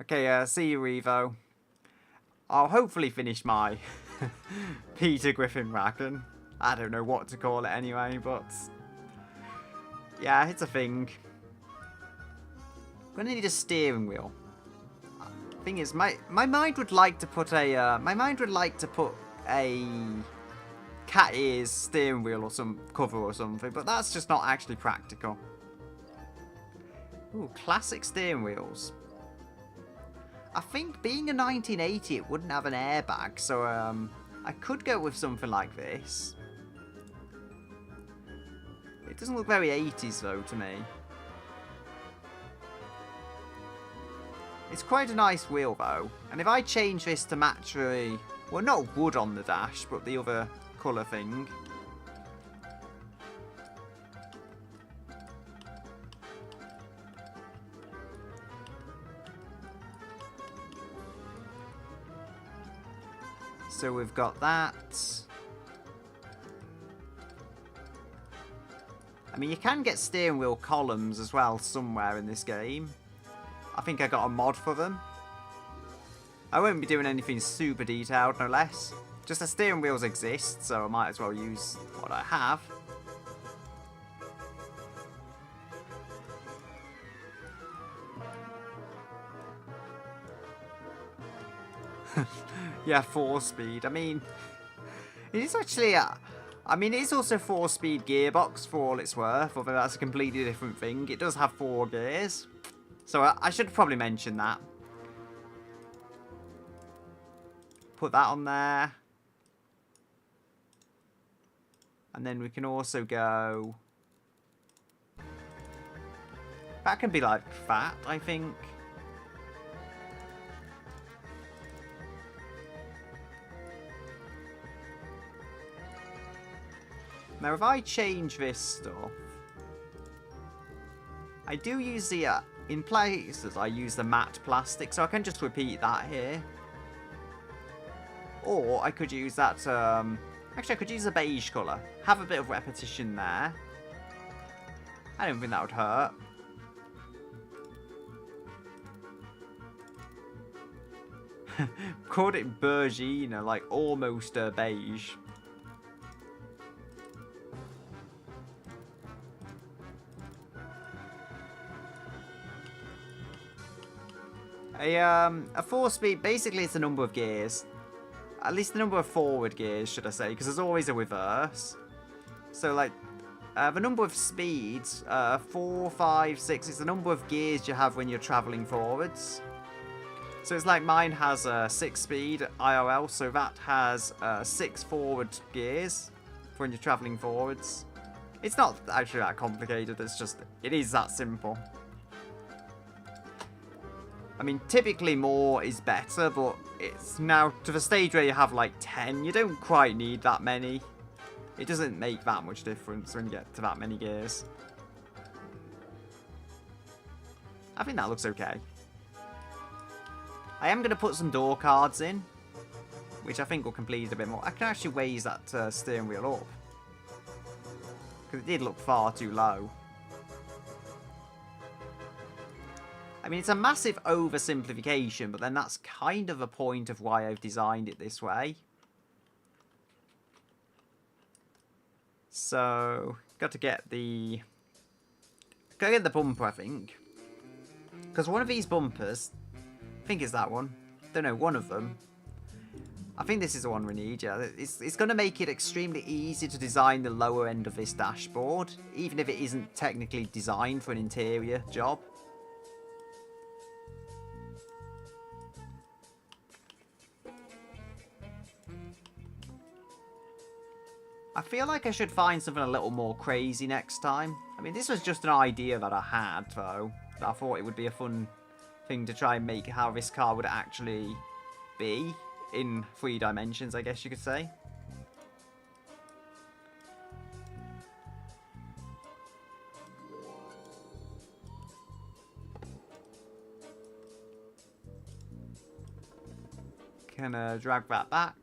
Okay, see you, Revo. I'll hopefully finish my Peter Griffin wagon. I don't know what to call it anyway, but yeah, it's a thing. I'm gonna need a steering wheel. Thing is, my mind would like to put a cat ears steering wheel or some cover or something, but that's just not actually practical. Ooh, classic steering wheels. I think being a 1980, it wouldn't have an airbag, so I could go with something like this. It doesn't look very 80s though to me. It's quite a nice wheel though, and if I change this to match the, well, not wood on the dash, but the other colour thing. So we've got that. I mean, you can get steering wheel columns as well somewhere in this game. I think I got a mod for them. I won't be doing anything super detailed, no less. Just the steering wheels exist, so I might as well use what I have. Yeah, 4-speed. I mean, it is actually I mean, it is also 4-speed gearbox for all it's worth, although that's a completely different thing. It does have 4 gears. So I should probably mention that. Put that on there. And then we can also go... That can be like fat, I think. Now, if I change this stuff, I do use the, in places, I use the matte plastic, so I can just repeat that here. Or I could use that, actually I could use a beige colour. Have a bit of repetition there. I don't think that would hurt. Called it Bergina, like almost beige. A 4-speed, basically it's the number of gears. At least the number of forward gears, should I say, because there's always a reverse. So, like, the number of speeds, 4, 5, 6, is the number of gears you have when you're travelling forwards. So it's like mine has a 6-speed IRL, so that has 6 forward gears for when you're travelling forwards. It's not actually that complicated, it's just, it is that simple. I mean, typically more is better, but it's now to the stage where you have like 10. You don't quite need that many. It doesn't make that much difference when you get to that many gears. I think that looks okay. I am going to put some door cards in, which I think will complete it a bit more. I can actually raise that steering wheel up, because it did look far too low. I mean, it's a massive oversimplification, but then that's kind of the point of why I've designed it this way. So, got to get the bumper, I think. Because one of these bumpers, I think it's that one. Don't know, one of them. I think this is the one we need, yeah. It's going to make it extremely easy to design the lower end of this dashboard, even if it isn't technically designed for an interior job. I feel like I should find something a little more crazy next time. I mean, this was just an idea that I had, though. I thought it would be a fun thing to try and make how this car would actually be in 3 dimensions, I guess you could say. Can drag that back.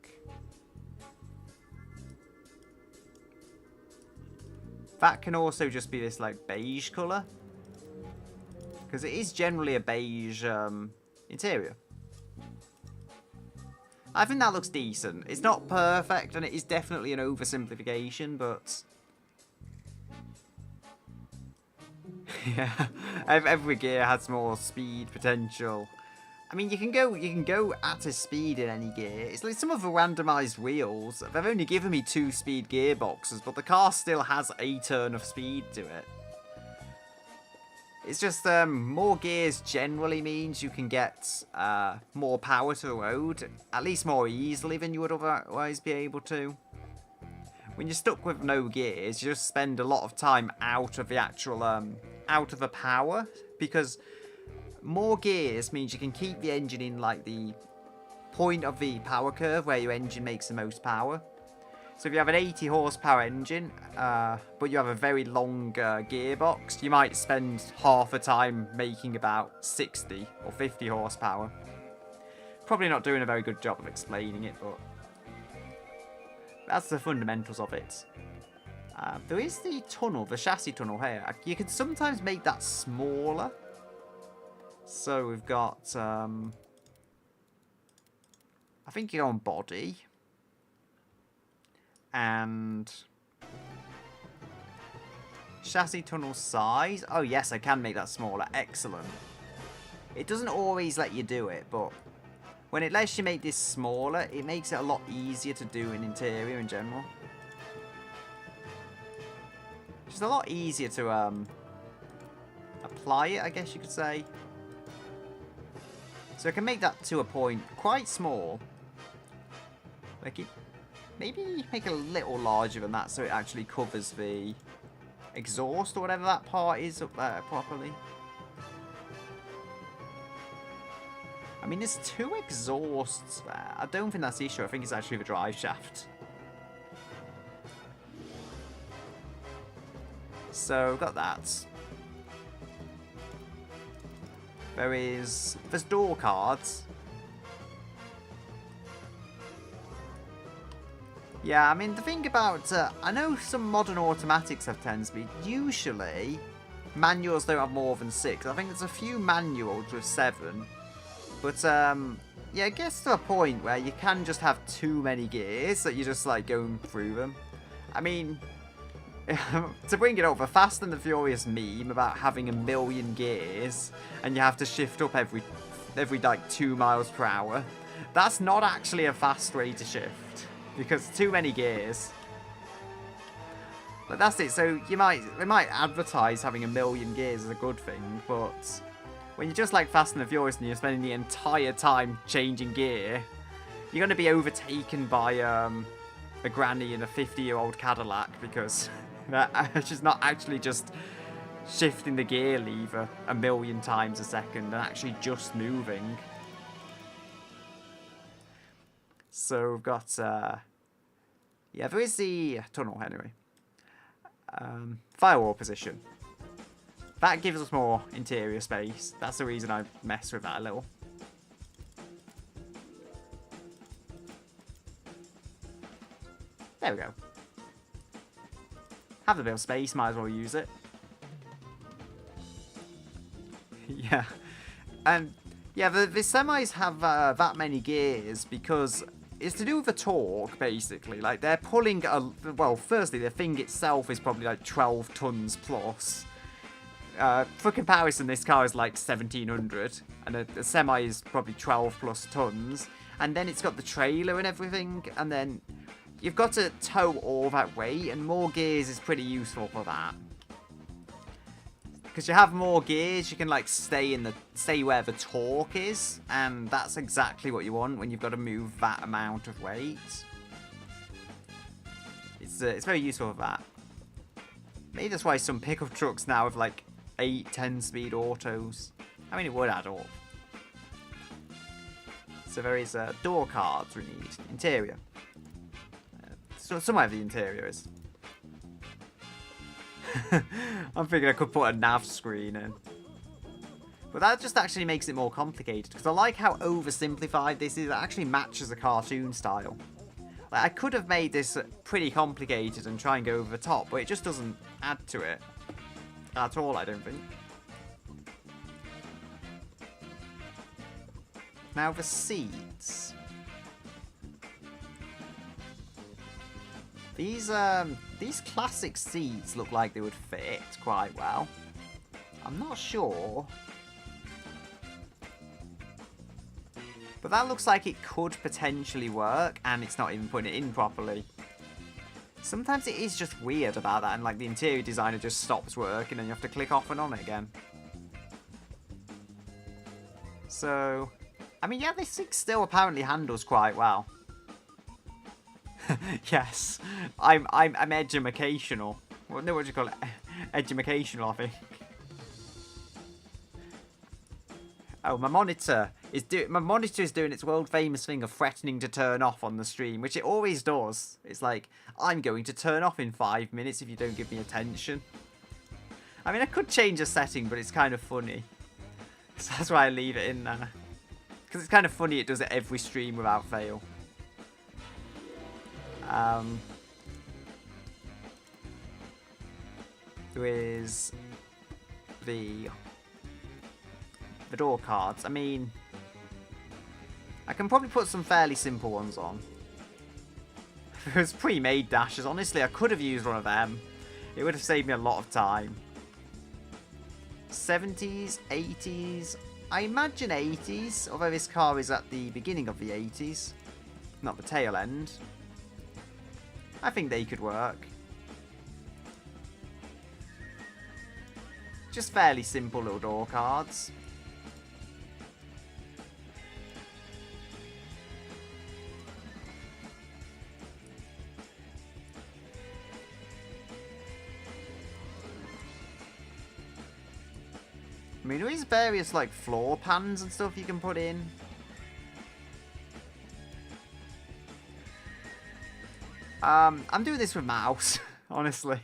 That can also just be this, like, beige colour. Because it is generally a beige interior. I think that looks decent. It's not perfect, and it is definitely an oversimplification, but... yeah, every gear has more speed potential. I mean, you can go at a speed in any gear. It's like some of the randomised wheels. They've only given me 2-speed gearboxes, but the car still has a turn of speed to it. It's just more gears generally means you can get more power to the road, at least more easily than you would otherwise be able to. When you're stuck with no gears, you just spend a lot of time out of the actual out of the power, because more gears means you can keep the engine in like the point of the power curve where your engine makes the most power. So if you have an 80 horsepower engine, but you have a very long gearbox, you might spend half the time making about 60 or 50 horsepower. Probably not doing a very good job of explaining it, but that's the fundamentals of it. There is the tunnel, the chassis tunnel here. You can sometimes make that smaller. So we've got, I think you go on body. And chassis tunnel size. Oh yes, I can make that smaller. Excellent. It doesn't always let you do it, but when it lets you make this smaller, it makes it a lot easier to do in interior in general. Just a lot easier to apply it, I guess you could say. So I can make that to a point quite small. Like it, maybe make it a little larger than that so it actually covers the exhaust or whatever that part is up there properly. I mean, there's 2 exhausts there. I don't think that's the issue. I think it's actually the drive shaft. So, got that. There's door cards. Yeah, I mean, the thing about... I know some modern automatics have 10-speed. Usually, manuals don't have more than 6. I think there's a few manuals with 7. But, yeah, it gets to a point where you can just have too many gears that you're just, like, going through them. I mean, to bring it up, the Fast and the Furious meme about having 1,000,000 gears and you have to shift up every like, 2 miles per hour, that's not actually a fast way to shift. Because too many gears. But that's it. So they might advertise having 1,000,000 gears as a good thing, but when you're just like Fast and the Furious and you're spending the entire time changing gear, you're going to be overtaken by a granny in a 50-year-old Cadillac because she's not actually just shifting the gear lever 1,000,000 times a second and actually just moving. So we've got, yeah, there is the tunnel anyway. Firewall position. That gives us more interior space. That's the reason I mess with that a little. There we go. Have a bit of space, might as well use it. Yeah. And yeah, the semis have that many gears because it's to do with the torque, basically. Like, they're pulling well, firstly, the thing itself is probably like 12 tons plus. For comparison, this car is like 1,700, and the semi is probably 12 plus tons. And then it's got the trailer and everything, and then you've got to tow all that weight, and more gears is pretty useful for that. Because you have more gears, you can like stay where the torque is, and that's exactly what you want when you've got to move that amount of weight. It's very useful for that. Maybe that's why some pickup trucks now have like 8, 10-speed autos. I mean, it would add up. So there is door cards we need. Interior. So somewhere the interior is. I'm thinking I could put a nav screen in. But that just actually makes it more complicated. Because I like how oversimplified this is. It actually matches the cartoon style. Like, I could have made this pretty complicated and try and go over the top. But it just doesn't add to it. At all, I don't think. Now the seats. These classic seats look like they would fit quite well. I'm not sure. But that looks like it could potentially work, and it's not even putting it in properly. Sometimes it is just weird about that, and like the interior designer just stops working and you have to click off and on it again. So, I mean, yeah, this thing still apparently handles quite well. Yes, I'm edumacational. Well, no, what do you call it? Edumacational, I think. Oh, my monitor is doing its world famous thing of threatening to turn off on the stream, which it always does. It's like, I'm going to turn off in 5 minutes if you don't give me attention. I mean, I could change a setting, but it's kind of funny. So that's why I leave it in there. Because it's kind of funny it does it every stream without fail. There is the door cards. I mean, I can probably put some fairly simple ones on. it was pre-made dashes, honestly, I could have used one of them. It would have saved me a lot of time. 70s, 80s. I imagine 80s, although this car is at the beginning of the 80s, not the tail end. I think they could work. Just fairly simple little door cards. I mean, there is various, like, floor pans and stuff you can put in. I'm doing this with mouse, honestly.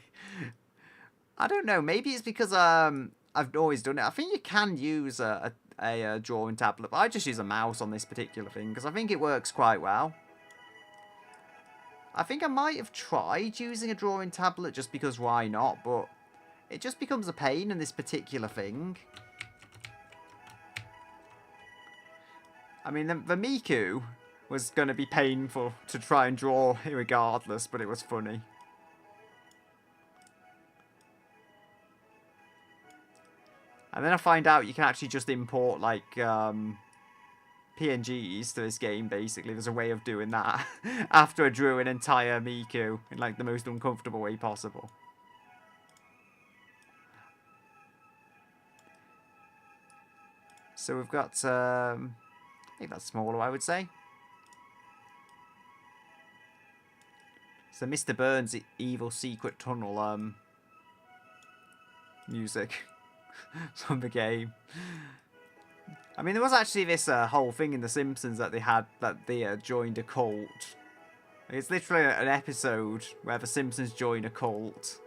I don't know, maybe it's because, I've always done it. I think you can use a drawing tablet, but I just use a mouse on this particular thing, because I think it works quite well. I think I might have tried using a drawing tablet, just because why not, but it just becomes a pain in this particular thing. I mean, the Miku was going to be painful to try and draw regardless, but it was funny. And then I find out you can actually just import, like, PNGs to this game, basically. There's a way of doing that after I drew an entire Miku in, like, the most uncomfortable way possible. So we've got, I think that's smaller, I would say. So Mr. Burns' Evil Secret Tunnel music from the game. I mean, there was actually this whole thing in The Simpsons that they had, that they joined a cult. It's literally an episode where the Simpsons join a cult.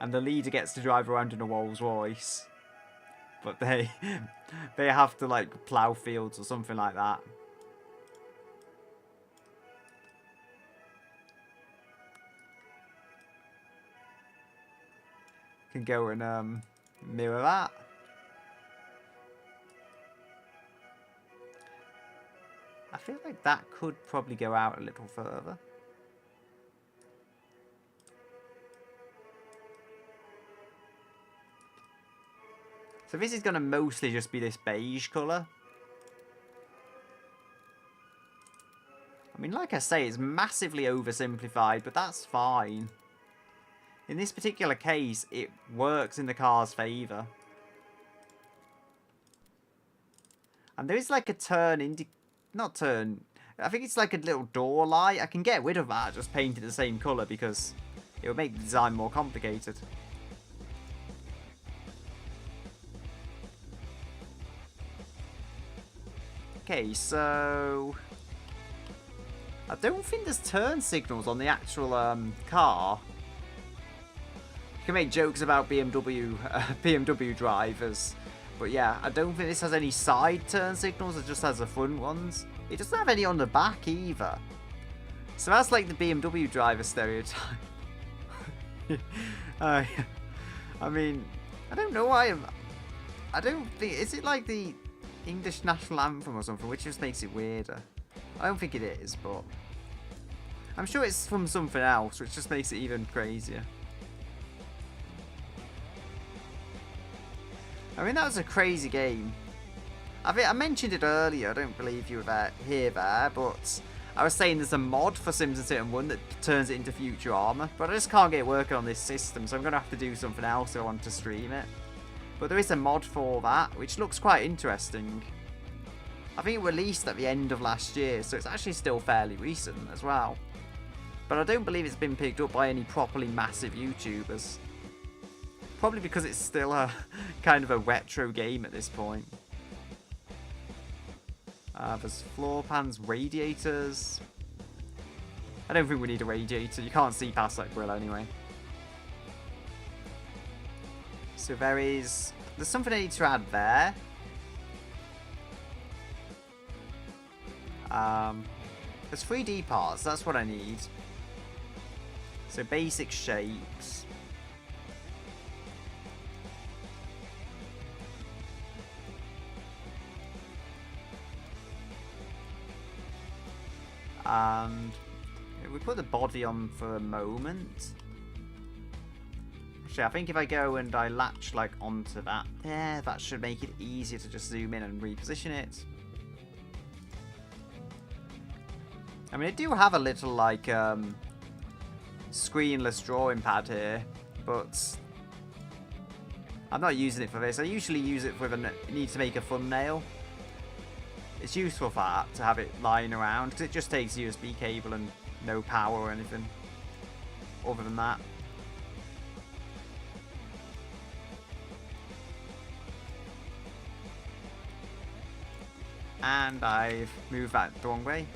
And the leader gets to drive around in a Rolls Royce. But they have to, like, plough fields or something like that. Can go and mirror that. I feel like that could probably go out a little further. So this is going to mostly just be this beige colour. I mean, like I say, it's massively oversimplified, but that's fine. In this particular case, it works in the car's favour. And there is like a not turn, I think it's like a little door light. I can get rid of that, just paint it the same colour, because it would make the design more complicated. Okay, so I don't think there's turn signals on the actual car. You can make jokes about BMW drivers, but yeah, I don't think this has any side turn signals. It just has the front ones. It doesn't have any on the back either. So that's like the BMW driver stereotype. I mean, I don't know why. I don't think, is it like the English national anthem or something, which just makes it weirder? I don't think it is, but I'm sure it's from something else, which just makes it even crazier. I mean, that was a crazy game. I mentioned it earlier, I don't believe you were here, but I was saying there's a mod for Simpsons Hit and 1 that turns it into future armor, but I just can't get it working on this system, so I'm going to have to do something else if I want to stream it. But there is a mod for that, which looks quite interesting. I think it released at the end of last year, so it's actually still fairly recent as well. But I don't believe it's been picked up by any properly massive YouTubers. Probably because it's still a kind of a retro game at this point. There's floor pans, radiators. I don't think we need a radiator. You can't see past that grill anyway. So there's something I need to add there. There's 3D parts, that's what I need. So basic shapes. And we put the body on for a moment. Actually, I think if I go and I latch like onto that there, that should make it easier to just zoom in and reposition it. I mean, I do have a little like screenless drawing pad here, but I'm not using it for this. I usually use it with a need to make a thumbnail. It's useful for that, to have it lying around, because it just takes a USB cable and no power or anything other than that. And I've moved that the wrong way.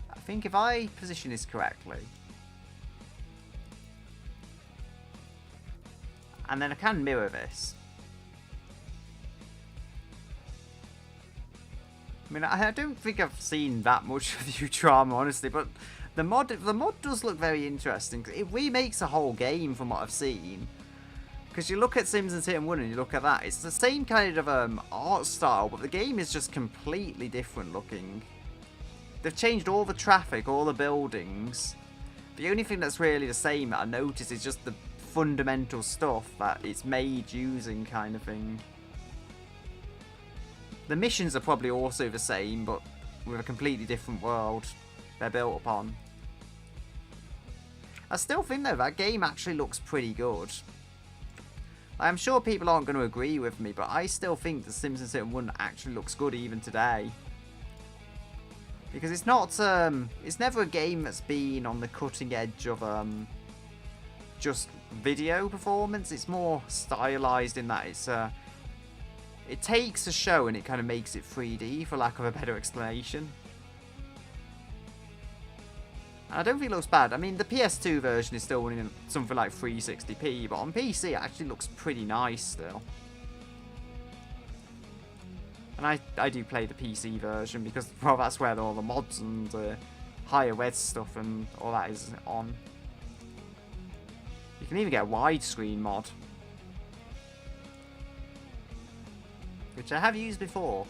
I think if I position this correctly, and then I can mirror this. I mean, I don't think I've seen that much of Futurama, honestly, but the mod does look very interesting. It remakes a whole game from what I've seen. Because you look at Simpsons Hit and Run and you look at that, it's the same kind of art style, but the game is just completely different looking. They've changed all the traffic, all the buildings. The only thing that's really the same that I noticed is just the fundamental stuff that it's made using, kind of thing. The missions are probably also the same, but with a completely different world they're built upon. I still think though that game actually looks pretty good. I'm sure people aren't going to agree with me, but I still think The Simpsons Hit and Run actually looks good even today. Because it's not, it's never a game that's been on the cutting edge of just video performance. It's more stylized in that it's it takes a show and it kind of makes it 3D, for lack of a better explanation. And I don't think it looks bad. I mean, the PS2 version is still running something like 360p, but on PC it actually looks pretty nice still. And I do play the PC version because, well, that's where all the mods and higher res stuff and all that is on. You can even get a widescreen mod, which I have used before.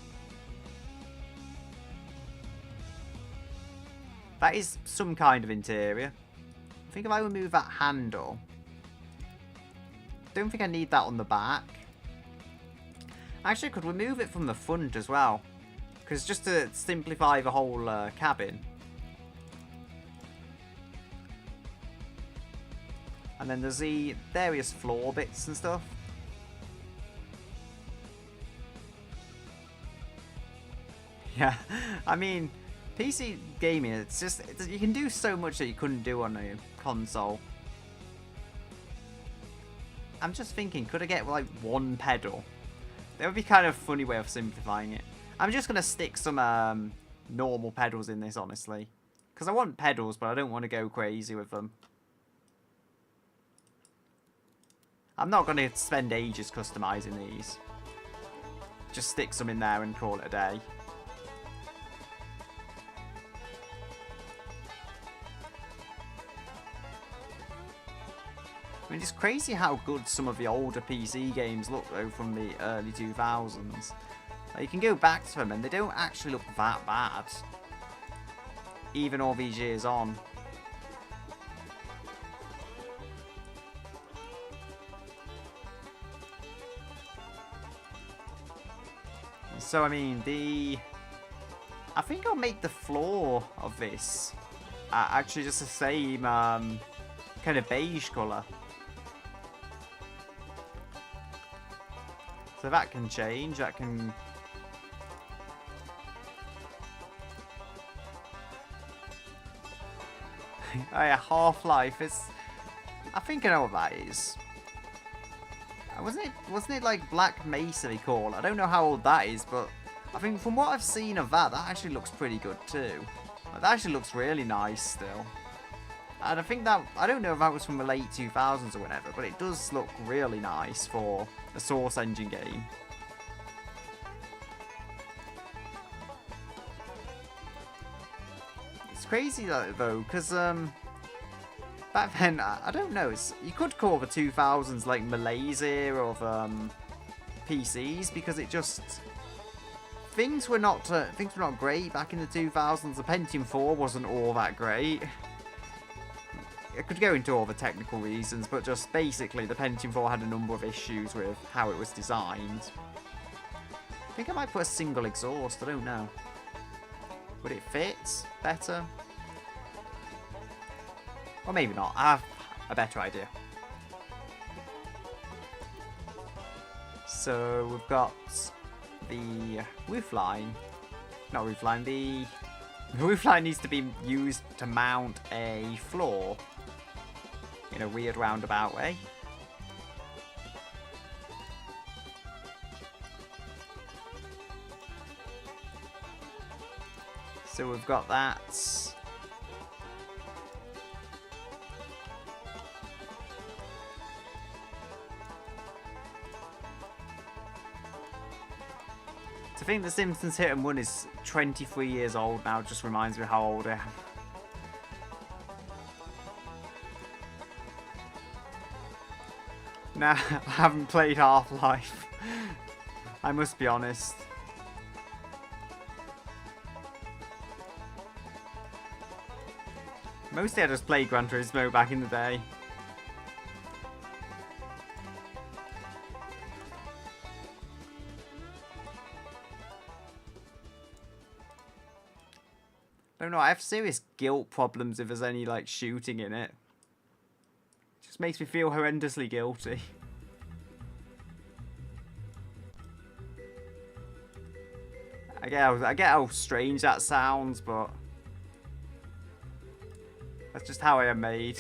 That is some kind of interior. I think if I remove that handle, don't think I need that on the back. Actually, I could remove it from the front as well, because just to simplify the whole cabin. And then there's the various floor bits and stuff. Yeah, I mean, PC gaming, it's just, you can do so much that you couldn't do on a console. I'm just thinking, could I get like one pedal? That would be kind of a funny way of simplifying it. I'm just going to stick some normal pedals in this, honestly. Because I want pedals, but I don't want to go crazy with them. I'm not going to spend ages customizing these. Just stick some in there and call it a day. I mean, it's crazy how good some of the older PC games look, though, from the early 2000s. Like, you can go back to them, and they don't actually look that bad. Even all these years on. So, I mean, I think I'll make the floor of this actually just the same kind of beige colour. So that can change, that can... Oh yeah, Half-Life is... I think I know what that is. Wasn't it like Black Mesa they call it? I don't know how old that is, but I think from what I've seen of that, that actually looks pretty good too. Like, that actually looks really nice still. And I think that, I don't know if that was from the late 2000s or whatever, but it does look really nice for a Source Engine game. crazy though, because back then, I don't know, you could call the 2000s like Malaise era of PCs, because it just things were not great back in the 2000s. The Pentium 4 wasn't all that great. I could go into all the technical reasons, but just basically the Pentium 4 had a number of issues with how it was designed. I think I might put a single exhaust, I don't know. Would it fit better? Or maybe not. I have a better idea. So we've got the roof line. Not roof line, the roof line needs to be used to mount a floor in a weird roundabout way. So we've got that. To think the Simpsons Hit and Run is 23 years old now just reminds me how old I am. Nah, I haven't played Half-Life. I must be honest. Mostly I just played Gran Turismo back in the day. I don't know, I have serious guilt problems if there's any like shooting in it. It just makes me feel horrendously guilty. I get how strange that sounds, but that's just how I am made.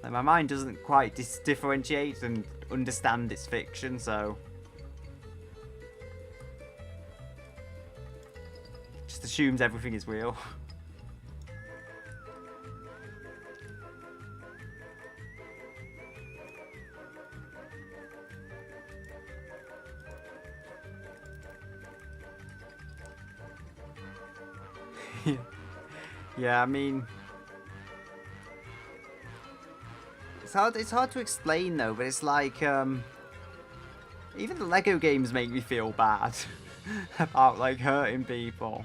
Like, my mind doesn't quite differentiate and understand its fiction, so just assumes everything is real. Yeah, I mean, it's hard to explain though, but it's like even the Lego games make me feel bad about like hurting people.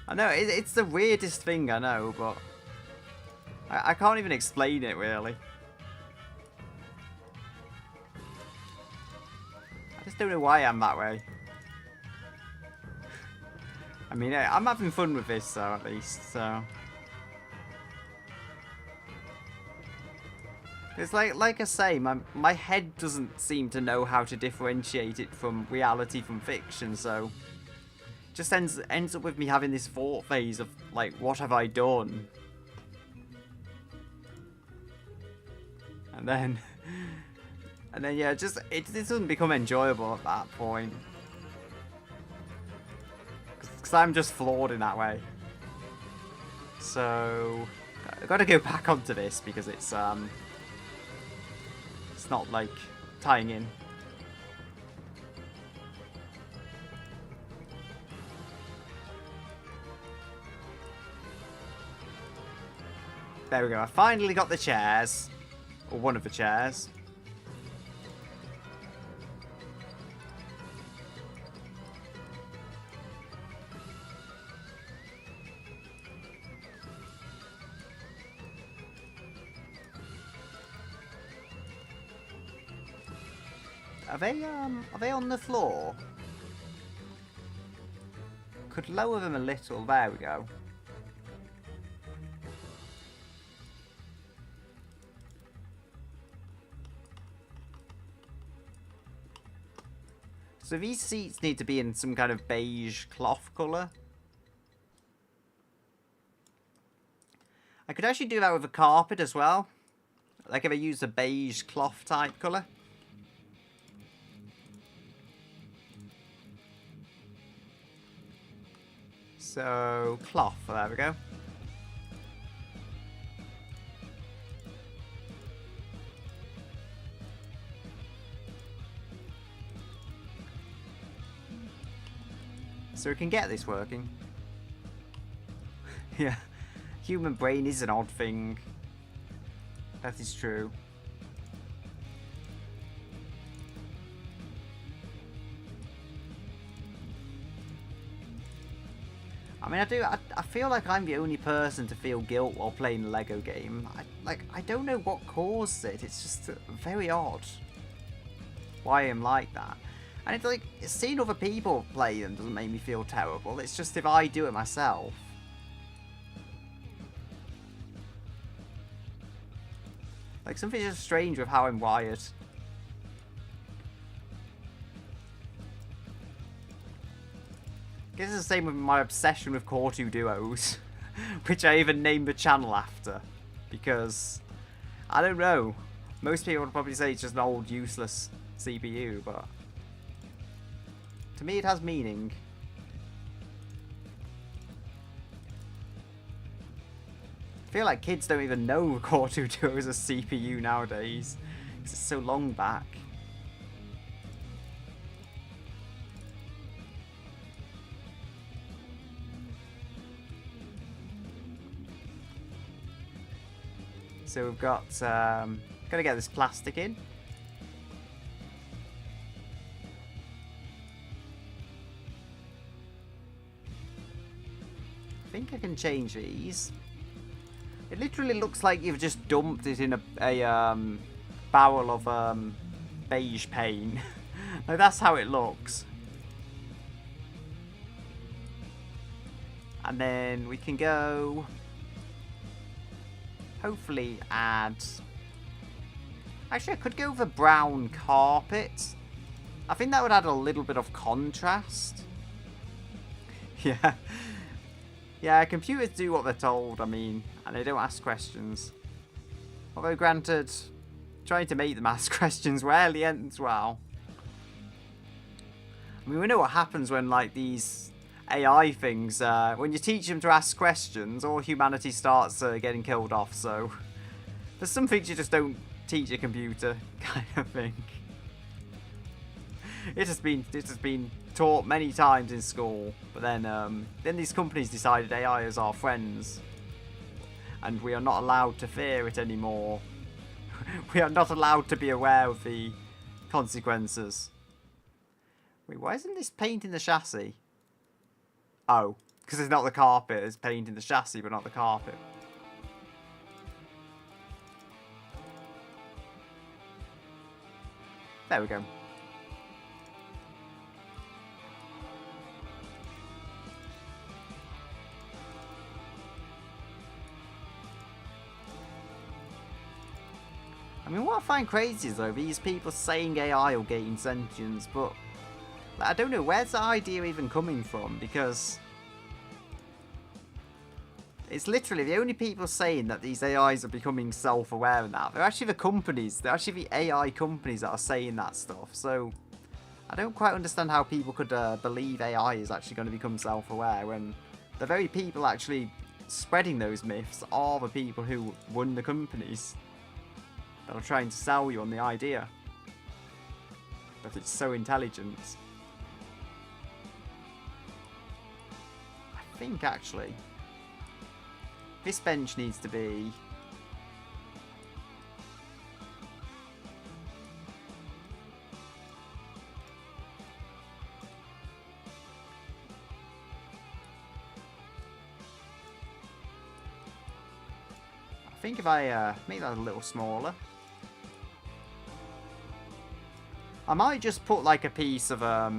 I know it's the weirdest thing, I know, but I can't even explain it really. I just don't know why I'm that way. I mean, I'm having fun with this, though, at least, so. It's like I say, my head doesn't seem to know how to differentiate it from reality from fiction, so. It just ends up with me having this thought phase of, like, what have I done? And then yeah, it doesn't become enjoyable at that point. Because I'm just flawed in that way. So I've got to go back onto this because it's not like tying in. There we go. I finally got the chairs, or one of the chairs. Are they on the floor? Could lower them a little. There we go. So these seats need to be in some kind of beige cloth colour. I could actually do that with a carpet as well. Like if I use a beige cloth type colour. So, cloth, there we go. So we can get this working. Yeah. Human brain is an odd thing. That is true. I mean, I feel like I'm the only person to feel guilt while playing a Lego game. I don't know what caused it. It's just very odd why I'm like that. And it's like, seeing other people play them doesn't make me feel terrible. It's just if I do it myself. Like, something's just strange with how I'm wired. I guess it's the same with my obsession with Core 2 Duos, which I even named the channel after. Because, I don't know, most people would probably say it's just an old useless CPU, but to me it has meaning. I feel like kids don't even know Core 2 Duo is a CPU nowadays, because it's so long back. So we've got, gotta get this plastic in. I think I can change these. It literally looks like you've just dumped it in a barrel of beige paint. Like, that's how it looks. And then we can go, hopefully add, actually I could go with a brown carpet. I think that would add a little bit of contrast. Yeah. Yeah, computers do what they're told, I mean, and they don't ask questions. Although, granted, trying to make them ask questions rarely ends well. I mean, we know what happens when, like, these AI things, when you teach them to ask questions, all humanity starts getting killed off, so there's some things you just don't teach a computer, kind of thing. It has been taught many times in school, but then these companies decided AI is our friends, and we are not allowed to fear it anymore. We are not allowed to be aware of the consequences. Wait, why isn't this paint in the chassis? Oh, because it's not the carpet, it's paint in the chassis, but not the carpet. There we go. I mean, what I find crazy is, though, these people saying AI will gain sentience, but I don't know, where's the idea even coming from? Because it's literally the only people saying that these AIs are becoming self-aware now. They're actually the companies, they're actually the AI companies that are saying that stuff. So I don't quite understand how people could believe AI is actually going to become self-aware when the very people actually spreading those myths are the people who run the companies that are trying to sell you on the idea that it's so intelligent. I think, actually, this bench needs to be... I think if I make that a little smaller, I might just put like a piece of a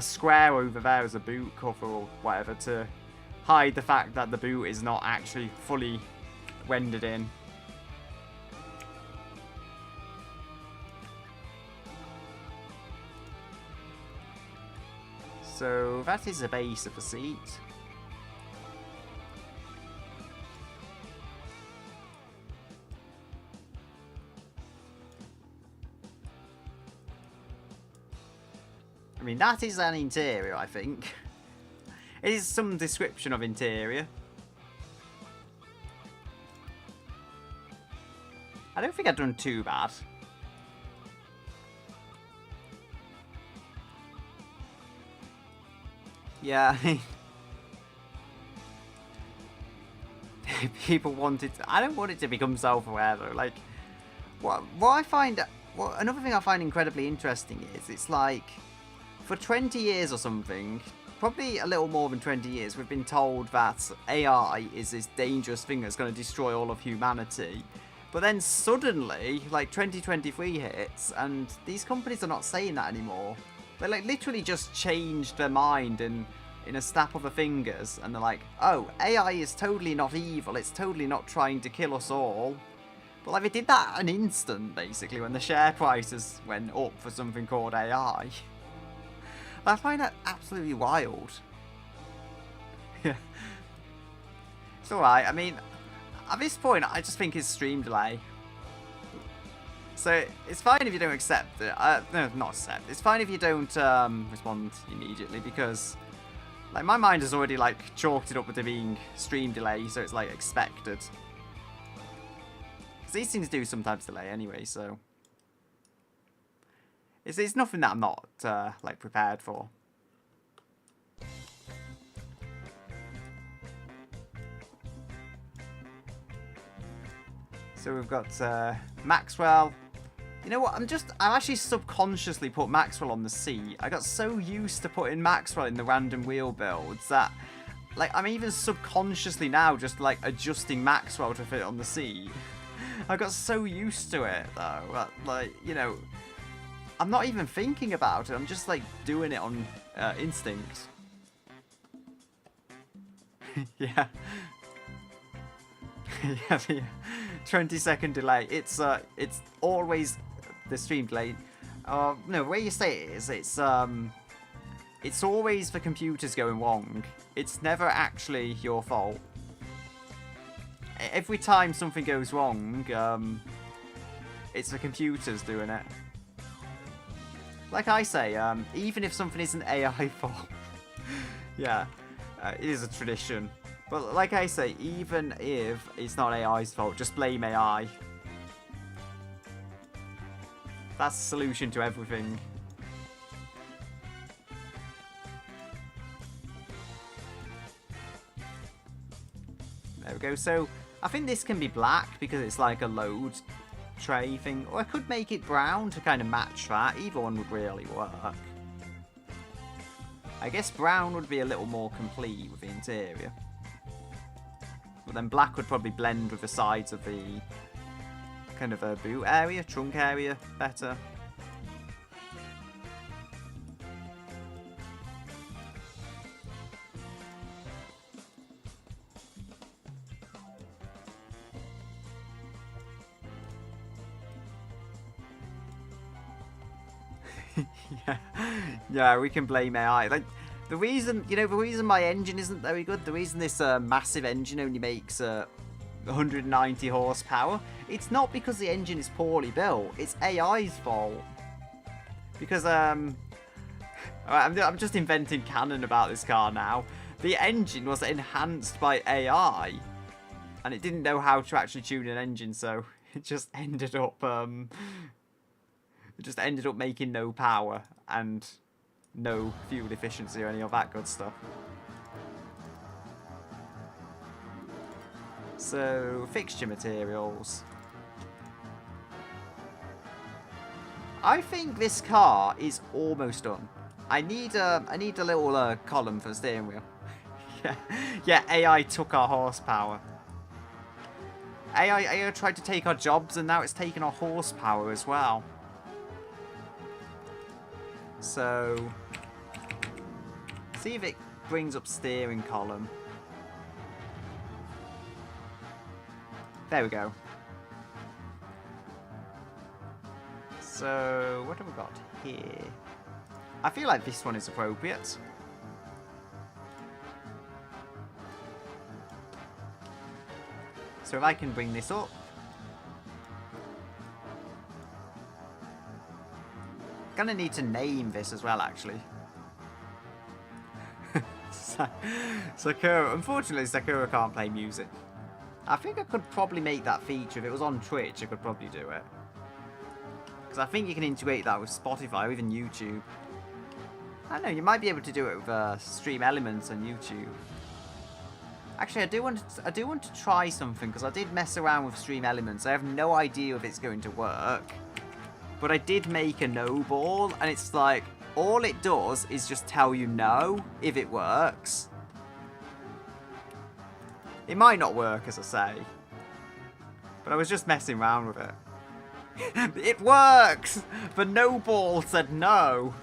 square over there as a boot cover or whatever to hide the fact that the boot is not actually fully rendered in. So that is the base of the seat. I mean, that is an interior, I think. It is some description of interior. I don't think I've done too bad. Yeah, I mean, people wanted. I don't want it to become self-aware though. Like, what I find, another thing I find incredibly interesting is it's like, for 20 years or something, probably a little more than 20 years, we've been told that AI is this dangerous thing that's going to destroy all of humanity. But then suddenly, like 2023 hits, and these companies are not saying that anymore. They like literally just changed their mind in a snap of the fingers, and they're like, oh, AI is totally not evil, it's totally not trying to kill us all. But like they did that an instant, basically, when the share prices went up for something called AI. I find that absolutely wild. Yeah. It's alright, I mean, at this point, I just think it's stream delay. So, it's fine if you don't accept it. No, not accept. It's fine if you don't respond immediately, because like my mind has already like chalked it up with it being stream delay, so it's like expected. Because these things do sometimes delay anyway, so it's nothing that I'm not like prepared for. So we've got Maxwell. You know what? I'm actually subconsciously put Maxwell on the C. I got so used to putting Maxwell in the random wheel builds that, like, I'm even subconsciously now just like adjusting Maxwell to fit on the C. I got so used to it though, that, like, you know, I'm not even thinking about it. I'm just like doing it on instinct. Yeah. Yeah, the 20-second delay. It's always the stream delay. No, the way you say it is, it's always the computer's going wrong. It's never actually your fault. Every time something goes wrong, it's the computer's doing it. Like I say, even if something isn't AI fault, yeah, it is a tradition. But like I say, even if it's not AI's fault, just blame AI. That's the solution to everything. There we go. So, I think this can be black because it's like a load tray thing. Or I could make it brown to kind of match that. Either one would really work. I guess brown would be a little more complete with the interior. But then black would probably blend with the sides of the kind of a boot area, trunk area better. Yeah, we can blame AI. Like, the reason my engine isn't very good, the reason this massive engine only makes 190 horsepower, it's not because the engine is poorly built, it's AI's fault. Because, I'm just inventing canon about this car now. The engine was enhanced by AI, and it didn't know how to actually tune an engine, so it just ended up, making no power and no fuel efficiency or any of that good stuff. So, fixture materials. I think this car is almost done. I need a little column for the steering wheel. Yeah, AI took our horsepower. AI tried to take our jobs, and now it's taken our horsepower as well. So, see if it brings up steering column. There we go. So, what have we got here? I feel like this one is appropriate. So if I can bring this up. Gonna need to name this as well, actually. Sakura. Unfortunately, Sakura can't play music. I think I could probably make that feature. If it was on Twitch, I could probably do it. Because I think you can integrate that with Spotify or even YouTube. I don't know, you might be able to do it with Stream Elements on YouTube. Actually, I do want to try something, because I did mess around with Stream Elements. I have no idea if it's going to work. But I did make a no ball, and it's like, all it does is just tell you no if it works. It might not work, as I say. But I was just messing around with it. It works! The no ball said no.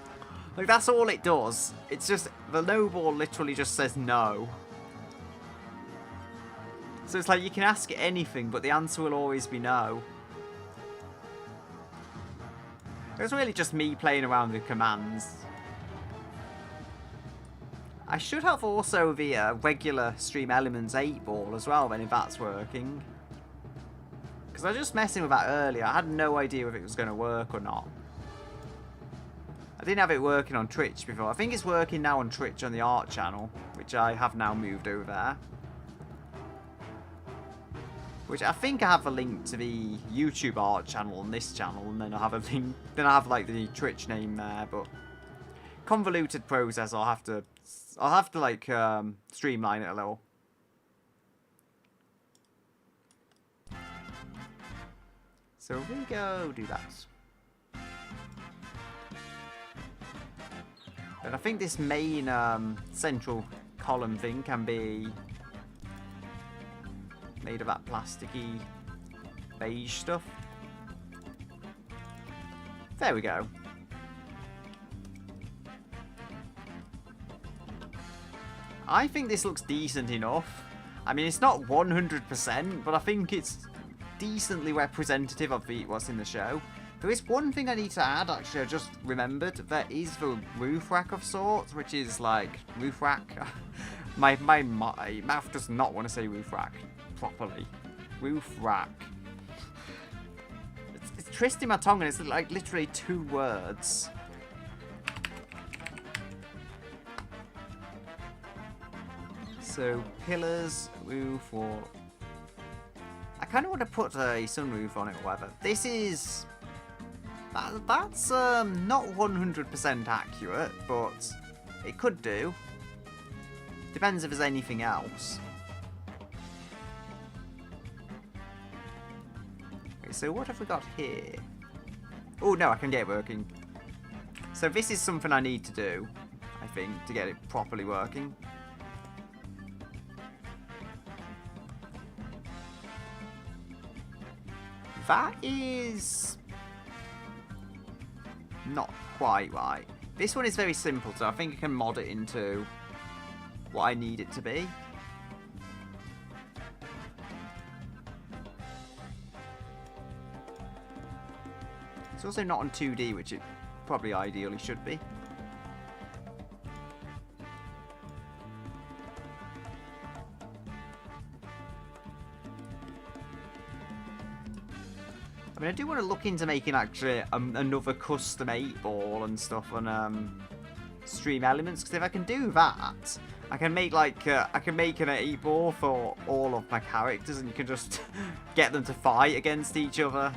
Like, that's all it does. It's just, the no ball literally just says no. So it's like, you can ask it anything, but the answer will always be no. It was really just me playing around with commands. I should have also the regular Stream Elements 8 ball as well, then, if that's working. Because I was just messing with that earlier. I had no idea if it was going to work or not. I didn't have it working on Twitch before. I think it's working now on Twitch on the art channel, which I have now moved over there. Which I think I have a link to the YouTube art channel on this channel, and then I have a link. Then I have like the Twitch name there, but convoluted process. I'll have to like streamline it a little. So we go do that. But I think this main central column thing can be made of that plasticky beige stuff. There we go. I think this looks decent enough. I mean, it's not 100%, but I think it's decently representative of what's in the show. There is one thing I need to add, actually, I just remembered. There is the roof rack of sorts, which is like, roof rack. my mouth does not want to say roof rack properly. Roof rack. It's twisting my tongue, and it's like literally 2 words. So, pillars, roof, or... I kind of want to put a sunroof on it or whatever. This is... That's not 100% accurate, but it could do. Depends if there's anything else. Okay, so what have we got here? Oh, no, I can get it working. So this is something I need to do, I think, to get it properly working. That is not quite right. This one is very simple, so I think I can mod it into what I need it to be. It's also not on 2D, which it probably ideally should be. I mean, I do want to look into making actually another custom 8-ball and stuff on Stream Elements, because if I can do that, I can make like an 8-ball for all of my characters, and you can just get them to fight against each other.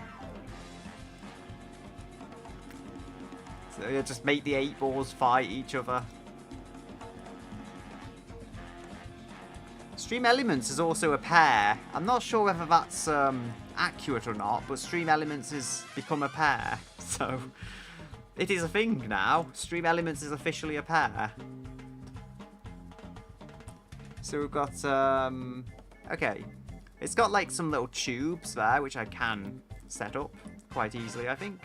So you just make the 8-balls fight each other. Stream Elements is also a pair. I'm not sure whether that's accurate or not, but Stream Elements has become a pair, so it is a thing now. Stream Elements is officially a pair. So we've got okay, it's got like some little tubes there, which I can set up quite easily, I think.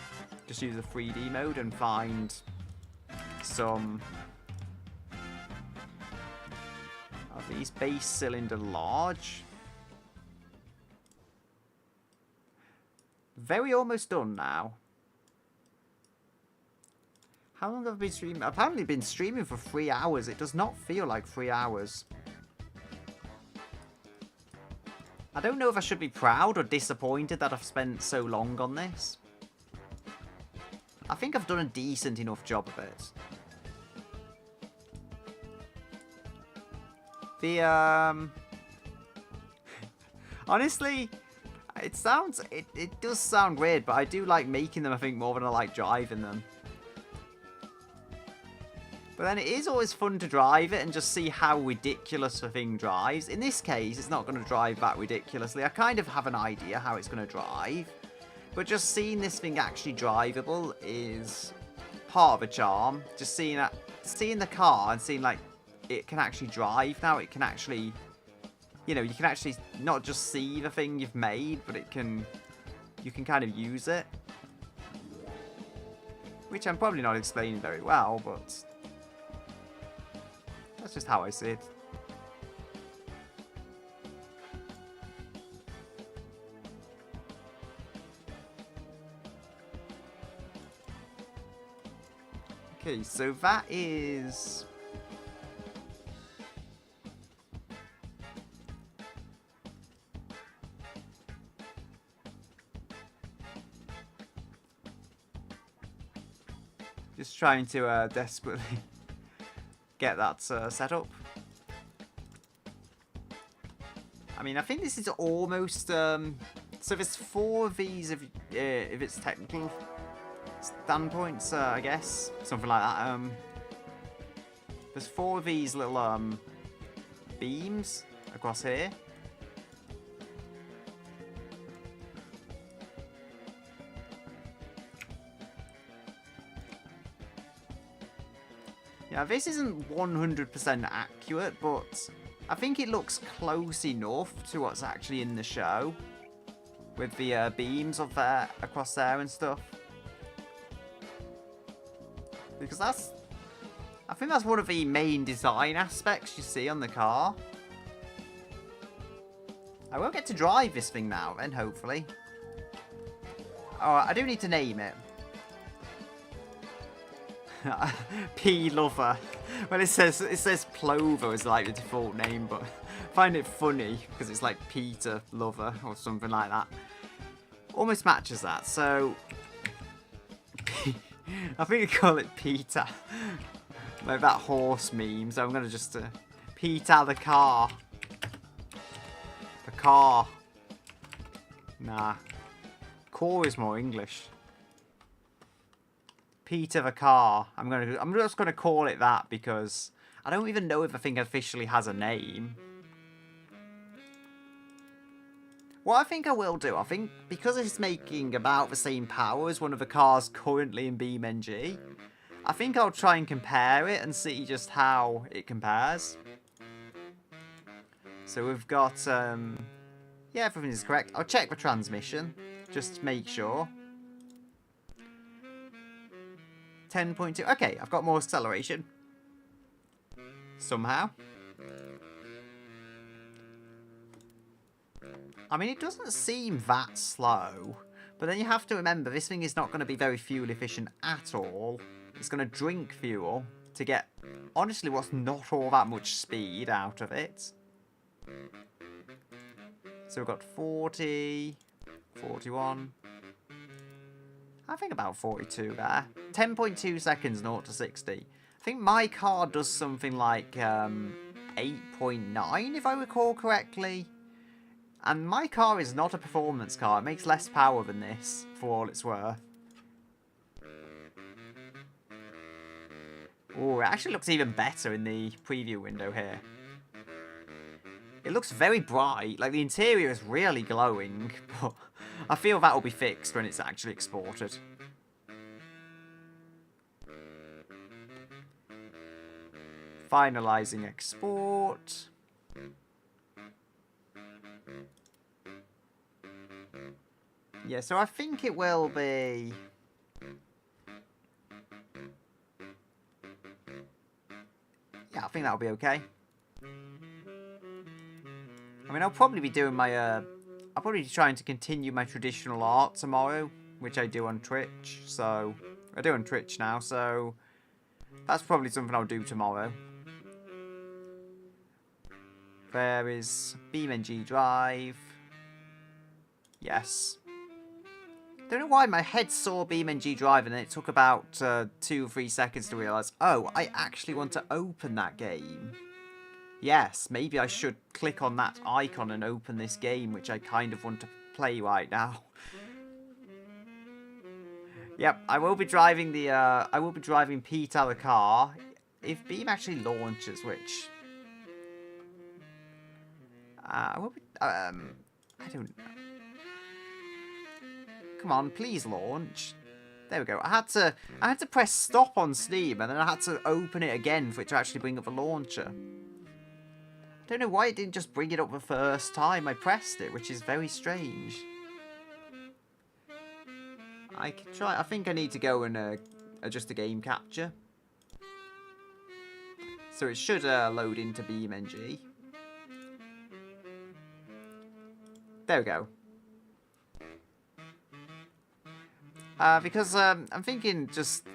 Just use the 3D mode and find some of these base cylinder large. Very almost done now. How long have I been streaming? I've apparently been streaming for 3 hours. It does not feel like 3 hours. I don't know if I should be proud or disappointed that I've spent so long on this. I think I've done a decent enough job of it. The, honestly, it does sound weird, but I do like making them, I think, more than I like driving them. But then it is always fun to drive it and just see how ridiculous the thing drives. In this case, it's not going to drive that ridiculously. I kind of have an idea how it's going to drive. But just seeing this thing actually drivable is part of a charm. Just seeing the car and seeing, like, it can actually drive now. It can actually, you know, you can actually not just see the thing you've made, but you can kind of use it. Which I'm probably not explaining very well, but that's just how I see it. Okay, so that is... just trying to desperately get that set up. I mean, I think this is almost... so there's 4 of these if it's technical standpoints, I guess. Something like that. There's 4 of these little beams across here. Yeah, this isn't 100% accurate, but I think it looks close enough to what's actually in the show. With the beams of across there and stuff. Because I think that's one of the main design aspects you see on the car. I will get to drive this thing now then, hopefully. Oh, I do need to name it. P Lover. Well, it says Plover is like the default name, but I find it funny because it's like Peter Lover or something like that. Almost matches that. So I think I call it Peter, like that horse meme. So I'm gonna just Peter the car. The car. Nah. Core is more English. Peter the car. I'm just gonna call it that because I don't even know if the thing officially has a name. What I think I will do, I think because it's making about the same power as one of the cars currently in BeamNG, I think I'll try and compare it and see just how it compares. So we've got, yeah, everything is correct. I'll check the transmission, just to make sure. 10.2. Okay, I've got more acceleration. Somehow. I mean, it doesn't seem that slow. But then you have to remember, this thing is not going to be very fuel efficient at all. It's going to drink fuel to get, honestly, what's not all that much speed out of it. So we've got 40, 41... I think about 42 there. 10.2 seconds, 0 to 60. I think my car does something like 8.9, if I recall correctly. And my car is not a performance car. It makes less power than this, for all it's worth. Oh, it actually looks even better in the preview window here. It looks very bright. Like, the interior is really glowing, but I feel that will be fixed when it's actually exported. Finalizing export. Yeah, so I think it will be... Yeah, I think that'll be okay. I mean, I'll probably be doing my, I'll probably be trying to continue my traditional art tomorrow, which I do on Twitch, so... I do on Twitch now, so... That's probably something I'll do tomorrow. There is BeamNG Drive. Yes. Don't know why my head saw BeamNG Drive and then it took about 2 or 3 seconds to realise, oh, I actually want to open that game. Yes, maybe I should click on that icon and open this game, which I kind of want to play right now. Yep, I will be driving the, I will be driving Peter the car if beam actually launches, which... I don't know. Come on, please launch. There we go. I had to press stop on Steam, and then I had to open it again for it to actually bring up the launcher. I don't know why it didn't just bring it up the first time I pressed it, which is very strange. I can try. I think I need to go and adjust the game capture. So it should load into BeamNG. There we go. Because I'm thinking just...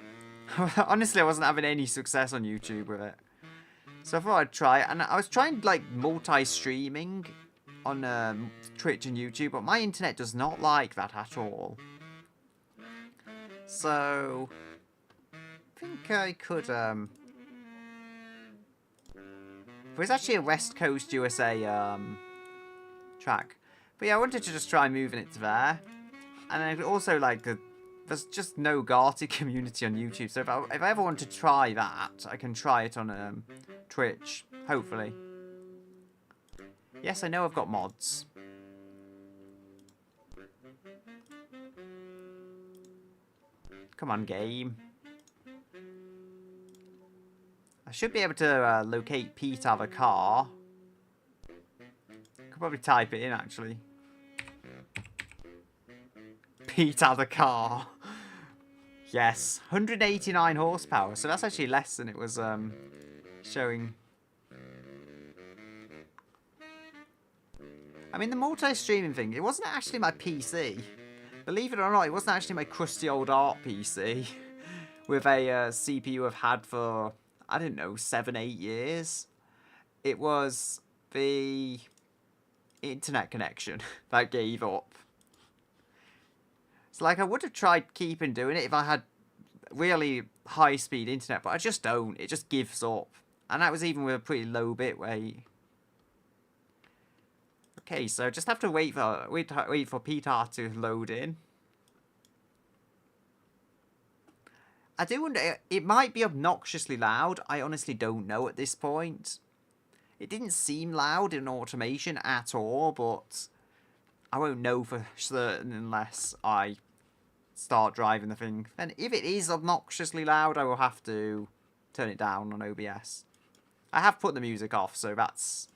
honestly, I wasn't having any success on YouTube with it. So I thought I'd try it. And I was trying, like, multi-streaming on Twitch and YouTube, but my internet does not like that at all. So... I think I could, There's actually a West Coast USA, track. But yeah, I wanted to just try moving it to there. And I also, like, there's just no Garty community on YouTube. So if I ever want to try that, I can try it on Twitch, hopefully. Yes, I know I've got mods. Come on, game. I should be able to locate Peter the car. Could probably type it in, actually. Peter the car. Yes, 189 horsepower. So that's actually less than it was showing. I mean, the multi-streaming thing, it wasn't actually my PC. Believe it or not, it wasn't actually my crusty old art PC with a CPU I've had for, I don't know, 7-8 years. It was the internet connection that gave up. So, like, I would have tried keeping doing it if I had really high-speed internet, but I just don't. It just gives up. And that was even with a pretty low bit rate. Okay, so just have to wait for Peter to load in. I do wonder, it might be obnoxiously loud. I honestly don't know at this point. It didn't seem loud in automation at all, but I won't know for certain unless I start driving the thing. And if it is obnoxiously loud, I will have to turn it down on OBS. I have put the music off, so that's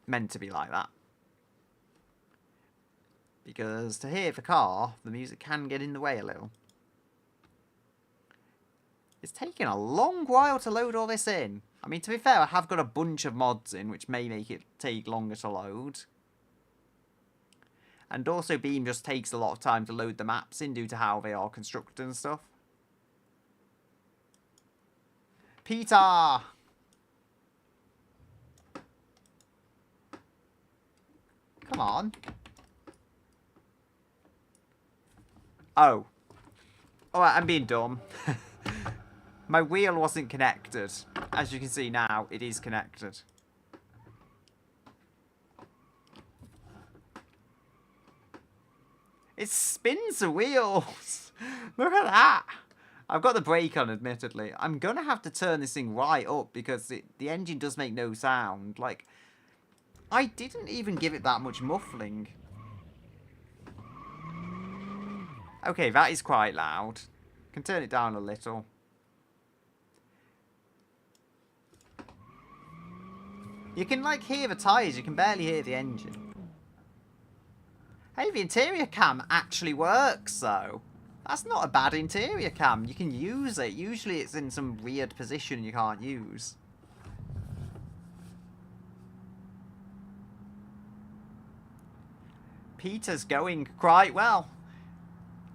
meant to be like that. Because to hear the car, the music can get in the way a little. It's taking a long while to load all this in. I mean, to be fair, I have got a bunch of mods in, which may make it take longer to load. And also, Beam just takes a lot of time to load the maps in due to how they are constructed and stuff. Peter! Come on. Oh. Alright, I'm being dumb. My wheel wasn't connected. As you can see now, it is connected. It spins the wheels. Look at that. I've got the brake on, admittedly. I'm going to have to turn this thing right up because the engine does make no sound. Like, I didn't even give it that much muffling. Okay, that is quite loud. Can turn it down a little. You can, like, hear the tyres. You can barely hear the engine. Hey, the interior cam actually works, though. That's not a bad interior cam. You can use it. Usually it's in some weird position you can't use. Peter's going quite well.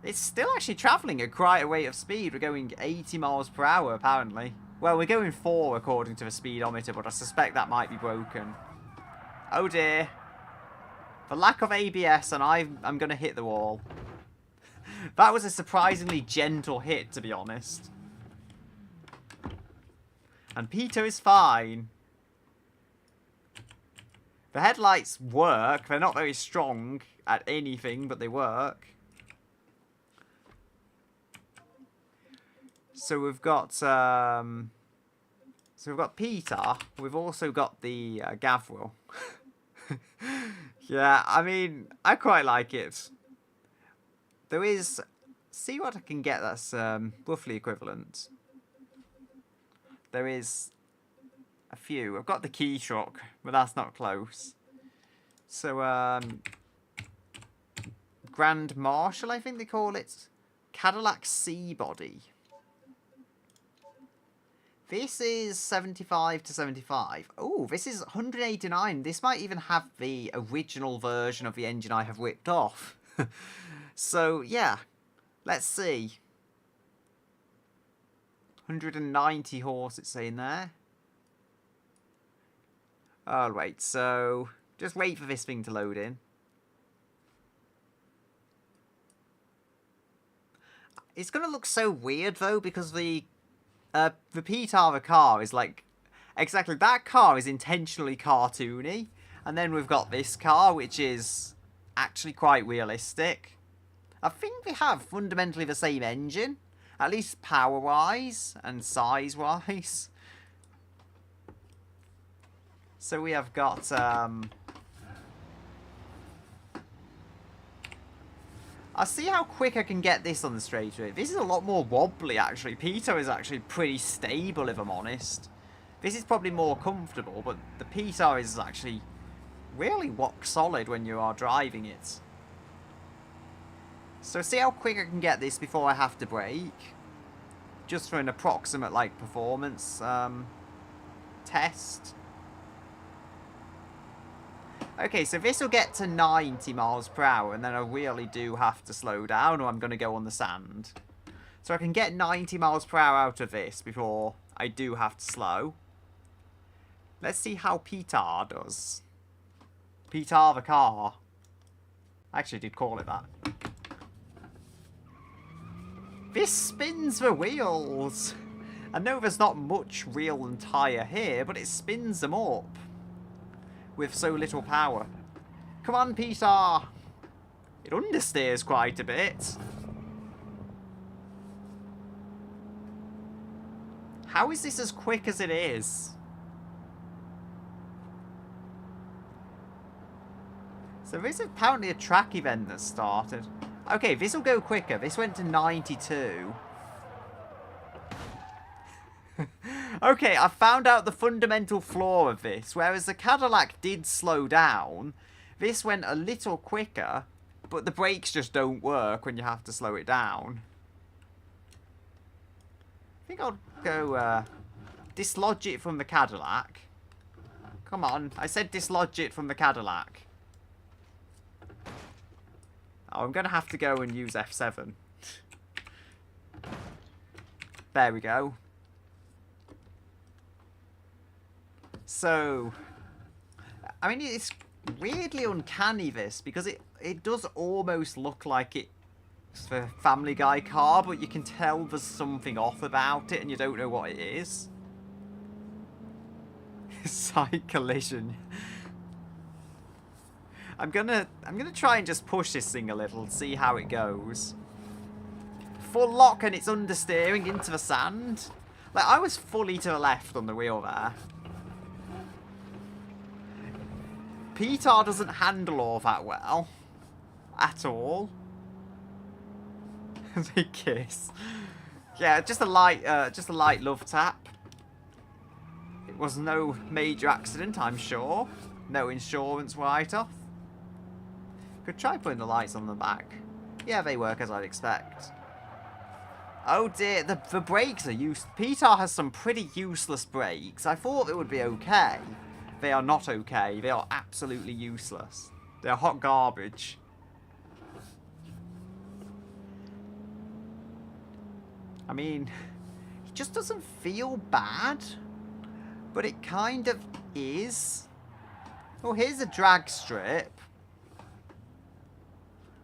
It's still actually travelling at quite a rate of speed. We're going 80 miles per hour, apparently. Well, we're going 4 according to the speedometer, but I suspect that might be broken. Oh dear. For lack of ABS, and I'm going to hit the wall. That was a surprisingly gentle hit, to be honest. And Peter is fine. The headlights work. They're not very strong at anything, but they work. So we've got So we've got Peter. We've also got the Gavril. Yeah, I mean, I quite like it. There is... See what I can get that's roughly equivalent. There is a few. I've got the key truck, but that's not close. So, Grand Marshal, I think they call it. Cadillac C-Body. This is 75 to 75. Oh, this is 189. This might even have the original version of the engine I have ripped off. So, yeah. Let's see. 190 horse, it's saying there. Oh, wait. So, just wait for this thing to load in. It's going to look so weird, though, because the Petara car is like... Exactly, that car is intentionally cartoony. And then we've got this car, which is actually quite realistic. I think they have fundamentally the same engine. At least power-wise and size-wise. So we have got... I'll see how quick I can get this on the straightaway. This is a lot more wobbly, actually. Peter is actually pretty stable, if I'm honest. This is probably more comfortable, but the Peter is actually really rock solid when you are driving it. So see how quick I can get this before I have to brake. Just for an approximate, like, performance test. Okay, so this will get to 90 miles per hour, and then I really do have to slow down, or I'm going to go on the sand. So I can get 90 miles per hour out of this before I do have to slow. Let's see how Peter does. Peter the car. I actually did call it that. This spins the wheels. I know there's not much wheel and tyre here, but it spins them up. With so little power. Come on, Peter! It understeers quite a bit. How is this as quick as it is? So there's apparently a track event that started. Okay, this will go quicker. This went to 92. Okay, I found out the fundamental flaw of this. Whereas the Cadillac did slow down, this went a little quicker, but the brakes just don't work when you have to slow it down. I think I'll go dislodge it from the Cadillac. Come on, I said dislodge it from the Cadillac. Oh, I'm going to have to go and use F7. There we go. So, I mean, it's weirdly uncanny, this, because it does almost look like it's a Family Guy car, but you can tell there's something off about it and you don't know what it is. Side collision. I'm gonna try and just push this thing a little, see how it goes. Full lock and it's understeering into the sand. Like, I was fully to the left on the wheel there. Peter doesn't handle all that well. At all. They kiss. Yeah, just a light love tap. It was no major accident, I'm sure. No insurance write-off. Could try putting the lights on the back. Yeah, they work as I'd expect. Oh dear, the brakes are useless. Peter has some pretty useless brakes. I thought it would be okay. They are not okay. They are absolutely useless. They are hot garbage. I mean, it just doesn't feel bad. But it kind of is. Oh, here's a drag strip.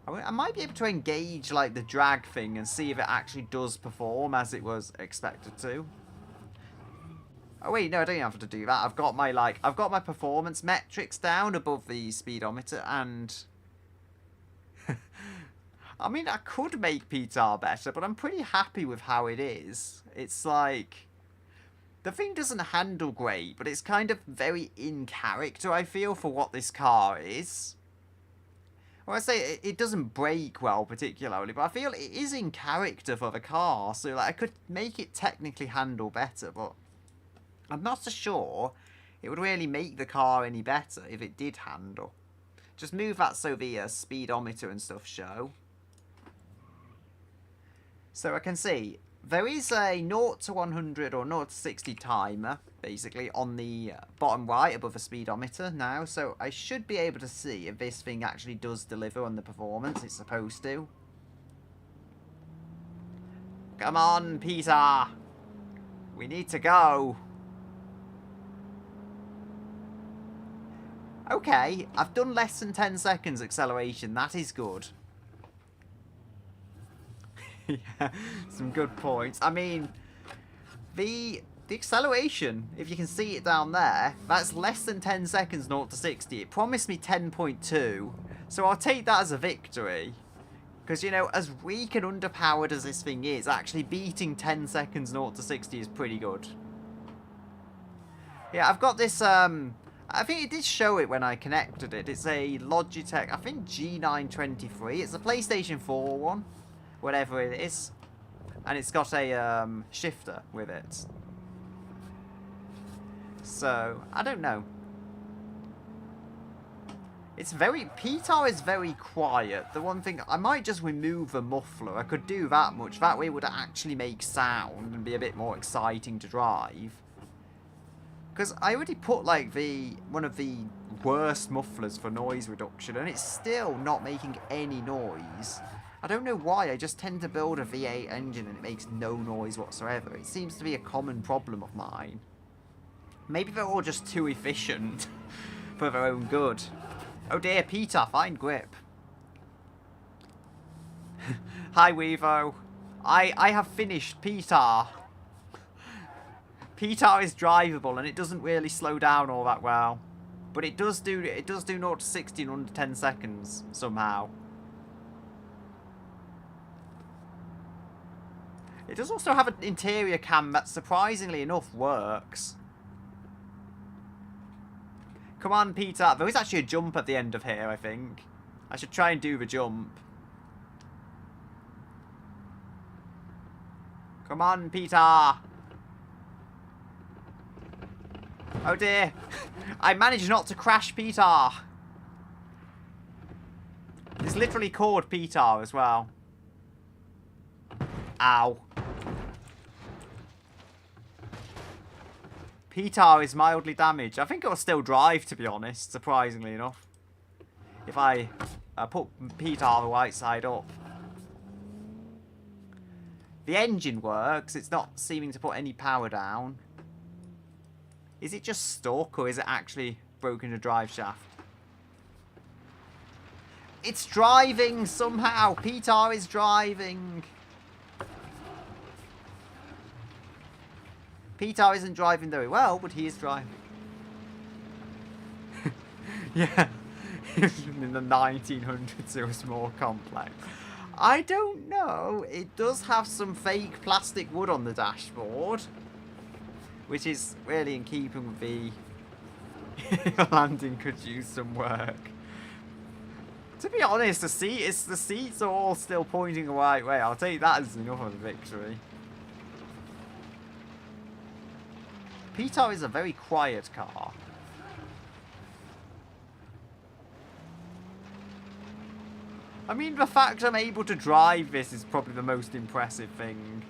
I might be able to engage, like, the drag thing and see if it actually does perform as it was expected to. Oh wait, no, I don't have to do that. I've got my performance metrics down above the speedometer, and I mean, I could make Peter better, but I'm pretty happy with how it is. It's like, The thing doesn't handle great, but it's kind of very in character, I feel, for what this car is. Well, I say it doesn't brake well particularly, but I feel it is in character for the car, so like I could make it technically handle better, but I'm not so sure it would really make the car any better if it did handle. Just move that so the speedometer and stuff show. So I can see there is a 0 to 100 or 0 to 60 timer, basically, on the bottom right above the speedometer now. So I should be able to see if this thing actually does deliver on the performance it's supposed to. Come on, Peter. We need to go. Okay, I've done less than 10 seconds acceleration. That is good. Yeah, some good points. I mean, the acceleration, if you can see it down there, that's less than 10 seconds 0 to 60. It promised me 10.2, so I'll take that as a victory. Because, you know, as weak and underpowered as this thing is, actually beating 10 seconds 0 to 60 is pretty good. Yeah, I've got this, I think it did show it when I connected it. It's a Logitech, I think G923. It's a PlayStation 4 one. Whatever it is, and it's got a shifter with it. So I don't know. It's very Peter is very quiet. The one thing I might just remove the muffler. I could do that much. That way it would actually make sound and be a bit more exciting to drive. Because I already put like one of the worst mufflers for noise reduction, and it's still not making any noise. I don't know why, I just tend to build a V8 engine and it makes no noise whatsoever. It seems to be a common problem of mine. Maybe they're all just too efficient for their own good. Oh dear, Peter, find grip. Hi, Weevo. I have finished Peter. Peter is drivable and it doesn't really slow down all that well. But it does do 0 to 60 in under 10 seconds somehow. It does also have an interior cam that, surprisingly enough, works. Come on, Peter. There is actually a jump at the end of here, I think. I should try and do the jump. Come on, Peter. Oh, dear. I managed not to crash Peter. It's literally called Peter as well. Ow. Peter is mildly damaged. I think it'll still drive, to be honest, surprisingly enough. If I put Peter the right side up. The engine works. It's not seeming to put any power down. Is it just stuck, or is it actually broken the drive shaft? It's driving somehow. Peter is driving. Peter isn't driving very well, but he is driving. Yeah. In the 1900s, it was more complex. I don't know. It does have some fake plastic wood on the dashboard, which is really in keeping with the landing could use some work. To be honest, the seats are all still pointing the right way. I'll take that as enough of a victory. Peter is a very quiet car. I mean, the fact I'm able to drive this is probably the most impressive thing.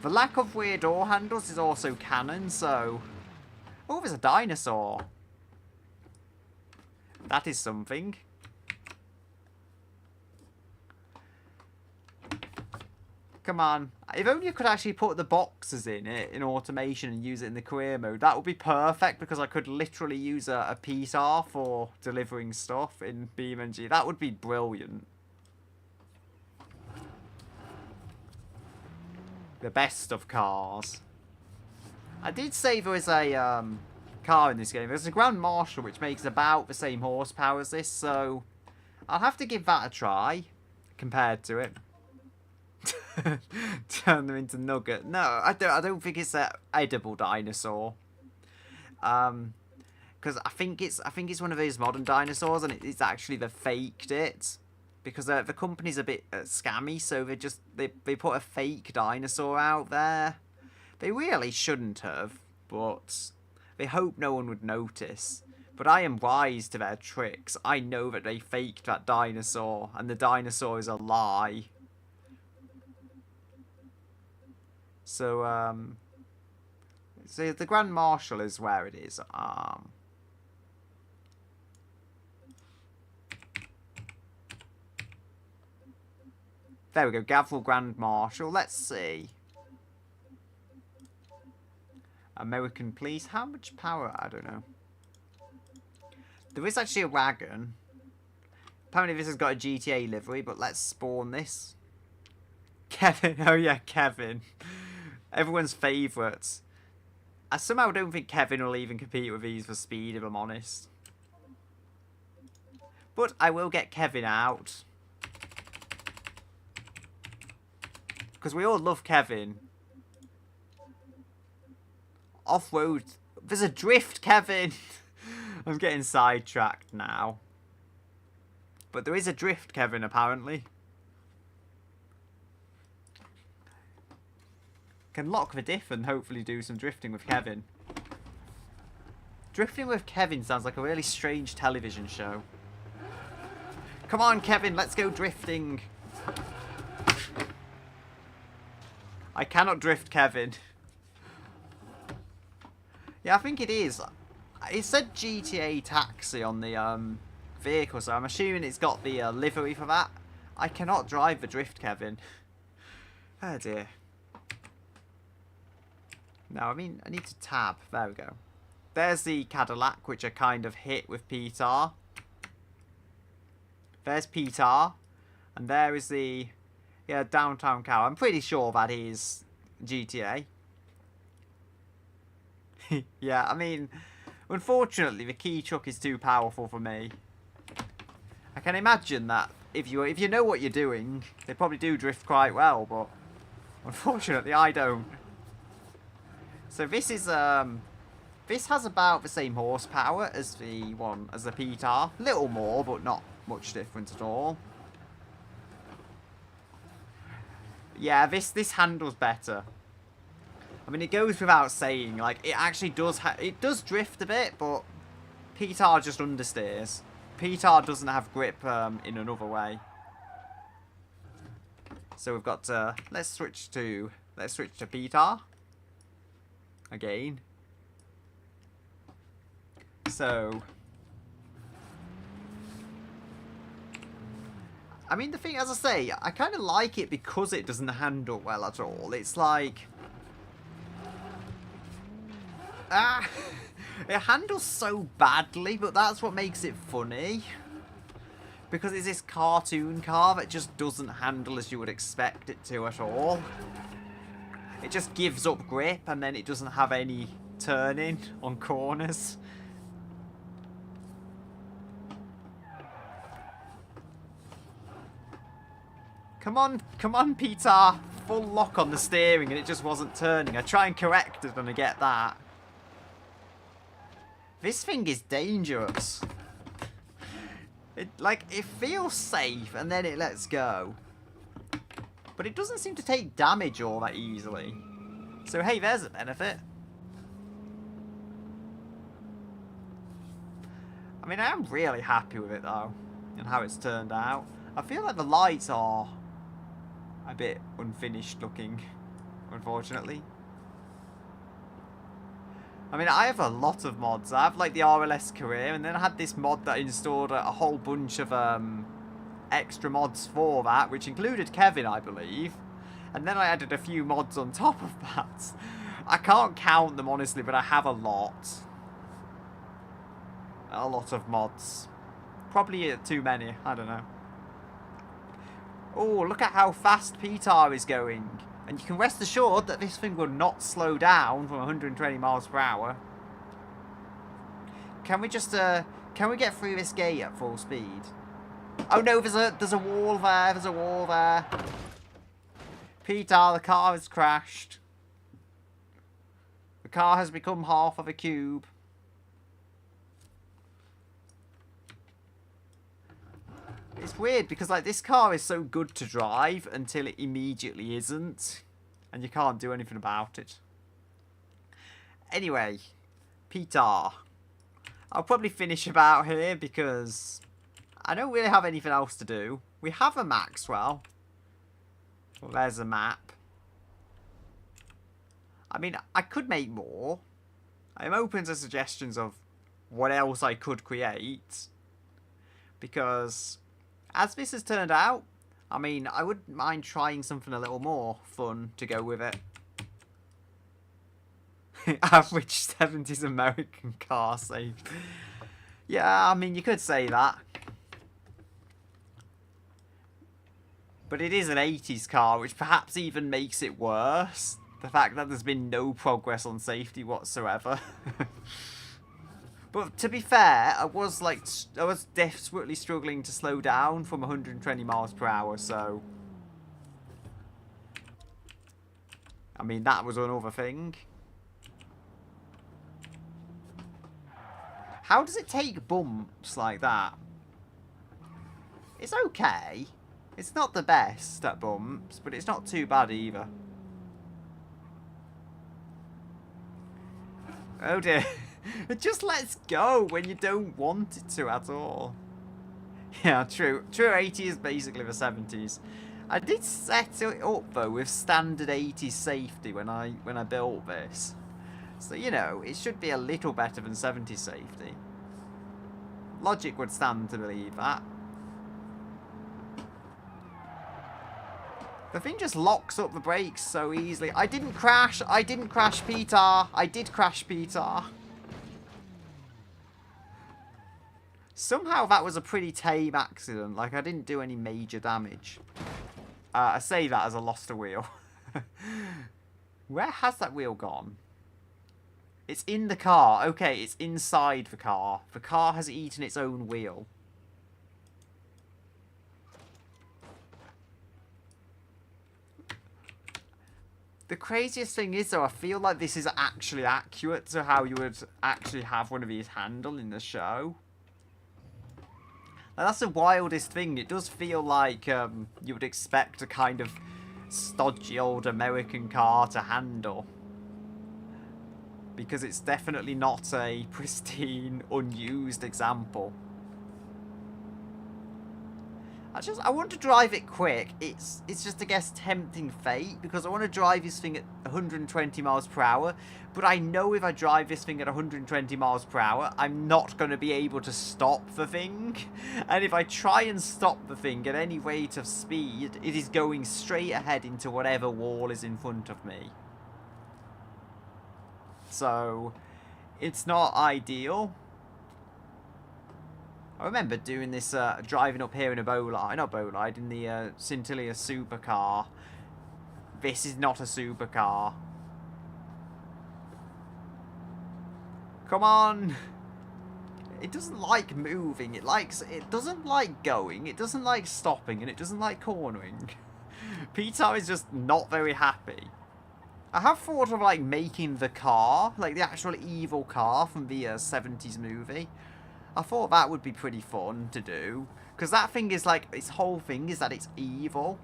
The lack of rear door handles is also canon, so... Oh, there's a dinosaur. That is something. Come on. If only you could actually put the boxes in it in automation and use it in the career mode. That would be perfect, because I could literally use a PSAR for delivering stuff in BeamNG. That would be brilliant. The best of cars. I did say there was a car in this game. There's a Grand Marshal, which makes about the same horsepower as this, so I'll have to give that a try compared to it. Turn them into nugget. No, I don't think it's an edible dinosaur. Because I think it's one of those modern dinosaurs, and it's actually they faked it because the company's a bit scammy, so they put a fake dinosaur out there. They really shouldn't have, but they hope no one would notice. But I am wise to their tricks. I know that they faked that dinosaur, and the dinosaur is a lie. So, so the Grand Marshal is where it is. There we go, Gavril Grand Marshal. Let's see. American Police. How much power? I don't know. There is actually a wagon. Apparently this has got a GTA livery, but let's spawn this. Kevin. Oh yeah, Kevin. Everyone's favourites. I somehow don't think Kevin will even compete with these for speed, if I'm honest. But I will get Kevin out. Because we all love Kevin. Off-road. There's a drift, Kevin. I'm getting sidetracked now. But there is a drift, Kevin, apparently. Can lock the diff and hopefully do some drifting with Kevin. Drifting with Kevin sounds like a really strange television show. Come on, Kevin, let's go drifting. I cannot drift Kevin. Yeah, I think it is. It said GTA Taxi on the vehicle, so I'm assuming it's got the livery for that. I cannot drive the drift Kevin. Oh dear. No, I mean, I need to tab. There we go. There's the Cadillac, which I kind of hit with Peter. There's Peter. And there is the downtown car. I'm pretty sure that is GTA. Yeah, I mean, unfortunately, the key truck is too powerful for me. I can imagine that if you know what you're doing, they probably do drift quite well, but unfortunately, I don't. So this is this has about the same horsepower as the Petar. Little more, but not much different at all. Yeah, this handles better. I mean, it goes without saying. Like, it actually does drift a bit, but Petar just understeers. Petar doesn't have grip in another way. So we've got let's switch to Petar again. So, I mean, the thing, as I say, I kind of like it because it doesn't handle well at all. It's like, it handles so badly, but that's what makes it funny. Because it's this cartoon car that just doesn't handle as you would expect it to at all. It just gives up grip and then it doesn't have any turning on corners. Come on, Peter. Full lock on the steering and it just wasn't turning. I try and correct it and I get that. This thing is dangerous. It feels safe and then it lets go. But it doesn't seem to take damage all that easily. So hey, there's a benefit. I mean, I am really happy with it though, and how it's turned out. I feel like the lights are a bit unfinished looking, unfortunately. I mean, I have a lot of mods. I have like the RLS career, and then I had this mod that installed a whole bunch of extra mods for that, which included Kevin, I believe. And then I added a few mods on top of that. I can't count them, honestly, but I have a lot. A lot of mods. Probably too many, I don't know. Oh, look at how fast Petar is going. And you can rest assured that this thing will not slow down from 120 miles per hour. Can we just, can we get through this gate at full speed? Oh no, there's a wall there, there's a wall there. Peter, the car has crashed. The car has become half of a cube. It's weird because like this car is so good to drive until it immediately isn't. And you can't do anything about it. Anyway, Peter. I'll probably finish about here because I don't really have anything else to do. We have a Maxwell. Well, there's a map. I mean, I could make more. I'm open to suggestions of what else I could create. Because, as this has turned out, I mean, I wouldn't mind trying something a little more fun to go with it. Average 70s American car safe. Yeah, I mean, you could say that. But it is an 80s car, which perhaps even makes it worse. The fact that there's been no progress on safety whatsoever. But to be fair, I was desperately struggling to slow down from 120 miles per hour, so... I mean, that was another thing. How does it take bumps like that? It's okay. It's not the best at bumps, but it's not too bad either. Oh dear. It just lets go when you don't want it to at all. Yeah, true. True 80 is basically the 70s. I did set it up though with standard 80s safety when I built this. So, you know, it should be a little better than 70s safety. Logic would stand to believe that. The thing just locks up the brakes so easily. I didn't crash. I didn't crash, Peter. I did crash, Peter. Somehow that was a pretty tame accident. Like, I didn't do any major damage. I say that as I lost a wheel. Where has that wheel gone? It's in the car. Okay, it's inside the car. The car has eaten its own wheel. The craziest thing is, though, I feel like this is actually accurate to how you would actually have one of these handle in the show. Like, that's the wildest thing. It does feel like you would expect a kind of stodgy old American car to handle. Because it's definitely not a pristine, unused example. I want to drive it quick. It's just, I guess, tempting fate, because I want to drive this thing at 120 miles per hour, but I know if I drive this thing at 120 miles per hour, I'm not going to be able to stop the thing. And if I try and stop the thing at any rate of speed, it is going straight ahead into whatever wall is in front of me. So, it's not ideal. I remember doing this, driving up here in a not Bolide, in the Scintilla supercar. This is not a supercar. Come on! It doesn't like moving, it doesn't like going, it doesn't like stopping, and it doesn't like cornering. Peter is just not very happy. I have thought of, like, making the car, like the actual evil car from the 70s movie. I thought that would be pretty fun to do. Because that thing is like, its whole thing is that it's evil.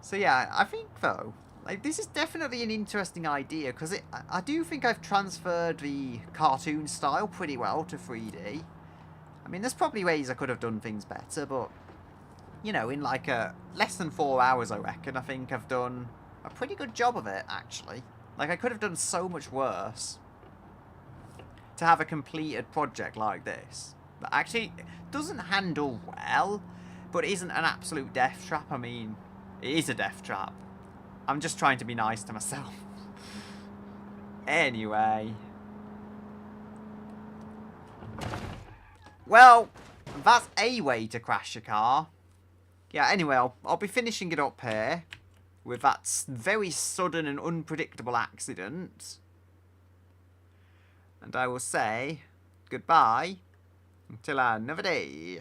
So yeah, I think though, like this is definitely an interesting idea. Because I do think I've transferred the cartoon style pretty well to 3D. I mean, there's probably ways I could have done things better. But, you know, in like less than 4 hours, I reckon, I think I've done a pretty good job of it, actually. Like, I could have done so much worse. To have a completed project like this that actually doesn't handle well, but isn't an absolute death trap. I mean, it is a death trap. I'm just trying to be nice to myself. Anyway. Well, that's a way to crash a car. Yeah, anyway, I'll be finishing it up here with that very sudden and unpredictable accident. And I will say goodbye until another day.